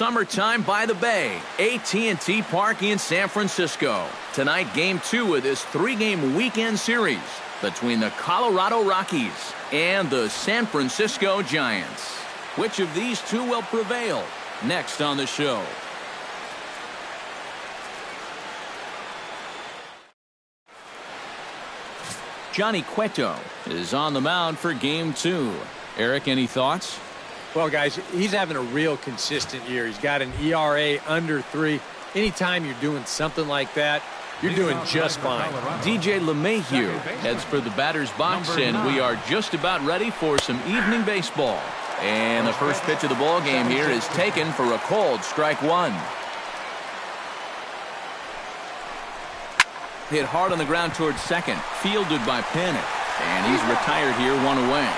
S1: summertime by the bay, AT&T Park in San Francisco. Tonight, Game 2 of this 3-game weekend series between the Colorado Rockies and the San Francisco Giants. Which of these two will prevail? Next on the show. Johnny Cueto is on the mound for Game 2. Eric, any thoughts?
S2: Well, guys, he's having a real consistent year. He's got an ERA under 3. Anytime you're doing something like that, you're doing just fine.
S1: DJ LeMahieu heads for the batter's box, and we are just about ready for some evening baseball. And the first pitch of the ball game here is taken for a called strike 1. Hit hard on the ground towards second, fielded by Panik, and he's retired here, 1 away.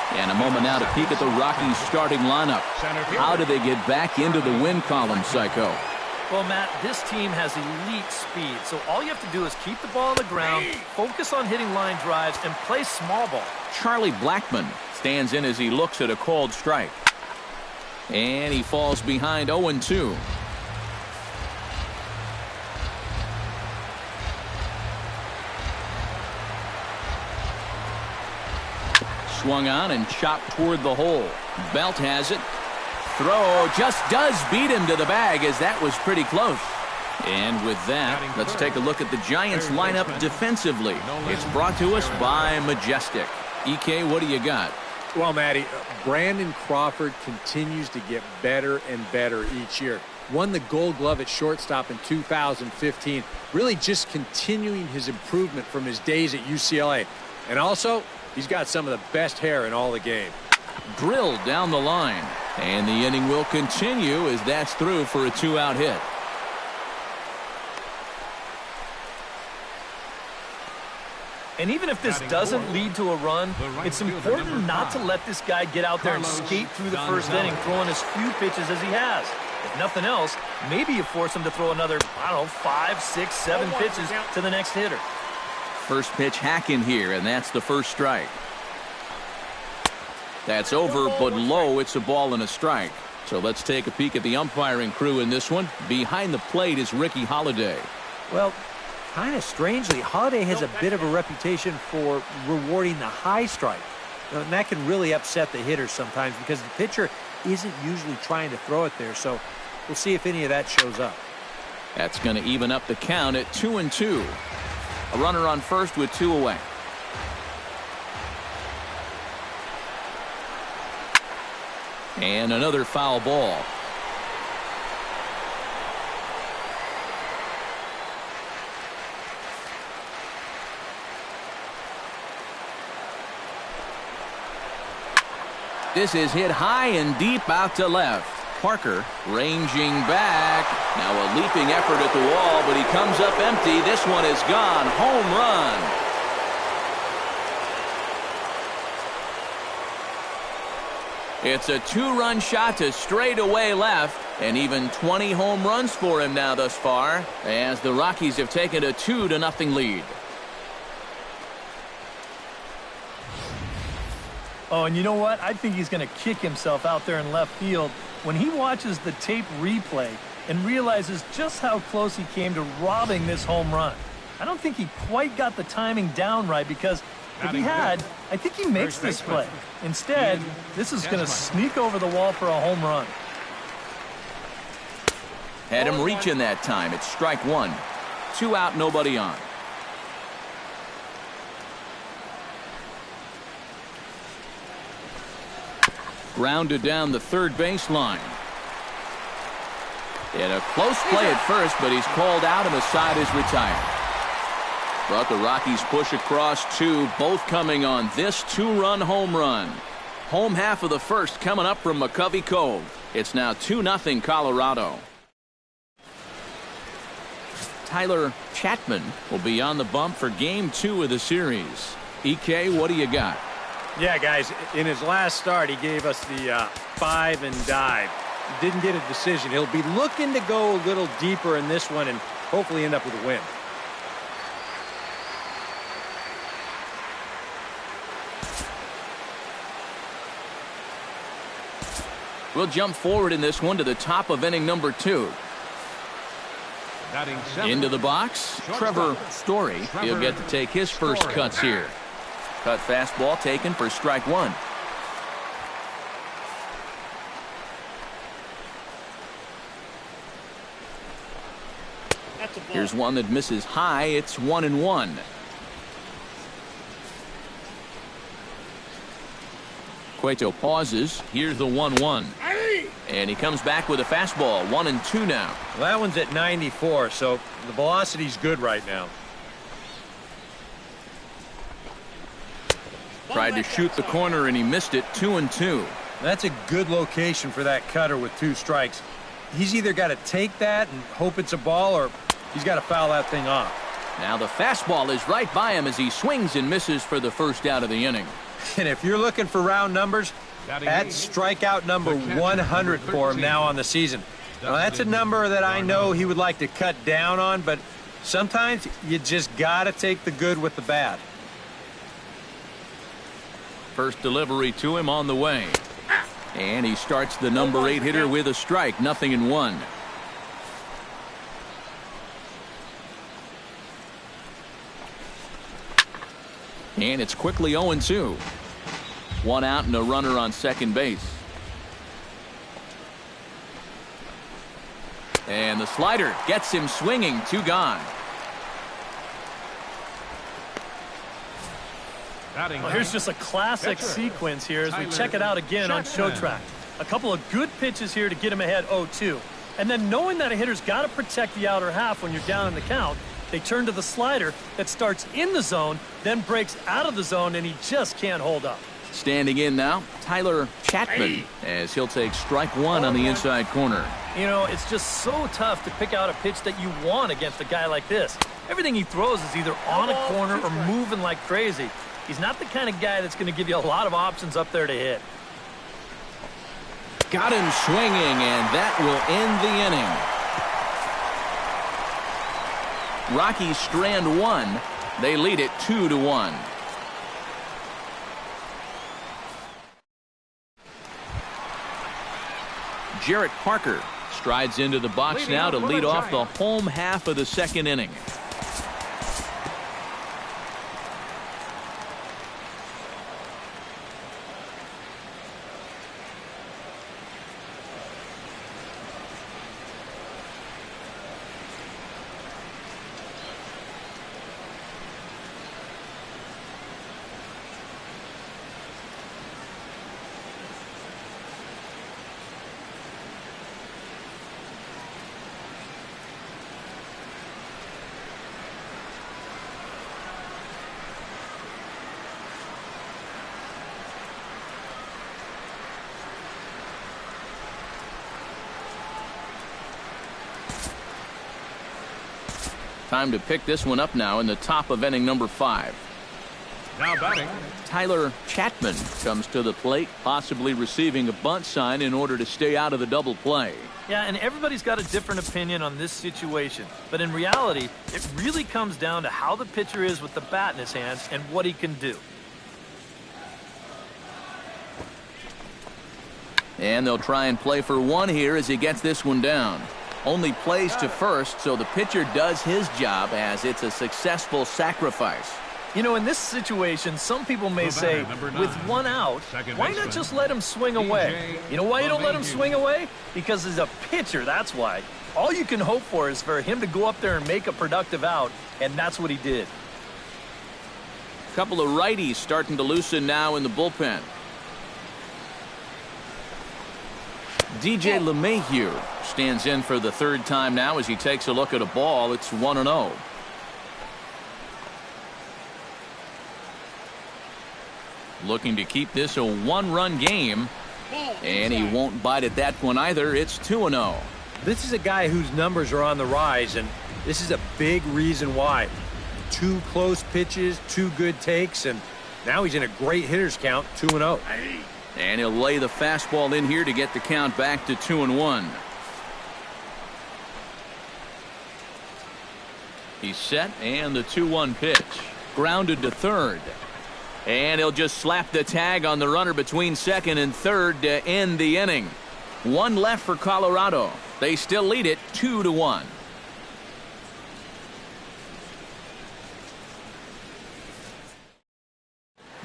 S1: And a moment now to peek at the Rockies starting lineup. How do they get back into the win column, Psycho?
S4: Well, Matt, this team has elite speed, so all you have to do is keep the ball on the ground, focus on hitting line drives, and play small ball.
S1: Charlie Blackmon stands in as he looks at a called strike. And he falls behind 0-2. Swung on and chopped toward the hole. Belt has it. Throw just does beat him to the bag, as that was pretty close. And with that, let's take a look at the Giants lineup defensively. It's brought to us by Majestic. EK, what do you got?
S2: Well, Matty, Brandon Crawford continues to get better and better each year. Won the Gold Glove at shortstop in 2015. Really just continuing his improvement from his days at UCLA. And also, he's got some of the best hair in all the game.
S1: Drilled down the line. And the inning will continue as that's through for a 2-out hit.
S4: And even if this doesn't lead to a run, it's important not to let this guy get out there and skate through the first inning, throwing as few pitches as he has. If nothing else, maybe you force him to throw another, 5, 6, 7 pitches to the next hitter.
S1: First pitch hacking here, and that's the first strike. That's over, but low. It's a ball and a strike. So let's take a peek at the umpiring crew in this one. Behind the plate is Ricky Holiday.
S7: Well, kind of strangely, Holiday has a bit of a reputation for rewarding the high strike. And that can really upset the hitter sometimes because the pitcher isn't usually trying to throw it there. So we'll see if any of that shows up.
S1: That's going to even up the count at 2-2. A runner on first with 2 away. And another foul ball. This is hit high and deep out to left. Parker ranging back. Now a leaping effort at the wall, but he comes up empty. This one is gone. Home run. It's a 2-run shot to straightaway left, and even 20 home runs for him now thus far, as the Rockies have taken a 2-0 lead.
S4: Oh, and you know what? I think he's going to kick himself out there in left field when he watches the tape replay and realizes just how close he came to robbing this home run. I don't think he quite got the timing down right, because if he had, I think he makes this play. Instead, this is going to sneak over the wall for a home run.
S1: Had him reaching that time. It's strike 1. 2 out, nobody on. Grounded down the third baseline. And a close play at first, but he's called out and the side is retired. But the Rockies push across 2, both coming on this 2-run home run. Home half of the first coming up from McCovey Cove. It's now 2-0 Colorado. Tyler Chapman will be on the bump for Game 2 of the series. EK, what do you got?
S2: Yeah, guys, in his last start, he gave us the 5 and dive. Didn't get a decision. He'll be looking to go a little deeper in this one and hopefully end up with a win.
S1: We'll jump forward in this one to the top of inning number 2.
S3: Batting seventh,
S1: Into the box, Trevor Story. He'll get to take his first cuts here. Cut fastball taken for strike 1. Here's one that misses high. It's 1-1. Cueto pauses. Here's the 1-1. And he comes back with a fastball. 1-2 now.
S6: Well, that one's at 94, so the velocity's good right now.
S1: Tried to shoot the corner and he missed it. 2-2.
S6: That's a good location for that cutter with 2 strikes. He's either got to take that and hope it's a ball, or he's got to foul that thing off.
S1: Now the fastball is right by him as he swings and misses for the first out of the inning.
S6: And if you're looking for round numbers, that's strikeout number 100 for him now on the season. Now, that's a number that I know he would like to cut down on, but sometimes you just got to take the good with the bad.
S1: First delivery to him on the way. And he starts the number 8 hitter with a strike. 0-1. And it's quickly 0-2. 1 out and a runner on second base. And the slider gets him swinging. 2 gone.
S4: Well, here's just a classic sequence here as we check it out again on Show Track. A couple of good pitches here to get him ahead 0-2. And then knowing that a hitter's got to protect the outer half when you're down in the count, they turn to the slider that starts in the zone, then breaks out of the zone, and he just can't hold up.
S1: Standing in now, Tyler Chapman, as he'll take strike 1 on the inside corner.
S4: You know, it's just so tough to pick out a pitch that you want against a guy like this. Everything he throws is either on a corner or moving like crazy. He's not the kind of guy that's going to give you a lot of options up there to hit.
S1: Got him swinging, and that will end the inning. Rockies strand 1. They lead it 2-1. Jarrett Parker strides into the box now to lead off the home half of the second inning. Time to pick this one up now in the top of inning number 5.
S3: Now batting,
S1: Tyler Chapman comes to the plate, possibly receiving a bunt sign in order to stay out of the double play.
S4: Yeah, and everybody's got a different opinion on this situation. But in reality, it really comes down to how the pitcher is with the bat in his hands and what he can do.
S1: And they'll try and play for 1 here as he gets this one down. Only plays to first, so the pitcher does his job as it's a successful sacrifice.
S4: You know, in this situation, some people may say, with 1 out, why not just let him swing away? You know why you don't let him swing away? Because he's a pitcher, that's why. All you can hope for is for him to go up there and make a productive out, and that's what he did.
S1: A couple of righties starting to loosen now in the bullpen. DJ LeMahieu stands in for the 3rd time now as he takes a look at a ball. It's 1-0. Looking to keep this a 1-run game, and he won't bite at that one either. It's 2-0.
S6: This is a guy whose numbers are on the rise, and this is a big reason why. 2 close pitches, 2 good takes, and now he's in a great hitter's count, 2-0.
S1: And he'll lay the fastball in here to get the count back to 2-1. He's set, and the 2-1 pitch. Grounded to third. And he'll just slap the tag on the runner between second and third to end the inning. One left for Colorado. They still lead it 2-1.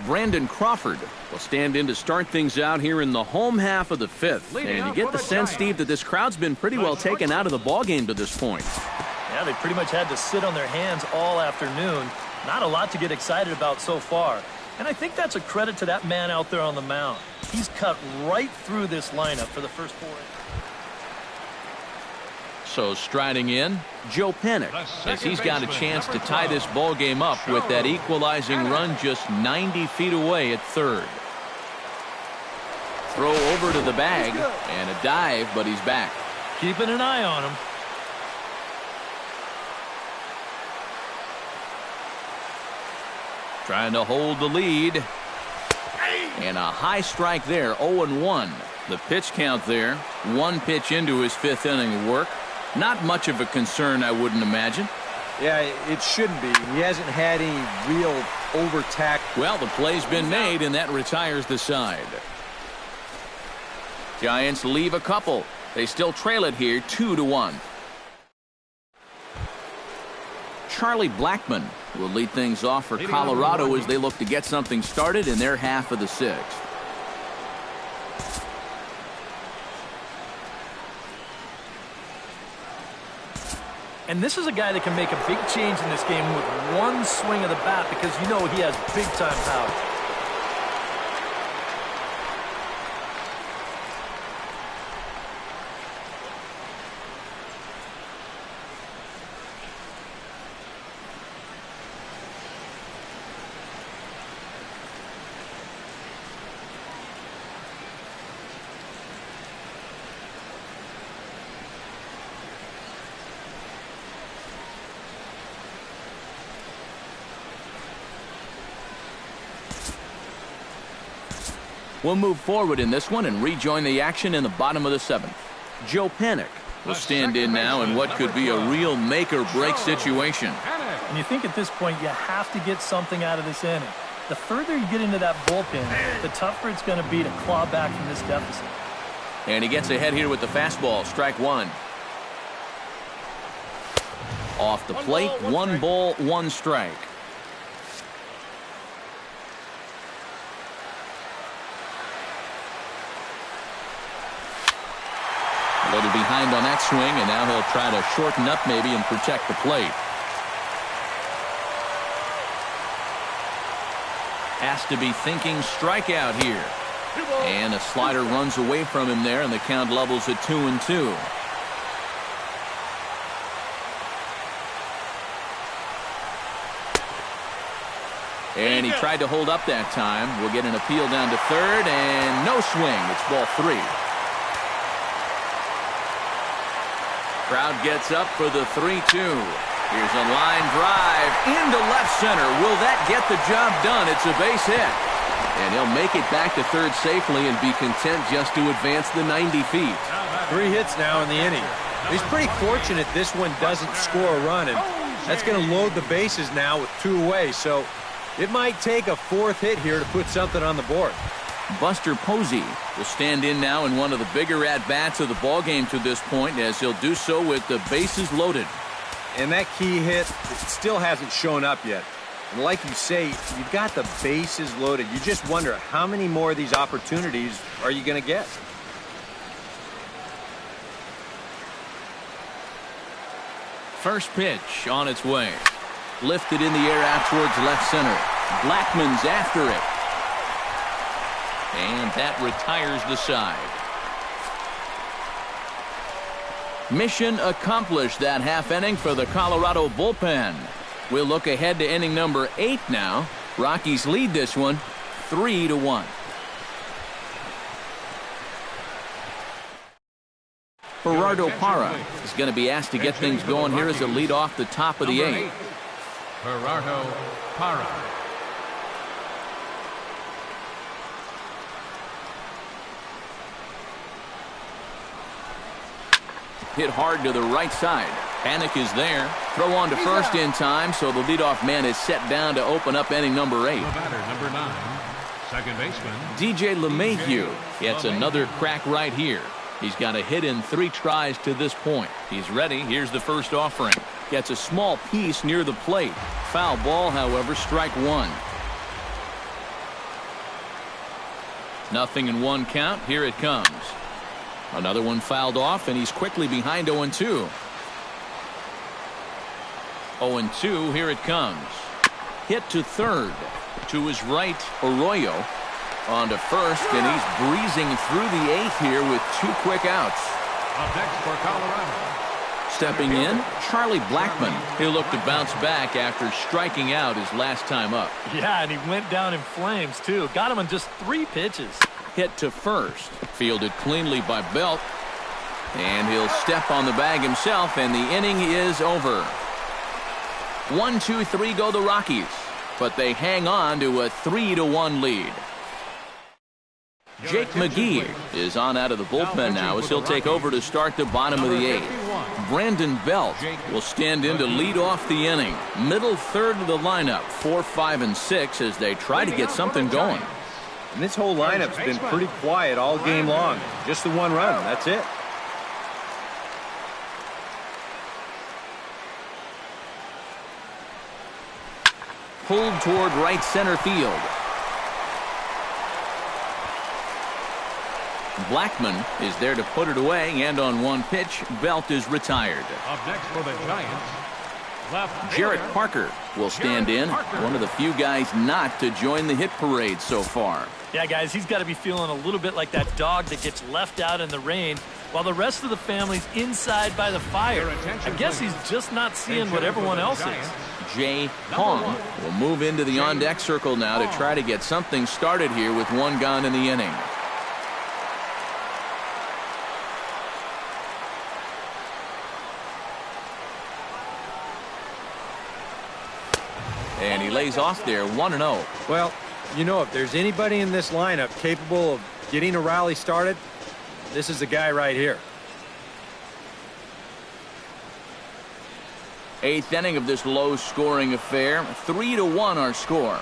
S1: Brandon Crawford will stand in to start things out here in the home half of the fifth. And you get the sense, Steve, that this crowd's been pretty well taken out of the ballgame to this point.
S4: Yeah, they pretty much had to sit on their hands all afternoon. Not a lot to get excited about so far. And I think that's a credit to that man out there on the mound. He's cut right through this lineup for the first 4 innings.
S1: So striding in, Joe Panik, as he's got a chance to tie this ball game up with that equalizing run just 90 feet away at third. Throw over to the bag and a dive, but he's back.
S4: Keeping an eye on him.
S1: Trying to hold the lead. And a high strike there, 0-1. The pitch count there, 1 pitch into his 5th inning of work. Not much of a concern, I wouldn't imagine.
S6: Yeah, it shouldn't be. He hasn't had any real overtack.
S1: Well, the play's been made, and that retires the side. Giants leave a couple. They still trail it here 2-1. Charlie Blackmon will lead things off for Colorado as they look to get something started in their half of the 6th.
S4: And this is a guy that can make a big change in this game with one swing of the bat because you know he has big-time power.
S1: We'll move forward in this one and rejoin the action in the bottom of the 7th. Joe Panik will stand in now in what could be a real make-or-break situation.
S4: And you think at this point you have to get something out of this inning. The further you get into that bullpen, the tougher it's going to be to claw back from this deficit.
S1: And he gets ahead here with the fastball, strike 1. Off the plate, 1 ball, 1 strike. A little behind on that swing, and now he'll try to shorten up maybe and protect the plate. Has to be thinking strikeout here. And a slider runs away from him there, and the count levels at 2-2. And he tried to hold up that time. We'll get an appeal down to third, and no swing. It's ball 3. Crowd gets up for the 3-2. Here's a line drive into left center. Will that get the job done? It's a base hit. And he'll make it back to third safely and be content just to advance the 90 feet.
S6: 3 hits now in the inning. He's pretty fortunate this one doesn't score a run, and that's going to load the bases now with 2 away. So it might take a 4th hit here to put something on the board.
S1: Buster Posey will stand in now in one of the bigger at-bats of the ballgame to this point, as he'll do so with the bases loaded.
S6: And that key hit, it still hasn't shown up yet. And like you say, you've got the bases loaded. You just wonder how many more of these opportunities are you going to get?
S1: First pitch on its way. Lifted in the air out towards left center. Blackmon's after it. And that retires the side. Mission accomplished that half inning for the Colorado bullpen. We'll look ahead to inning number 8 now. Rockies lead this one 3-1. Gerardo Parra is going to be asked to get things going here as a lead off the top of the 8th.
S3: Gerardo Parra.
S1: Hit hard to the right side. Panik is there. Throw on to first in time, so the leadoff man is set down to open up inning number 8.
S3: The batter, number 9, second baseman
S1: DJ LeMahieu gets another crack right here. He's got a hit in 3 tries to this point. He's ready. Here's the first offering. Gets a small piece near the plate. Foul ball, however, strike 1. 0-1 count. Here it comes. Another one fouled off, and he's quickly behind 0-2. 0-2, here it comes. Hit to third. To his right, Arroyo. On to first, and he's breezing through the 8th here with 2 quick outs.
S3: Up next for Colorado.
S1: Stepping in, Charlie Blackmon. He'll look to bounce back after striking out his last time up.
S4: Yeah, and he went down in flames, too. Got him on just 3 pitches.
S1: Hit to first. Fielded cleanly by Belt. And he'll step on the bag himself, and the inning is over. 1-2-3 go the Rockies, but they hang on to a 3-1 lead. Jake McGee is on out of the bullpen now as he'll take over to start the bottom of the 8th. Brandon Belt will stand in to lead off the inning. Middle third of the lineup, 4, 5, and 6 as they try to get something going.
S6: And this whole lineup's been pretty quiet all game long. Just the 1 run. That's it.
S1: Pulled toward right center field. Blackmon is there to put it away, and on 1 pitch, Belt is retired.
S3: Up next for the Giants, left
S1: Jarrett
S3: fielder,
S1: Parker will stand in, one of the few guys not to join the hit parade so far.
S4: Yeah, guys, he's got to be feeling a little bit like that dog that gets left out in the rain while the rest of the family's inside by the fire. I guess he's just not seeing what everyone else is.
S1: Jay Hong will move into the on-deck circle now to try to get something started here with 1 gone in the inning. And he lays off there, 1-0.
S6: Well, you know, if there's anybody in this lineup capable of getting a rally started, this is the guy right here.
S1: 8th inning of this low-scoring affair. 3-1 our score.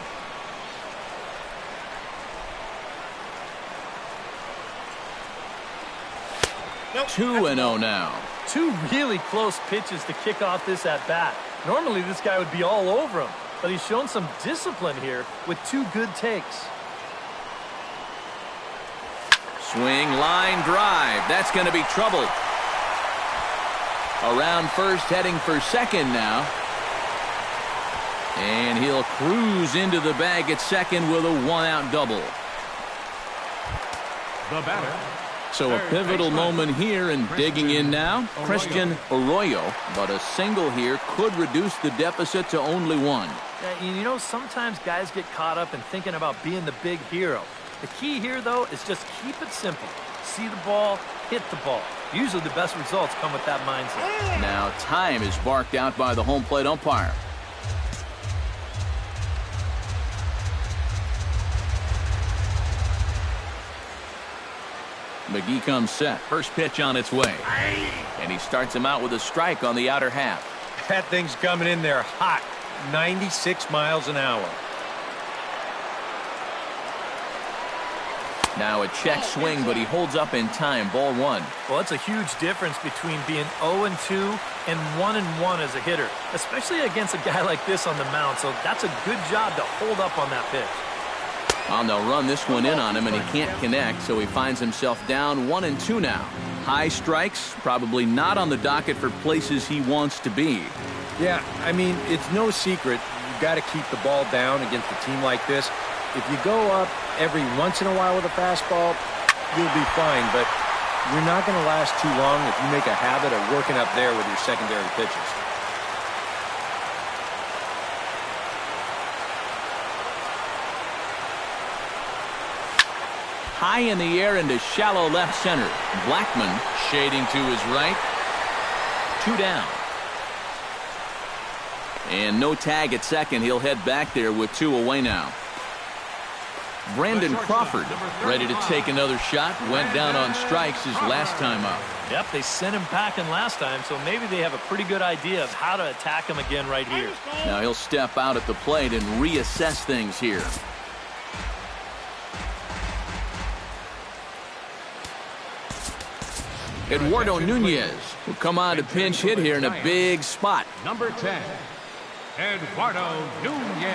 S1: Nope. 2-0 now. 2
S4: really close pitches to kick off this at-bat. Normally this guy would be all over him, but he's shown some discipline here with 2 good takes.
S1: Swing, line, drive. That's going to be trouble. Around first, heading for second now. And he'll cruise into the bag at second with a 1-out double.
S3: The batter.
S1: So a pivotal moment here, and digging in now, Christian Arroyo. But a single here could reduce the deficit to only 1.
S4: Yeah, you know, sometimes guys get caught up in thinking about being the big hero. The key here, though, is just keep it simple. See the ball, hit the ball. Usually the best results come with that mindset.
S1: Now time is barked out by the home plate umpire. McGee comes set. First pitch on its way. And he starts him out with a strike on the outer half.
S6: That thing's coming in there hot. 96 miles an hour.
S1: Now a check swing, but he holds up in time. Ball 1.
S4: Well, it's a huge difference between being 0-2 and 1-1 as a hitter, especially against a guy like this on the mound. So that's a good job to hold up on that pitch.
S1: Well, they'll run this one in on him, and he can't connect, so he finds himself down 1-2 now. High strikes, probably not on the docket for places he wants to be.
S6: Yeah, I mean, it's no secret. You've got to keep the ball down against a team like this. If you go up every once in a while with a fastball, you'll be fine, but you're not going to last too long if you make a habit of working up there with your secondary pitches.
S1: High in the air into shallow left center. Blackmon shading to his right. 2 down. And no tag at second. He'll head back there with 2 away now. Brandon Crawford ready to take another shot. Went down on strikes his last time up.
S4: Yep, they sent him packing last time, so maybe they have a pretty good idea of how to attack him again right here.
S1: Now he'll step out at the plate and reassess things here. Eduardo Nunez will come on to pinch hit here in a big spot.
S3: Number 10, Eduardo Nunez.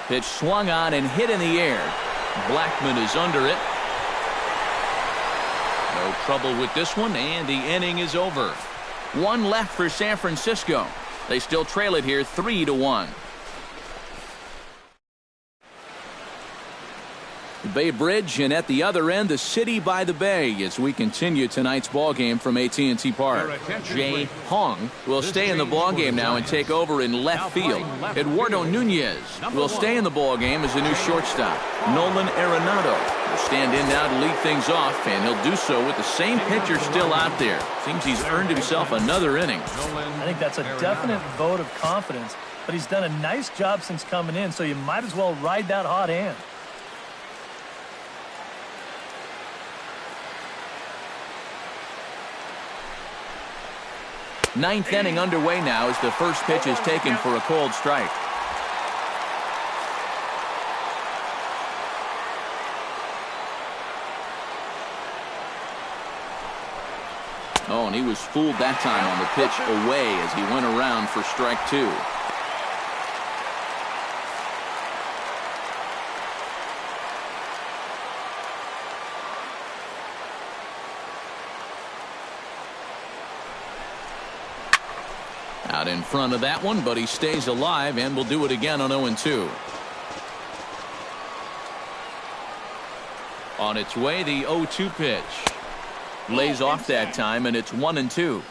S1: Pitch swung on and hit in the air. Blackmon is under it. No trouble with this one, and the inning is over. One left for San Francisco. They still trail it here 3-1. The Bay Bridge, and at the other end, the city by the bay as we continue tonight's ball game from AT&T Park. Jay Hong will stay in the ball game now and take over in left field. Eduardo Nunez will stay in the ball game as a new shortstop. Nolan Arenado will stand in now to lead things off, and he'll do so with the same pitcher still out there. Seems he's earned himself another inning.
S4: I think that's a definite vote of confidence, but he's done a nice job since coming in, so you might as well ride that hot hand.
S1: Ninth inning underway now as the first pitch is taken for a cold strike. Oh, and he was fooled that time on the pitch away as he went around for strike two. Out in front of that one, but he stays alive and will do it again on 0-2. On its way, the 0-2 pitch. Lays off that time, and it's 1-2.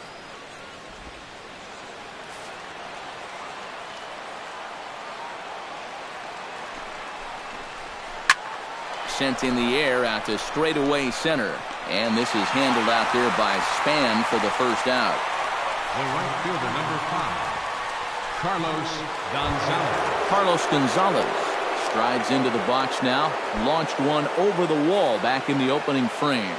S1: Sent in the air out to straightaway center. And this is handled out there by Span for the first out.
S3: The right fielder, number 5, Carlos Gonzalez.
S1: Carlos Gonzalez strides into the box now. Launched one over the wall back in the opening frame.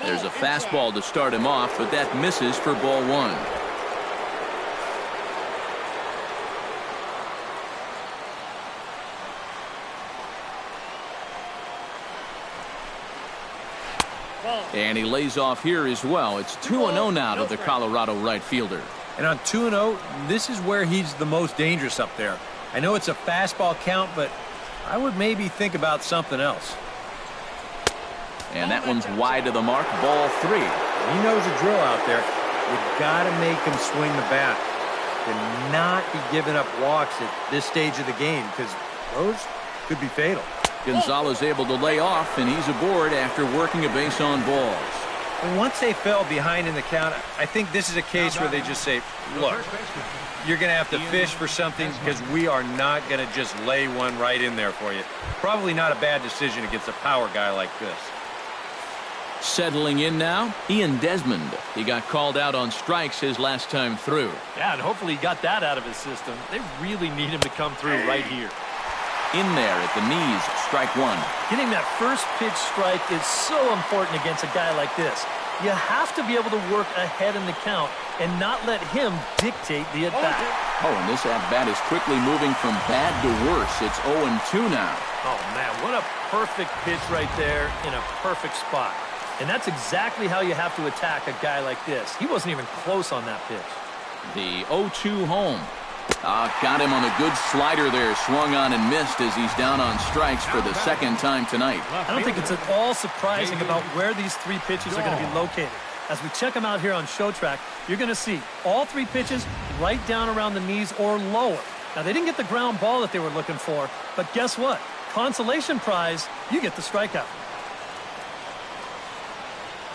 S1: There's a fastball to start him off, but that misses for ball one. And he lays off here as well. It's 2-0 now to the Colorado right fielder.
S6: And on 2-0, this is where he's the most dangerous up there. I know it's a fastball count, but I would maybe think about something else.
S1: And that one's wide of the mark, ball 3.
S6: He knows the drill out there. You've got to make him swing the bat. To not be giving up walks at this stage of the game, because those could be fatal.
S1: Gonzalez able to lay off, and he's aboard after working a base on balls.
S6: And once they fell behind in the count, I think this is a case where they just say, look, you're going to have to fish for something because we are not going to just lay one right in there for you. Probably not a bad decision against a power guy like this.
S1: Settling in now, Ian Desmond. He got called out on strikes his last time through.
S4: Yeah, and hopefully he got that out of his system. They really need him to come through right here.
S1: In there at the knees, strike one.
S4: Getting that first pitch strike is so important against a guy like this. You have to be able to work ahead in the count and not let him dictate the at-bat.
S1: Oh, and this at-bat is quickly moving from bad to worse. It's 0-2 now.
S4: Oh, man, what a perfect pitch right there in a perfect spot. And that's exactly how you have to attack a guy like this. He wasn't even close on that pitch.
S1: The 0-2 home. Got him on a good slider there. Swung on and missed as he's down on strikes for the second time tonight.
S4: I don't think it's at all surprising about where these three pitches are going to be located. As we check them out here on Show Track, you're going to see all three pitches right down around the knees or lower. Now, they didn't get the ground ball that they were looking for, but guess what? Consolation prize, you get the strikeout.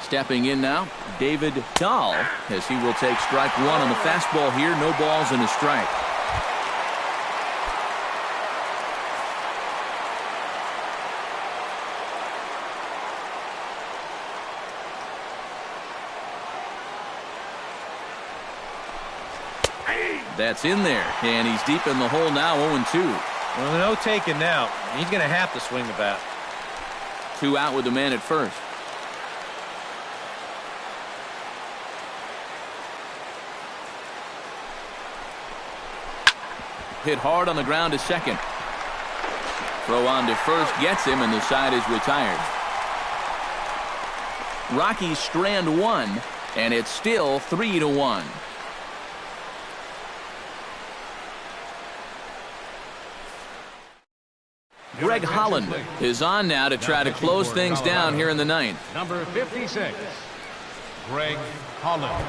S1: Stepping in now, David Dahl, as he will take strike one on the fastball here. No balls and a strike. That's in there, and he's deep in the hole now, 0-2.
S6: Well, no taking now. He's going to have to swing the bat.
S1: 2 out with the man at first. hit hard on the ground to second. Throw on to first gets him, and the side is retired. Rockies strand one, and it's still 3-1. Greg Holland is on now to try to close things down here in the ninth.
S3: Number 56, Greg Holland.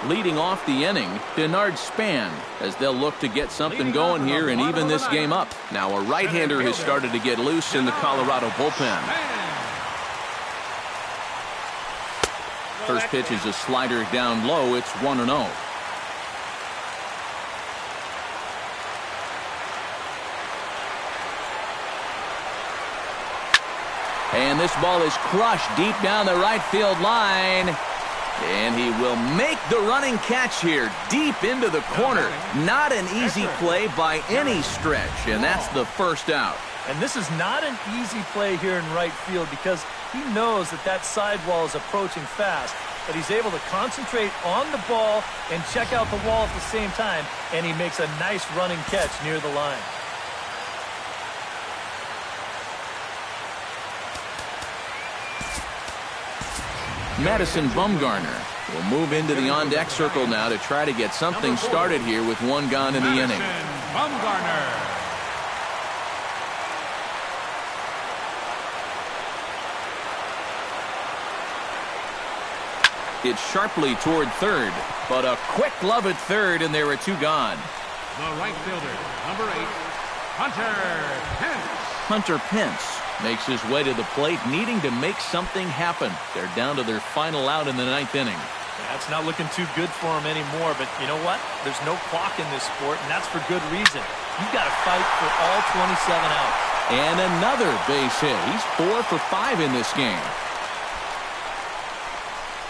S1: Leading off the inning, Denard Span, as they'll look to get something going here and even this game up. Now a right-hander has started to get loose in the Colorado bullpen. First pitch is a slider down low. It's 1-0. And this ball is crushed deep down the right field line. And he will make the running catch here deep into the corner. Not an easy play by any stretch, and that's the first out.
S4: And this is not an easy play here in right field because he knows that that sidewall is approaching fast, but he's able to concentrate on the ball and check out the wall at the same time, and he makes a nice running catch near the line.
S1: Madison Bumgarner will move into the on-deck circle now to try to get something started here with one gone in the inning.
S3: Bumgarner.
S1: It's sharply toward third, but a quick glove at third, and there are two gone.
S3: The right fielder, number 8, Hunter Pence.
S1: Hunter Pence makes his way to the plate, needing to make something happen. They're down to their final out in the ninth inning.
S4: That's not looking too good for him anymore, but you know what? There's no clock in this sport, and that's for good reason. You've got to fight for all 27 outs.
S1: And another base hit. He's 4 for 5 in this game.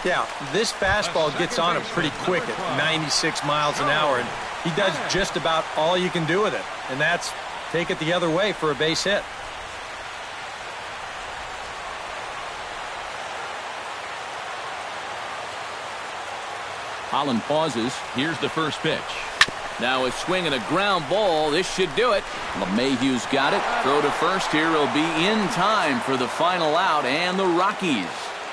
S6: Yeah, this fastball gets on him pretty quick at 96 miles an hour, and he does just about all you can do with it, and that's take it the other way for a base hit.
S1: Holland pauses. Here's the first pitch. Now a swing and a ground ball. This should do it. LeMahieu's got it. Throw to first here. He'll be in time for the final out, and the Rockies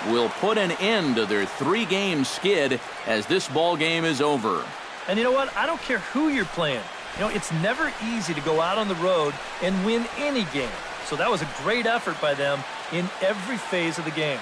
S1: will put an end to their 3-game skid as this ball game is over.
S4: And you know what? I don't care who you're playing. You know, it's never easy to go out on the road and win any game. So that was a great effort by them in every phase of the game.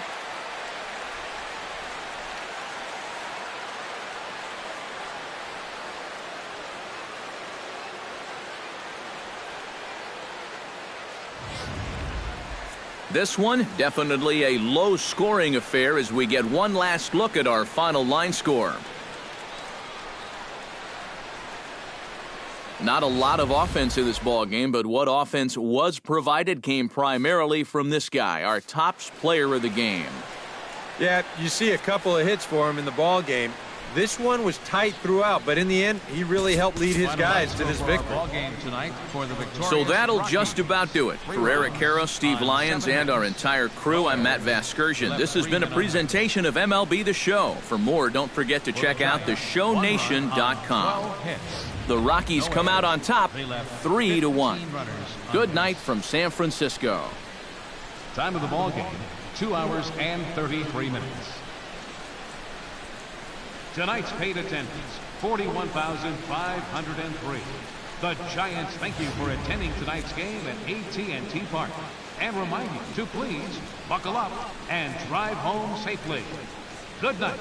S1: This one, definitely a low-scoring affair as we get one last look at our final line score. Not a lot of offense in this ball game, but what offense was provided came primarily from this guy, our top player of the game.
S6: Yeah, you see a couple of hits for him in the ball game. This one was tight throughout, but in the end, he really helped lead his guys to this victory.
S1: So that'll just about do it. For Eric Karros, Steve Lyons, and our entire crew, I'm Matt Vasgersian. This has been a presentation of MLB The Show. For more, don't forget to check out theshownation.com. The Rockies come out on top 3-1. Good night from San Francisco.
S3: Time of the ball game, 2 hours and 33 minutes. Tonight's paid attendance, 41,503. The Giants thank you for attending tonight's game at AT&T Park and remind you to please buckle up and drive home safely. Good night.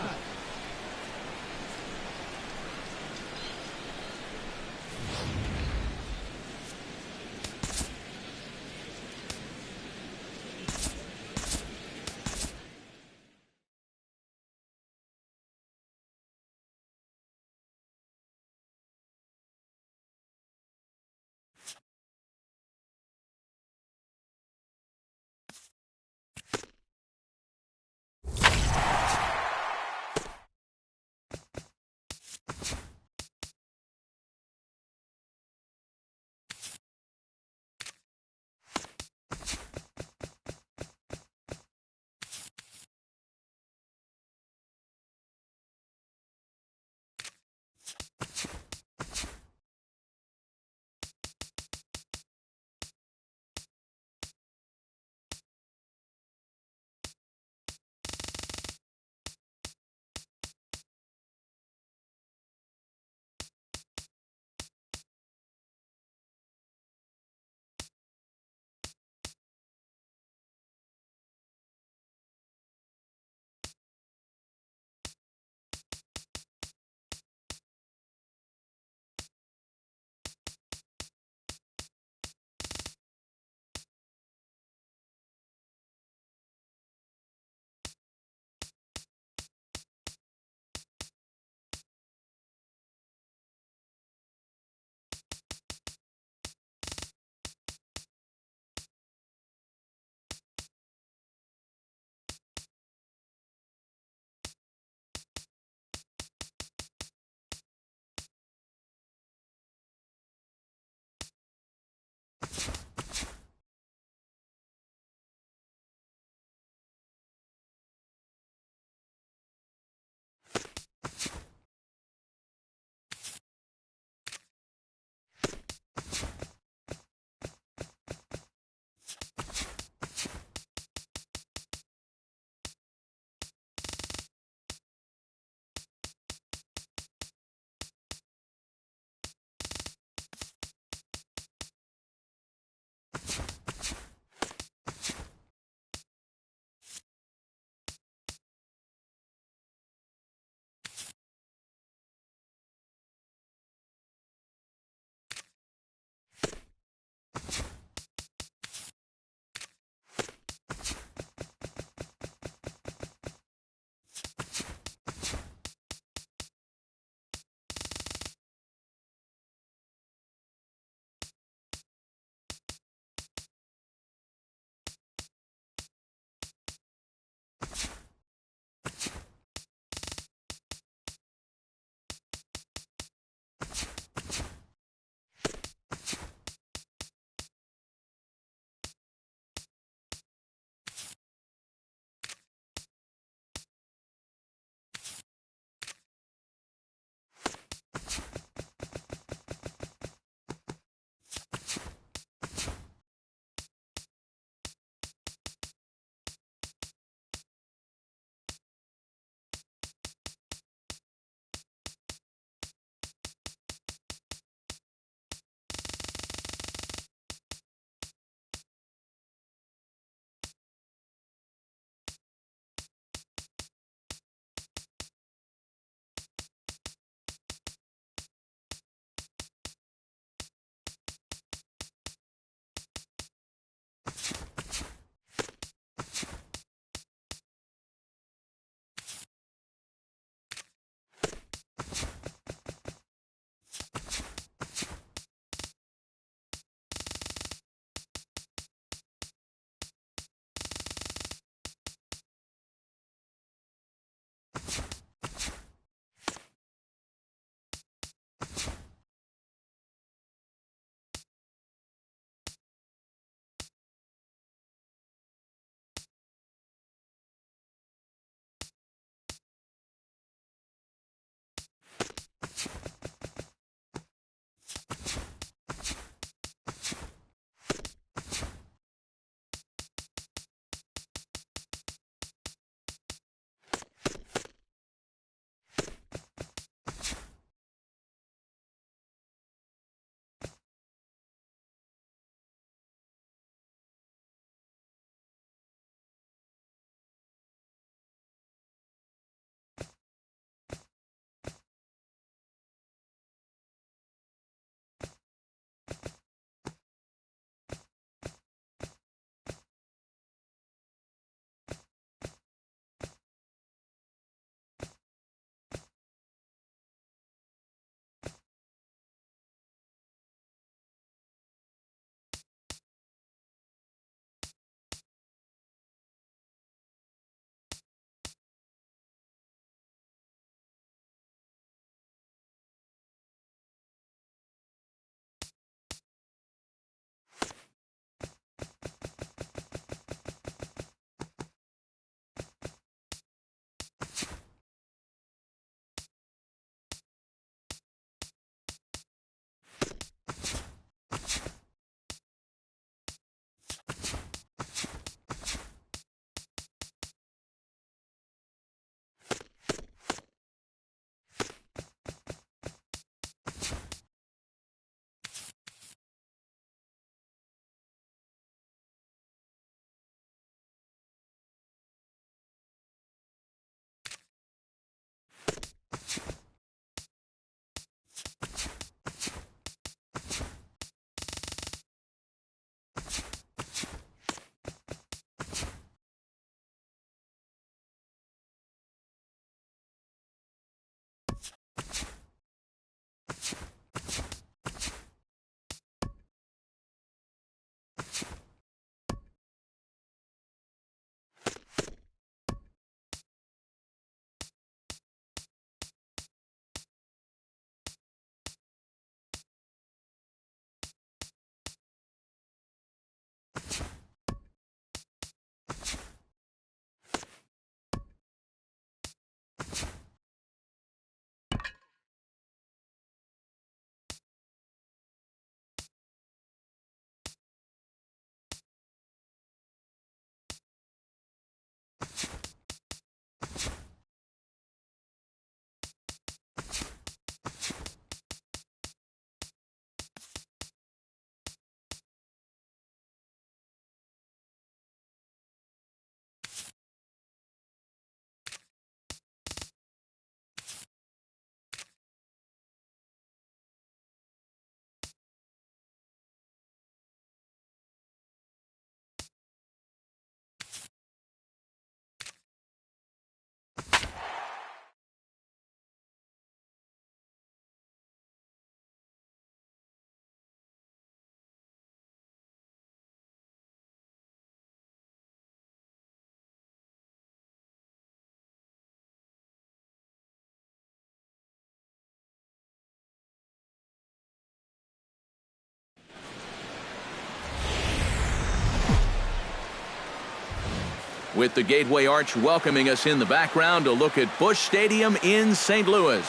S1: With the Gateway Arch welcoming us in the background, a look at Busch Stadium in St. Louis.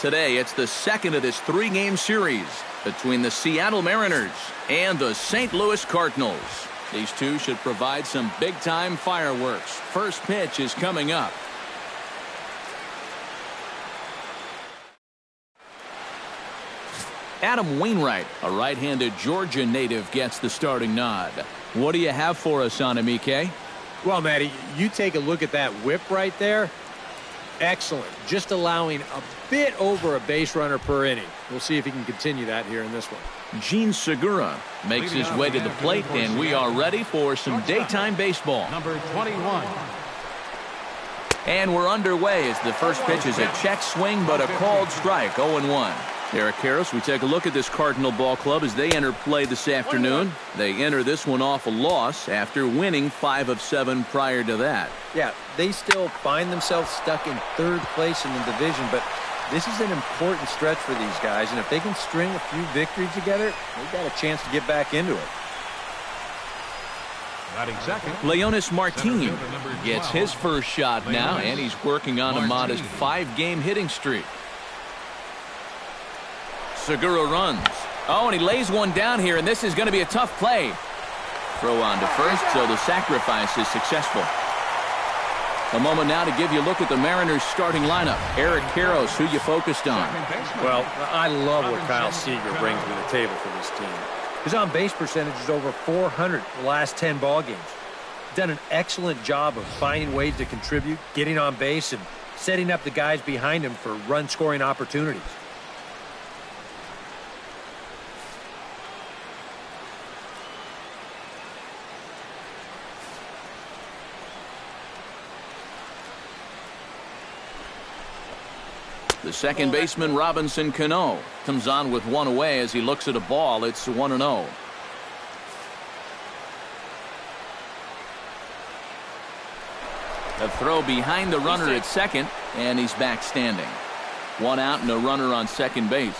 S1: Today, it's the second of this 3-game series between the Seattle Mariners and the St. Louis Cardinals. These two should provide some big-time fireworks. First pitch is coming up. Adam Wainwright, a right-handed Georgia native, gets the starting nod. What do you have for us on him, EK?
S2: Well, Matty, you take a look at that whip right there. Excellent. Just allowing a bit over a base runner per inning. We'll see if he can continue that here in this one.
S1: Jean Segura makes his way to the plate, and we are ready for some daytime baseball.
S3: Number 21.
S1: And we're underway as the first pitch is a check swing, but a called strike, 0-1. Eric Karros, we take a look at this Cardinal ball club as they enter play this afternoon. They enter this one off a loss after winning 5 of 7 prior to that.
S6: Yeah, they still find themselves stuck in 3rd place in the division, but this is an important stretch for these guys, and if they can string a few victories together, they've got a chance to get back into it.
S3: Batting second,
S1: Leonys Martin gets his first shot now, and he's working on a modest 5-game hitting streak. Segura runs. Oh, and he lays one down here, and this is going to be a tough play. Throw on to first, so the sacrifice is successful. A moment now to give you a look at the Mariners starting lineup. Eric Karros, who you focused on.
S2: Well, I love what Kyle Seager brings to the table for this team. His on-base percentage is over 400 the last 10 ball games. Done an excellent job of finding ways to contribute, getting on base, and setting up the guys behind him for run-scoring opportunities.
S1: The second baseman, Robinson Cano, comes on with one away as he looks at a ball. It's 1-0. A throw behind the runner at second, and he's back standing. 1 out and a runner on second base.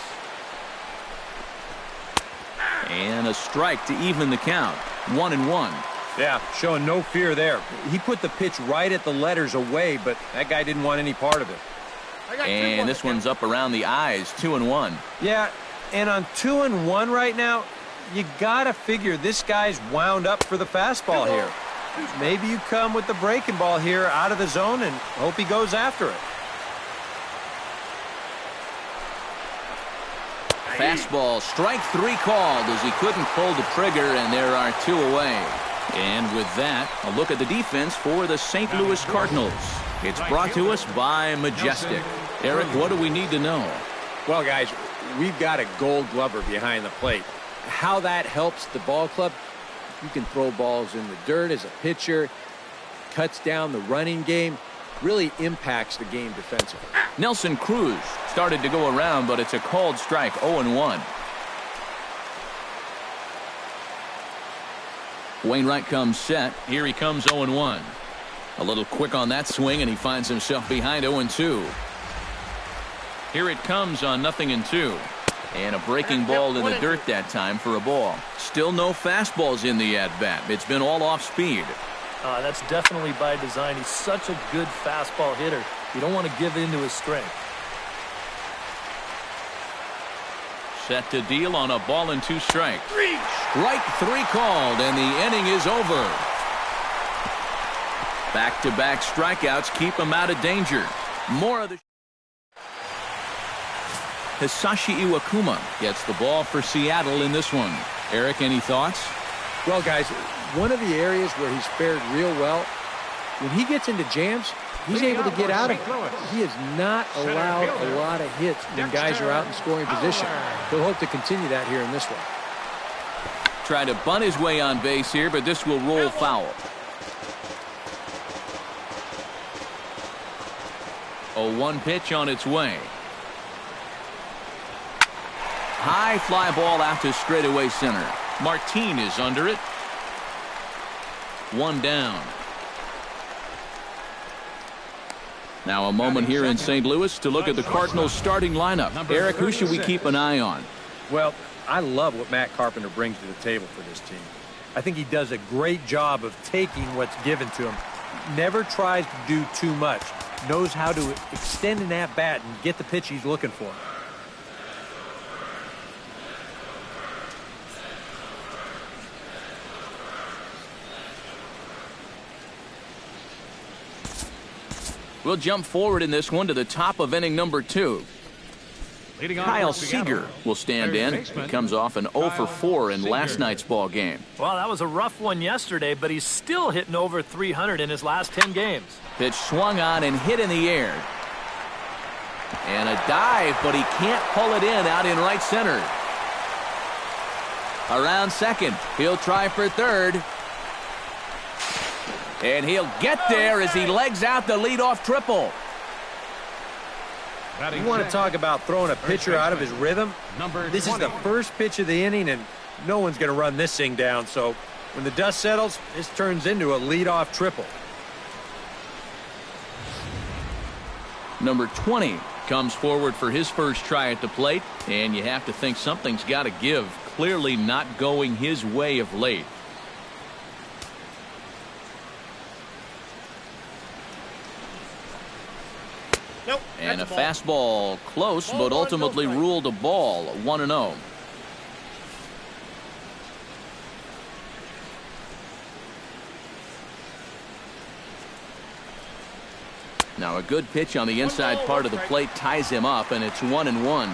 S1: And a strike to even the count. 1-1.
S6: Yeah, showing no fear there. He put the pitch right at the letters away, but that guy didn't want any part of it.
S1: And this one's up around the eyes, 2-1.
S6: Yeah, and on 2-1 right now, you gotta figure this guy's wound up for the fastball here. Maybe you come with the breaking ball here out of the zone and hope he goes after it.
S1: Fastball, strike 3 called as he couldn't pull the trigger, and there are 2 away. And with that, a look at the defense for the St. Louis Cardinals. It's brought to us by Majestic. Eric, what do we need to know?
S2: Well, guys, we've got a gold glover behind the plate. How that helps the ball club, you can throw balls in the dirt as a pitcher, cuts down the running game, really impacts the game defensively.
S1: Nelson Cruz started to go around, but it's a called strike, 0-1. Wainwright comes set. Here he comes, 0-1. A little quick on that swing, and he finds himself behind 0-2. Here it comes on 0-2. And a breaking ball in the dirt that time for a ball. Still no fastballs in the at-bat. It's been all off speed.
S4: That's definitely by design. He's such a good fastball hitter. You don't want to give in to his strength.
S1: Set to deal on a ball and 2 strikes. Strike 3 called, and the inning is over. Back-to-back strikeouts keep him out of danger. More of the... Hisashi Iwakuma gets the ball for Seattle in this one. Eric, any thoughts?
S2: Well, guys, one of the areas where he's fared real well, when he gets into jams, he's able to get out of it. He has not allowed a lot of hits when guys are out in scoring position. He'll hope to continue that here in this one.
S1: Try to bunt his way on base here, but this will roll foul. 0-1 pitch on its way. High fly ball out to straightaway center. Martin is under it. 1 down. Now a moment here in St. Louis to look at the Cardinals starting lineup. Eric, who should we keep an eye on?
S6: Well, I love what Matt Carpenter brings to the table for this team. I think he does a great job of taking what's given to him
S7: Never tries to do too much. Knows how to extend an at-bat and get the pitch he's looking for.
S1: We'll jump forward in this one to the top of inning number 2. Kyle Seager will stand in. He comes off an 0 for 4 in last night's ball game.
S4: Well, that was a rough one yesterday, but he's still hitting over 300 in his last 10 games.
S1: Pitch swung on and hit in the air. And a dive, but he can't pull it in out in right center. Around second. He'll try for third. And he'll get there as he legs out the leadoff triple.
S7: You want to talk about throwing a pitcher out of his rhythm? This is the first pitch of the inning, and no one's going to run this thing down. So when the dust settles, this turns into a leadoff triple.
S1: Number 20 comes forward for his first try at the plate, and you have to think something's got to give. Clearly not going his way of late.
S8: Nope,
S1: and a fastball close, but ultimately ruled a ball, 1-0. Now a good pitch on the inside part of the plate ties him up, and it's 1-1.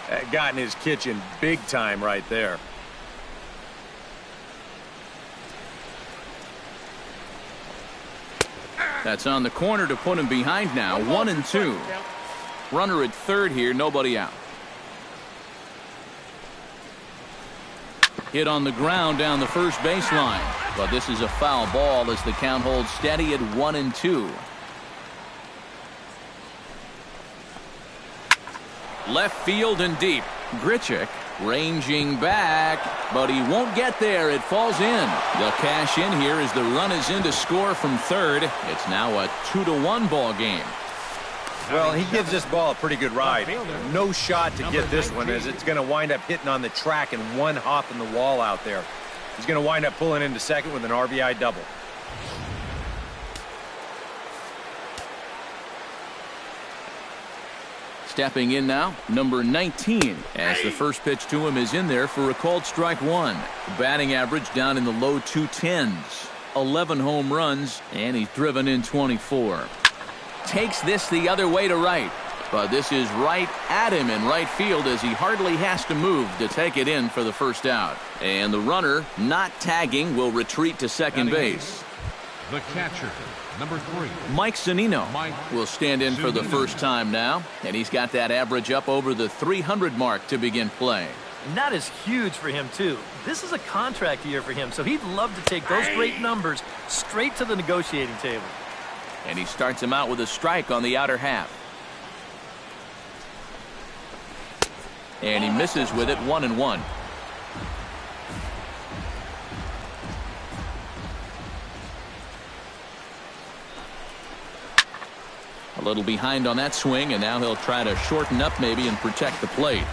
S6: That got in his kitchen big time right there.
S1: That's on the corner to put him behind now. 1-2. Runner at third here, nobody out. Hit on the ground down the first baseline, but this is a foul ball as the count holds steady at 1-2. Left field and deep. Grichuk ranging back, but he won't get there. It falls in. They'll cash in here as the run is in to score from third. It's now a 2-1 ball game.
S6: Well, he gives this ball a pretty good ride. No shot to get this one, as it's going to wind up hitting on the track and one hop in the wall out there. He's going to wind up pulling into second with an RBI double.
S1: Stepping in now, number 19, as the first pitch to him is in there for a called strike one. Batting average down in the low 210s. 11 home runs, and he's driven in 24. Takes this the other way to right, but this is right at him in right field as he hardly has to move to take it in for the first out. And the runner, not tagging, will retreat to second base.
S3: The catcher, number 3.
S1: Mike Zunino will stand in for the first time now, and he's got that average up over the 300 mark to begin play.
S4: And that is huge for him, too. This is a contract year for him, so he'd love to take those great numbers straight to the negotiating table.
S1: And he starts him out with a strike on the outer half. And he misses with it, 1-1. A little behind on that swing, and now he'll try to shorten up maybe and protect the plate.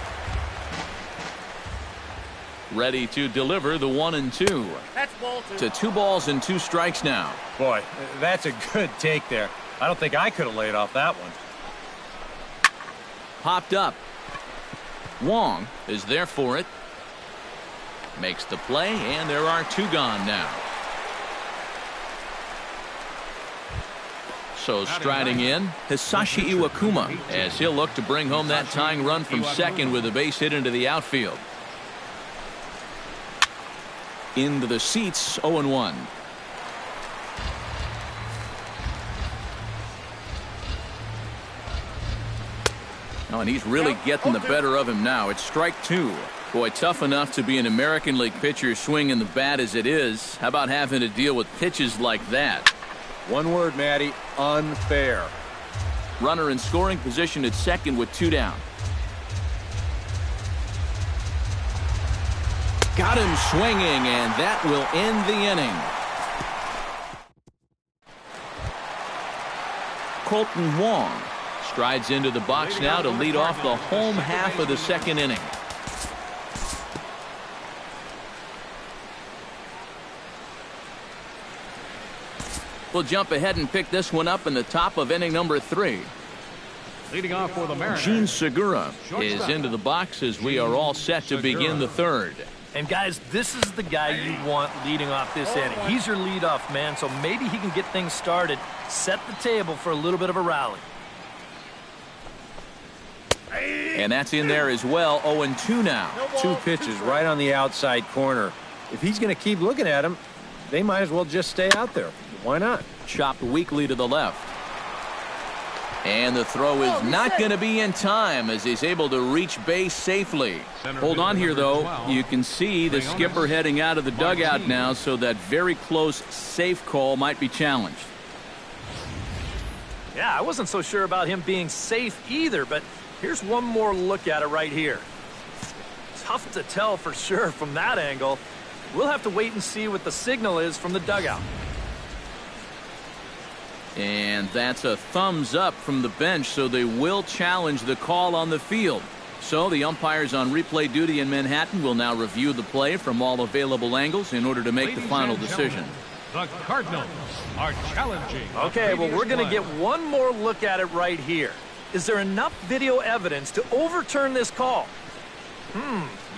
S1: Ready to deliver the 1-2.
S8: That's ball 2.
S1: To 2 balls and 2 strikes now.
S6: Boy, that's a good take there. I don't think I could have laid off that one.
S1: Popped up. Wong is there for it. Makes the play, and there are 2 gone now. So striding in, Hisashi Iwakuma, as he'll look to bring home that tying run from second with a base hit into the outfield. Into the seats, 0-1. Oh, and he's really getting the better of him now. It's strike 2. Boy, tough enough to be an American League pitcher swinging the bat as it is. How about having to deal with pitches like that?
S6: One word, Matty, unfair.
S1: Runner in scoring position at second with 2 down. Got him swinging, and that will end the inning. Colton Wong strides into the box now to lead off the home half of the second inning. We'll jump ahead and pick this one up in the top of inning number 3.
S3: Leading off for the Mariners,
S1: Gene Segura is into the box as we are all set to begin the third.
S4: And guys, this is the guy you want leading off this inning. He's your leadoff man, so maybe he can get things started, set the table for a little bit of a rally.
S1: And that's in there as well. 0-2 now.
S6: 2 pitches right on the outside corner. If he's going to keep looking at him, they might as well just stay out there. Why not?
S1: Chopped weakly to the left. And the throw is not going to be in time as he's able to reach base safely. Hold on here, though. You can see the skipper heading out of the dugout now, so that very close safe call might be challenged.
S4: Yeah, I wasn't so sure about him being safe either, but here's one more look at it right here. Tough to tell for sure from that angle. We'll have to wait and see what the signal is from the dugout.
S1: And that's a thumbs up from the bench, so they will challenge the call on the field. So the umpires on replay duty in Manhattan will now review the play from all available angles in order to make the final decision.
S3: The Cardinals are challenging.
S4: Okay, well, we're going to get one more look at it right here. Is there enough video evidence to overturn this call?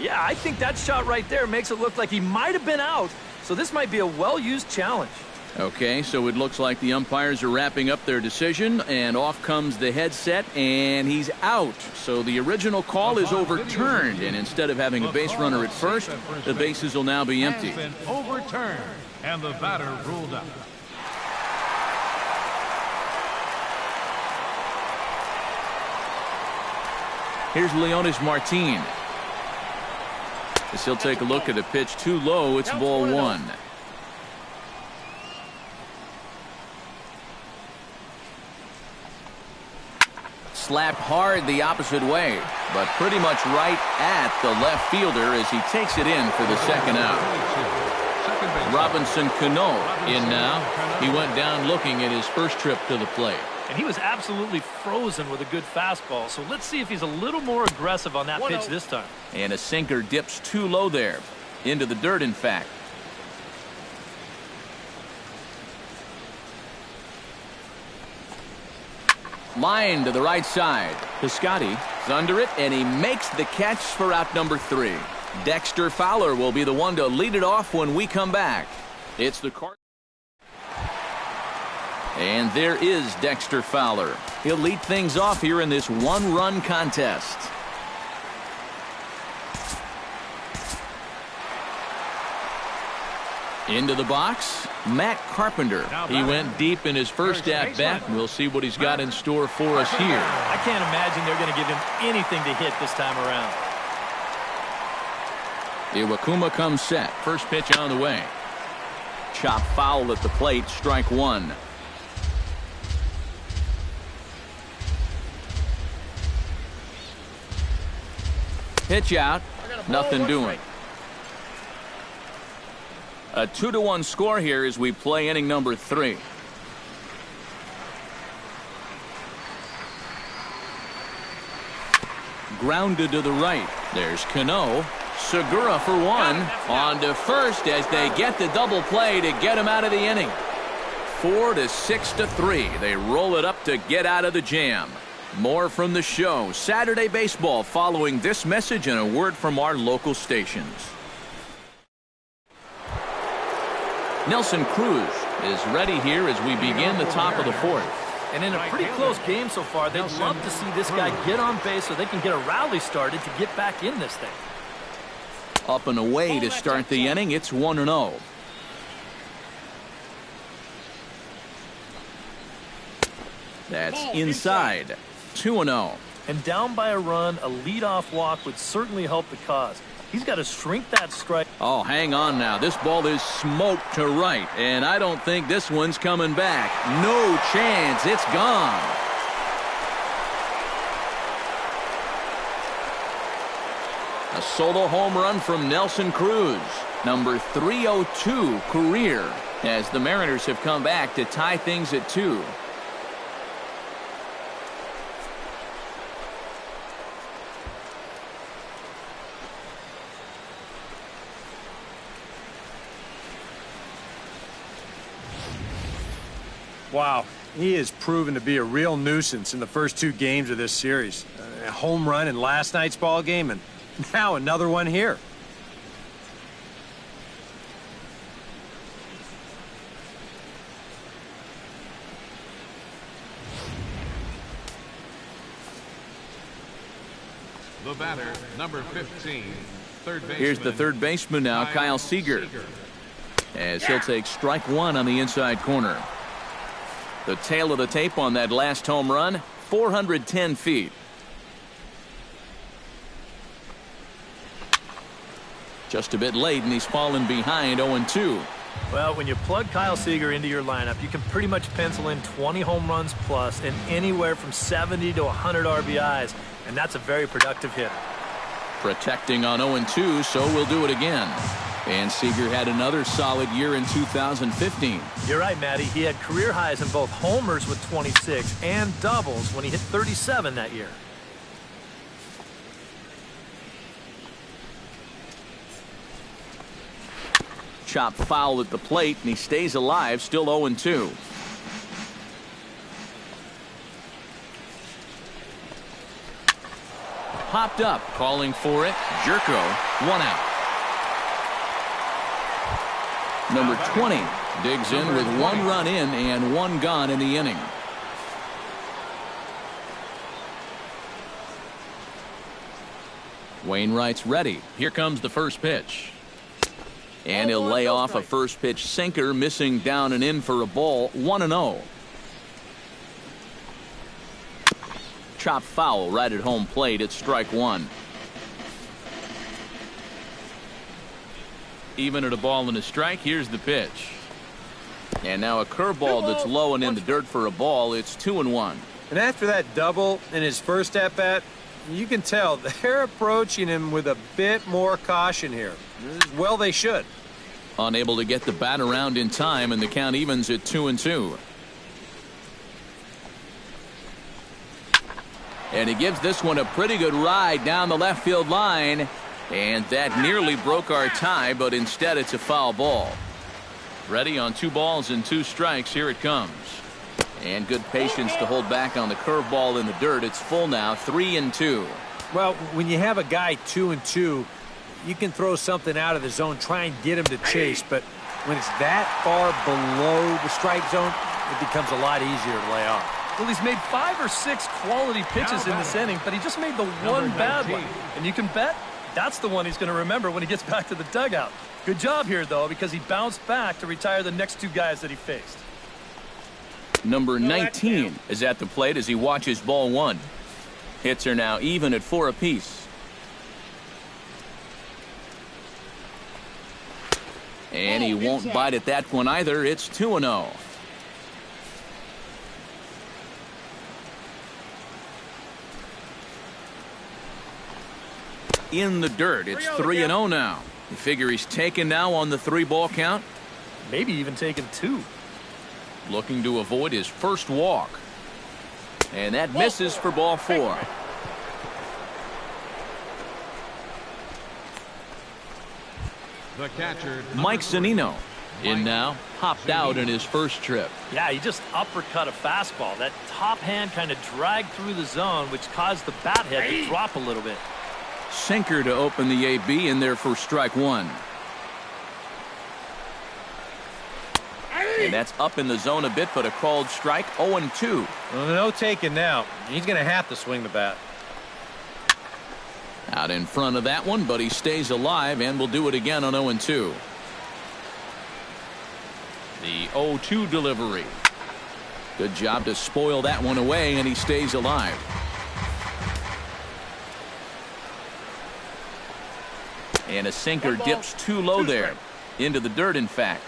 S4: Yeah, I think that shot right there makes it look like he might have been out, so this might be a well-used challenge.
S1: Okay, so it looks like the umpires are wrapping up their decision, and off comes the headset, and he's out. So the original call is overturned, and instead of having a base runner at first, the bases will now be empty.
S3: Has been overturned, and the batter ruled out.
S1: Here's Leonys Martin. As he'll take a look at a pitch too low, it's ball 1. Slapped hard the opposite way, but pretty much right at the left fielder as he takes it in for the second out. Robinson Cano in now. He went down looking at his first trip to the plate.
S4: And he was absolutely frozen with a good fastball, so let's see if he's a little more aggressive on that pitch this time.
S1: And a sinker dips too low there. Into the dirt, in fact. Line to the right side. Piscotty is under it, and he makes the catch for out number 3. Dexter Fowler will be the one to lead it off when we come back. It's the Cardinals. And there is Dexter Fowler. He'll lead things off here in this one-run contest. Into the box, Matt Carpenter. He went deep in his first at-bat. We'll see what he's got in store for us here.
S4: I can't imagine they're going to give him anything to hit this time around.
S1: Iwakuma comes set. First pitch on the way. Chop foul at the plate, strike 1. Pitch out, nothing doing. A 2-1 score here as we play inning number 3. Grounded to the right. There's Cano. Segura for 1. On to first as they get the double play to get him out of the inning. 4-6-3. They roll it up to get out of the jam. More from the show. Saturday Baseball following this message and a word from our local stations. Nelson Cruz is ready here as we begin the top of the 4th.
S4: And in a pretty close game so far, they'd love to see this guy get on base so they can get a rally started to get back in this thing.
S1: Up and away to start the inning. It's 1-0. That's inside. 2-0.
S4: And down by a run, a leadoff walk would certainly help the cause. He's got to shrink that strike.
S1: Oh, hang on now. This ball is smoked to right, and I don't think this one's coming back. No chance. It's gone. A solo home run from Nelson Cruz. Number 302 career, as the Mariners have come back to tie things at 2.
S6: Wow, he has proven to be a real nuisance in the first 2 games of this series. A home run in last night's ball game, and now another one here.
S3: The batter, number 15, third baseman.
S1: Here's the third baseman now, Kyle Seager, as he'll take strike 1 on the inside corner. The tail of the tape on that last home run, 410 feet. Just a bit late, and he's fallen behind 0-2.
S4: Well, when you plug Kyle Seager into your lineup, you can pretty much pencil in 20 home runs plus and anywhere from 70 to 100 RBIs, and that's a very productive hitter.
S1: Protecting on 0-2, so we'll do it again. And Seager had another solid year in 2015.
S4: You're right, Matty. He had career highs in both homers with 26 and doubles when he hit 37 that year.
S1: Chop foul at the plate, and he stays alive, still 0-2. Popped up, calling for it. Jerko, 1 out. Number 20 digs in with 1 run in and 1 gone in the inning. Wainwright's ready. Here comes the first pitch. And he'll lay off a first pitch sinker, missing down and in for a ball. 1-0. Chop foul right at home plate. It's strike 1. Even at a ball and a strike. Here's the pitch. And now a curveball that's low and in the dirt for a ball. It's 2-1.
S6: And after that double in his first at-bat, you can tell they're approaching him with a bit more caution here. Well, they should.
S1: Unable to get the bat around in time, and the count evens at 2-2. And he gives this one a pretty good ride down the left field line. And that nearly broke our tie, but instead it's a foul ball. Ready on 2 balls and 2 strikes. Here it comes. And good patience to hold back on the curveball in the dirt. It's full now, 3-2.
S7: Well, when you have a guy 2-2, you can throw something out of the zone, try and get him to chase. But when it's that far below the strike zone, it becomes a lot easier to lay off.
S4: Well, he's made 5 or 6 quality pitches in this inning, but he just made the one bad one. And you can bet that's the one he's going to remember when he gets back to the dugout. Good job here, though, because he bounced back to retire the next 2 guys that he faced.
S1: Number 19 is at the plate as he watches ball 1. Hits are now even at 4 apiece. And he won't bite at that one either. It's 2-0. In the dirt, it's 3-0 now. You figure he's taken now on the 3-ball count.
S4: Maybe even taken 2.
S1: Looking to avoid his first walk. And that misses for ball 4.
S3: The catcher,
S1: Mike Zunino in now, hopped out in his first trip.
S4: Yeah, he just uppercut a fastball. That top hand kind of dragged through the zone, which caused the bat head to drop a little bit.
S1: Sinker to open the AB in there for strike 1. And that's up in the zone a bit, but a called strike. 0-2.
S6: Well, no taking now. He's going to have to swing the bat.
S1: Out in front of that one, but he stays alive and will do it again on 0-2. The 0-2 delivery. Good job to spoil that one away, and he stays alive. And a sinker dips too low there. Into the dirt, in fact.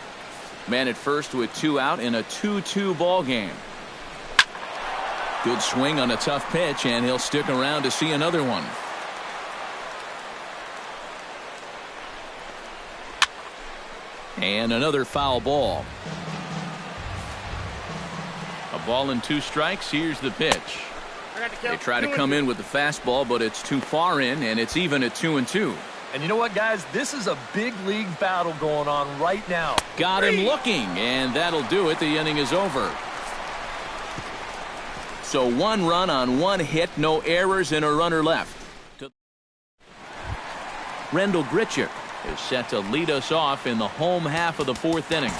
S1: Man at first with 2 out in a 2-2 ball game. Good swing on a tough pitch, and he'll stick around to see another one. And another foul ball. A ball and 2 strikes. Here's the pitch. They try to come in with the fastball, but it's too far in, and it's even at 2-2.
S4: And you know what, guys? This is a big league battle going on right now.
S1: Got him looking, and that'll do it. The inning is over. So 1 run on 1 hit, no errors, and a runner left. Rendell Grichuk is set to lead us off in the home half of the 4th inning.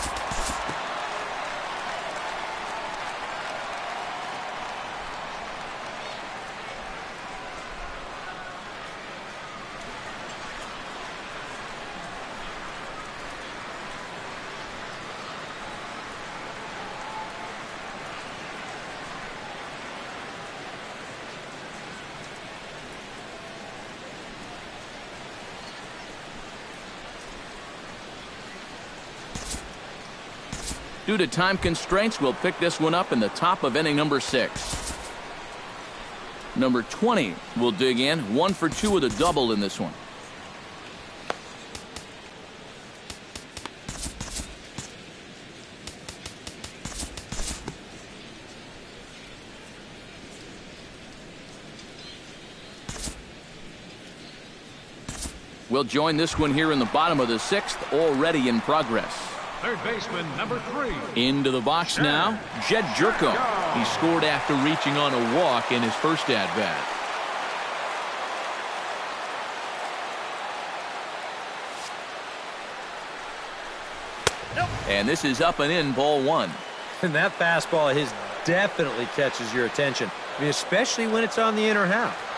S1: Due to time constraints, we'll pick this one up in the top of inning number 6. Number 20 will dig in, 1 for 2 with a double in this one. We'll join this one here in the bottom of the 6th, already in progress.
S3: Third baseman, number 3.
S1: Into the box now, Jed Jerko. He scored after reaching on a walk in his first at-bat. And this is up and in, ball 1.
S7: And that fastball of his definitely catches your attention. I mean, especially when it's on the inner half.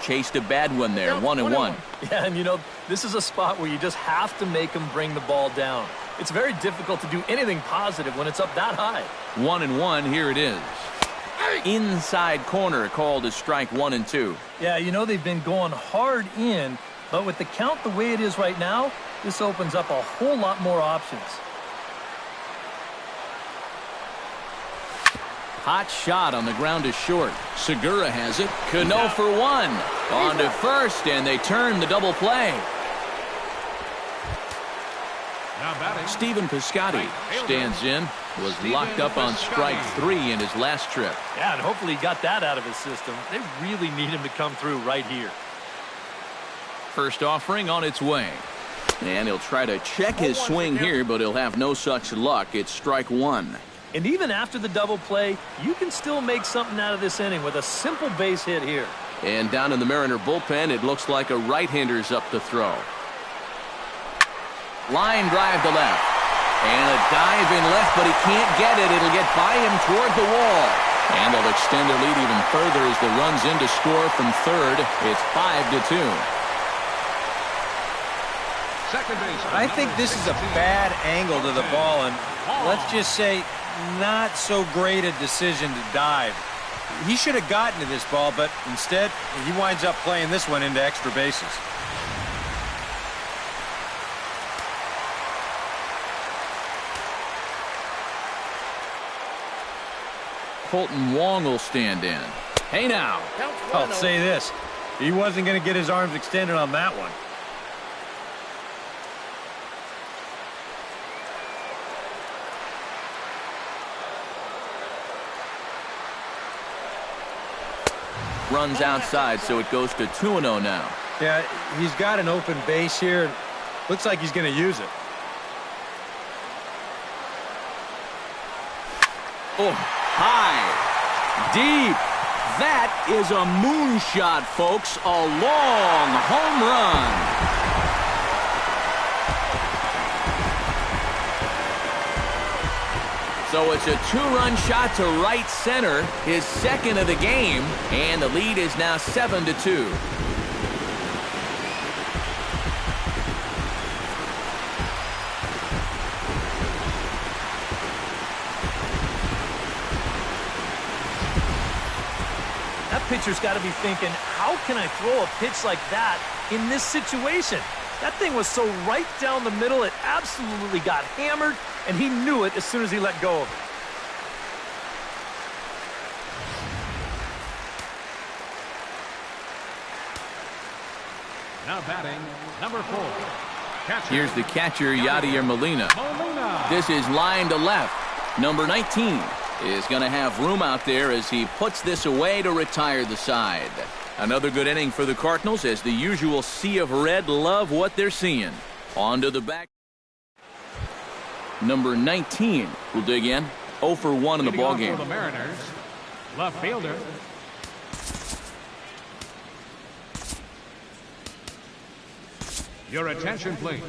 S1: Chased a bad one there, 1-1.
S4: Yeah, and you know, this is a spot where you just have to make him bring the ball down. It's very difficult to do anything positive when it's up that high.
S1: 1-1, here it is. Inside corner, called as strike 1 and 2.
S4: Yeah, you know, they've been going hard in, but with the count the way it is right now, this opens up a whole lot more options.
S1: Hot shot on the ground to short. Segura has it. Cano for 1. On to first, and they turn the double play.
S3: Now batting,
S1: Stephen Piscotty stands in. Was locked up on strike 3 in his last trip.
S4: Yeah, and hopefully he got that out of his system. They really need him to come through right here.
S1: First offering on its way. And he'll try to check his swing here, but he'll have no such luck. It's strike 1.
S4: And even after the double play, you can still make something out of this inning with a simple base hit here.
S1: And down in the Mariner bullpen, it looks like a right-hander's up to throw. Line drive to left. And a dive in left, but he can't get it. It'll get by him toward the wall. And they'll extend their lead even further as the run's in to score from third. It's 5-2.
S3: second base.
S6: I think this is a bad angle to the ball, and let's just say not so great a decision to dive. He should have gotten to this ball, but instead he winds up playing this one into extra bases.
S1: Colton Wong will stand in. Hey now.
S6: I'll say this. He wasn't going to get his arms extended on that one.
S1: Runs outside, so it goes to 2-0 now.
S6: Yeah, he's got an open base here. Looks like he's going to use it.
S1: Oh, high, deep. That is a moonshot, folks. A long home run. So it's a two-run shot to right center, his second of the game, and the lead is now 7-2.
S4: That pitcher's got to be thinking, how can I throw a pitch like that in this situation? That thing was so right down the middle, it absolutely got hammered, and he knew it as soon as he let go of it.
S3: Now batting, number 4. Catcher.
S1: Here's the catcher, Yadier Molina. This is line to left. Number 19 is going to have room out there as he puts this away to retire the side. Another good inning for the Cardinals as the usual sea of red love what they're seeing. On to the back. Number 19 will dig in. 0 for 1 in the ball game.
S3: For the Mariners, left fielder. Your attention, please.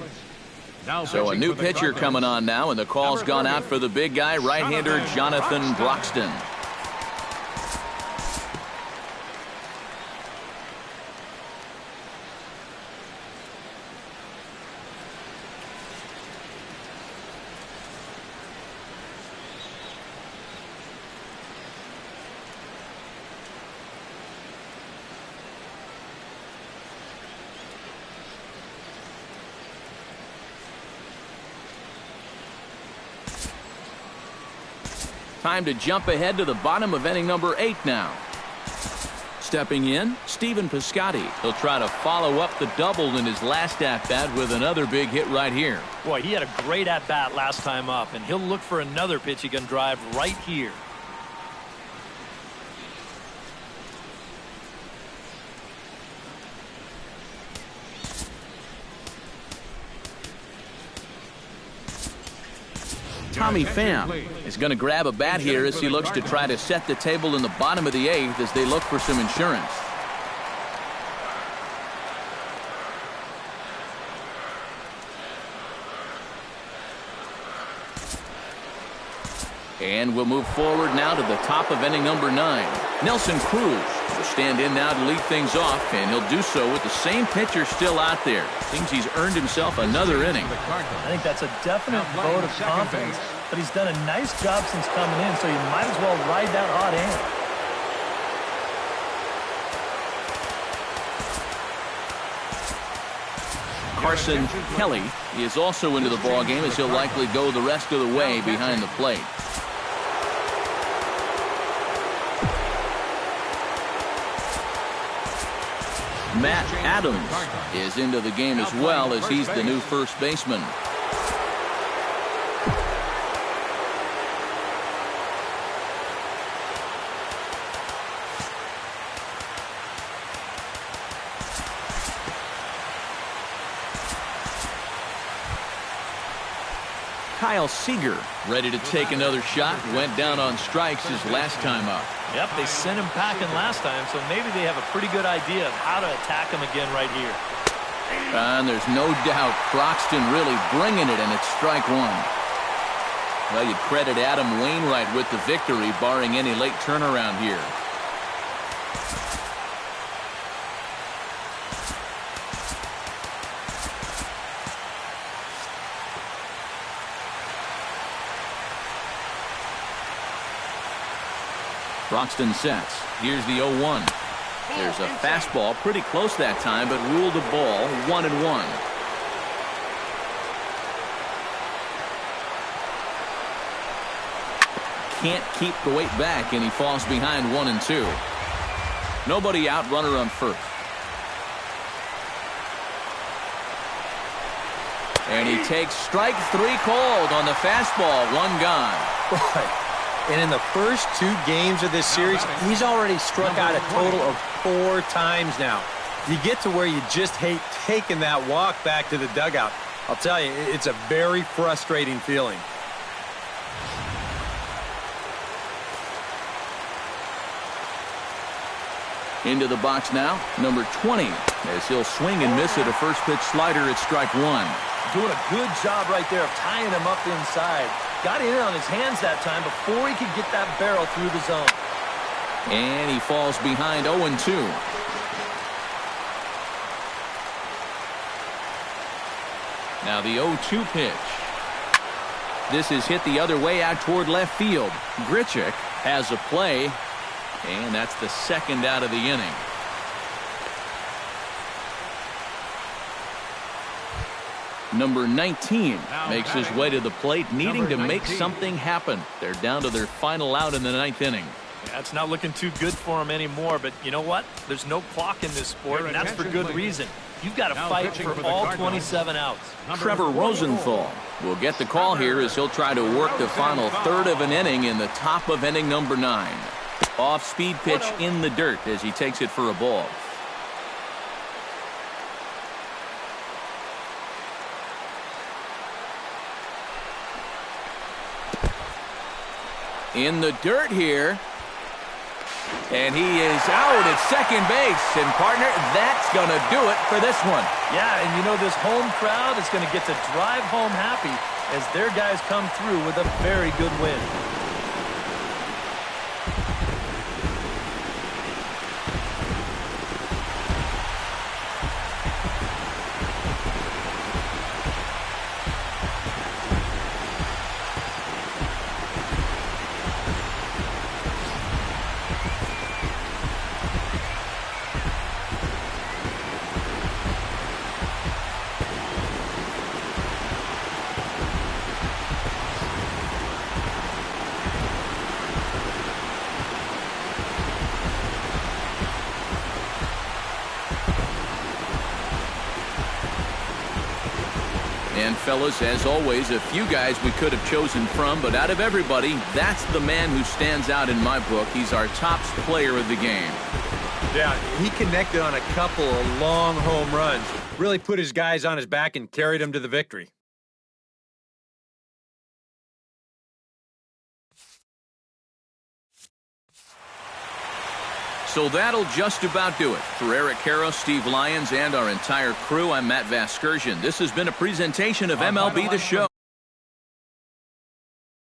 S3: Now
S1: So a new pitcher coming on now, and the call's gone out for the big guy, right-hander Jonathan Broxton. Time to jump ahead to the bottom of inning number 8 now. Stepping in, Stephen Piscotty. He'll try to follow up the double in his last at-bat with another big hit right here.
S4: Boy, he had a great at-bat last time up, and he'll look for another pitch he can drive right here.
S1: Tommy Pham is going to grab a bat here as he looks to try to set the table in the bottom of the 8th as they look for some insurance. And we'll move forward now to the top of inning number 9. Nelson Cruz will stand in now to lead things off, and he'll do so with the same pitcher still out there. Seems he's earned himself another inning.
S4: I think that's a definite vote of confidence, but he's done a nice job since coming in, so you might as well ride that hot hand.
S1: Carson Kelly is also into the ballgame as he'll likely go the rest of the way behind the plate. Matt Adams is into the game as well as he's the new first baseman. Kyle Seager ready to take another shot. Went down on strikes his last time up.
S4: Yep, they sent him packing last time, so maybe they have a pretty good idea of how to attack him again right here.
S1: And there's no doubt Broxton really bringing it, and it's strike 1. Well, you credit Adam Wainwright with the victory, barring any late turnaround here. Broxton sets. Here's the 0-1. There's a fastball pretty close that time, but ruled a ball 1-1. Can't keep the weight back, and he falls behind 1-2. Nobody out, runner on first. And he takes strike 3 called on the fastball. 1 gone.
S6: Boy. And in the first 2 games of this series, he's already struck out a total of 4 times now. You get to where you just hate taking that walk back to the dugout. I'll tell you, it's a very frustrating feeling.
S1: Into the box now, number 20, as he'll swing and miss at a first pitch slider at strike 1.
S4: Doing a good job right there of tying him up inside. Got in on his hands that time before he could get that barrel through the zone.
S1: And he falls behind 0-2. Now the 0-2 pitch. This is hit the other way out toward left field. Grichuk has a play, and that's the second out of the inning. Number 19 makes his way to the plate, needing to make something happen. They're down to their final out in the 9th inning.
S4: Yeah, it's not looking too good for him anymore, but you know what? There's no clock in this sport, and that's for good reason. You've got to fight for all 27 outs.
S1: Trevor Rosenthal will get the call here as he'll try to work the final third of an inning in the top of inning number 9. Off-speed pitch in the dirt as he takes it for a ball. In the dirt here. And he is out at second base. And, partner, that's going to do it for this one.
S4: Yeah, and you know this home crowd is going to get to drive home happy as their guys come through with a very good win.
S1: And, fellas, as always, a few guys we could have chosen from, but out of everybody, that's the man who stands out in my book. He's our top player of the game.
S6: Yeah, he connected on a couple of long home runs. Really put his guys on his back and carried them to the victory.
S1: So that'll just about do it. For Eric Karros, Steve Lyons, and our entire crew, I'm Matt Vasgersian. This has been a presentation of MLB The Show.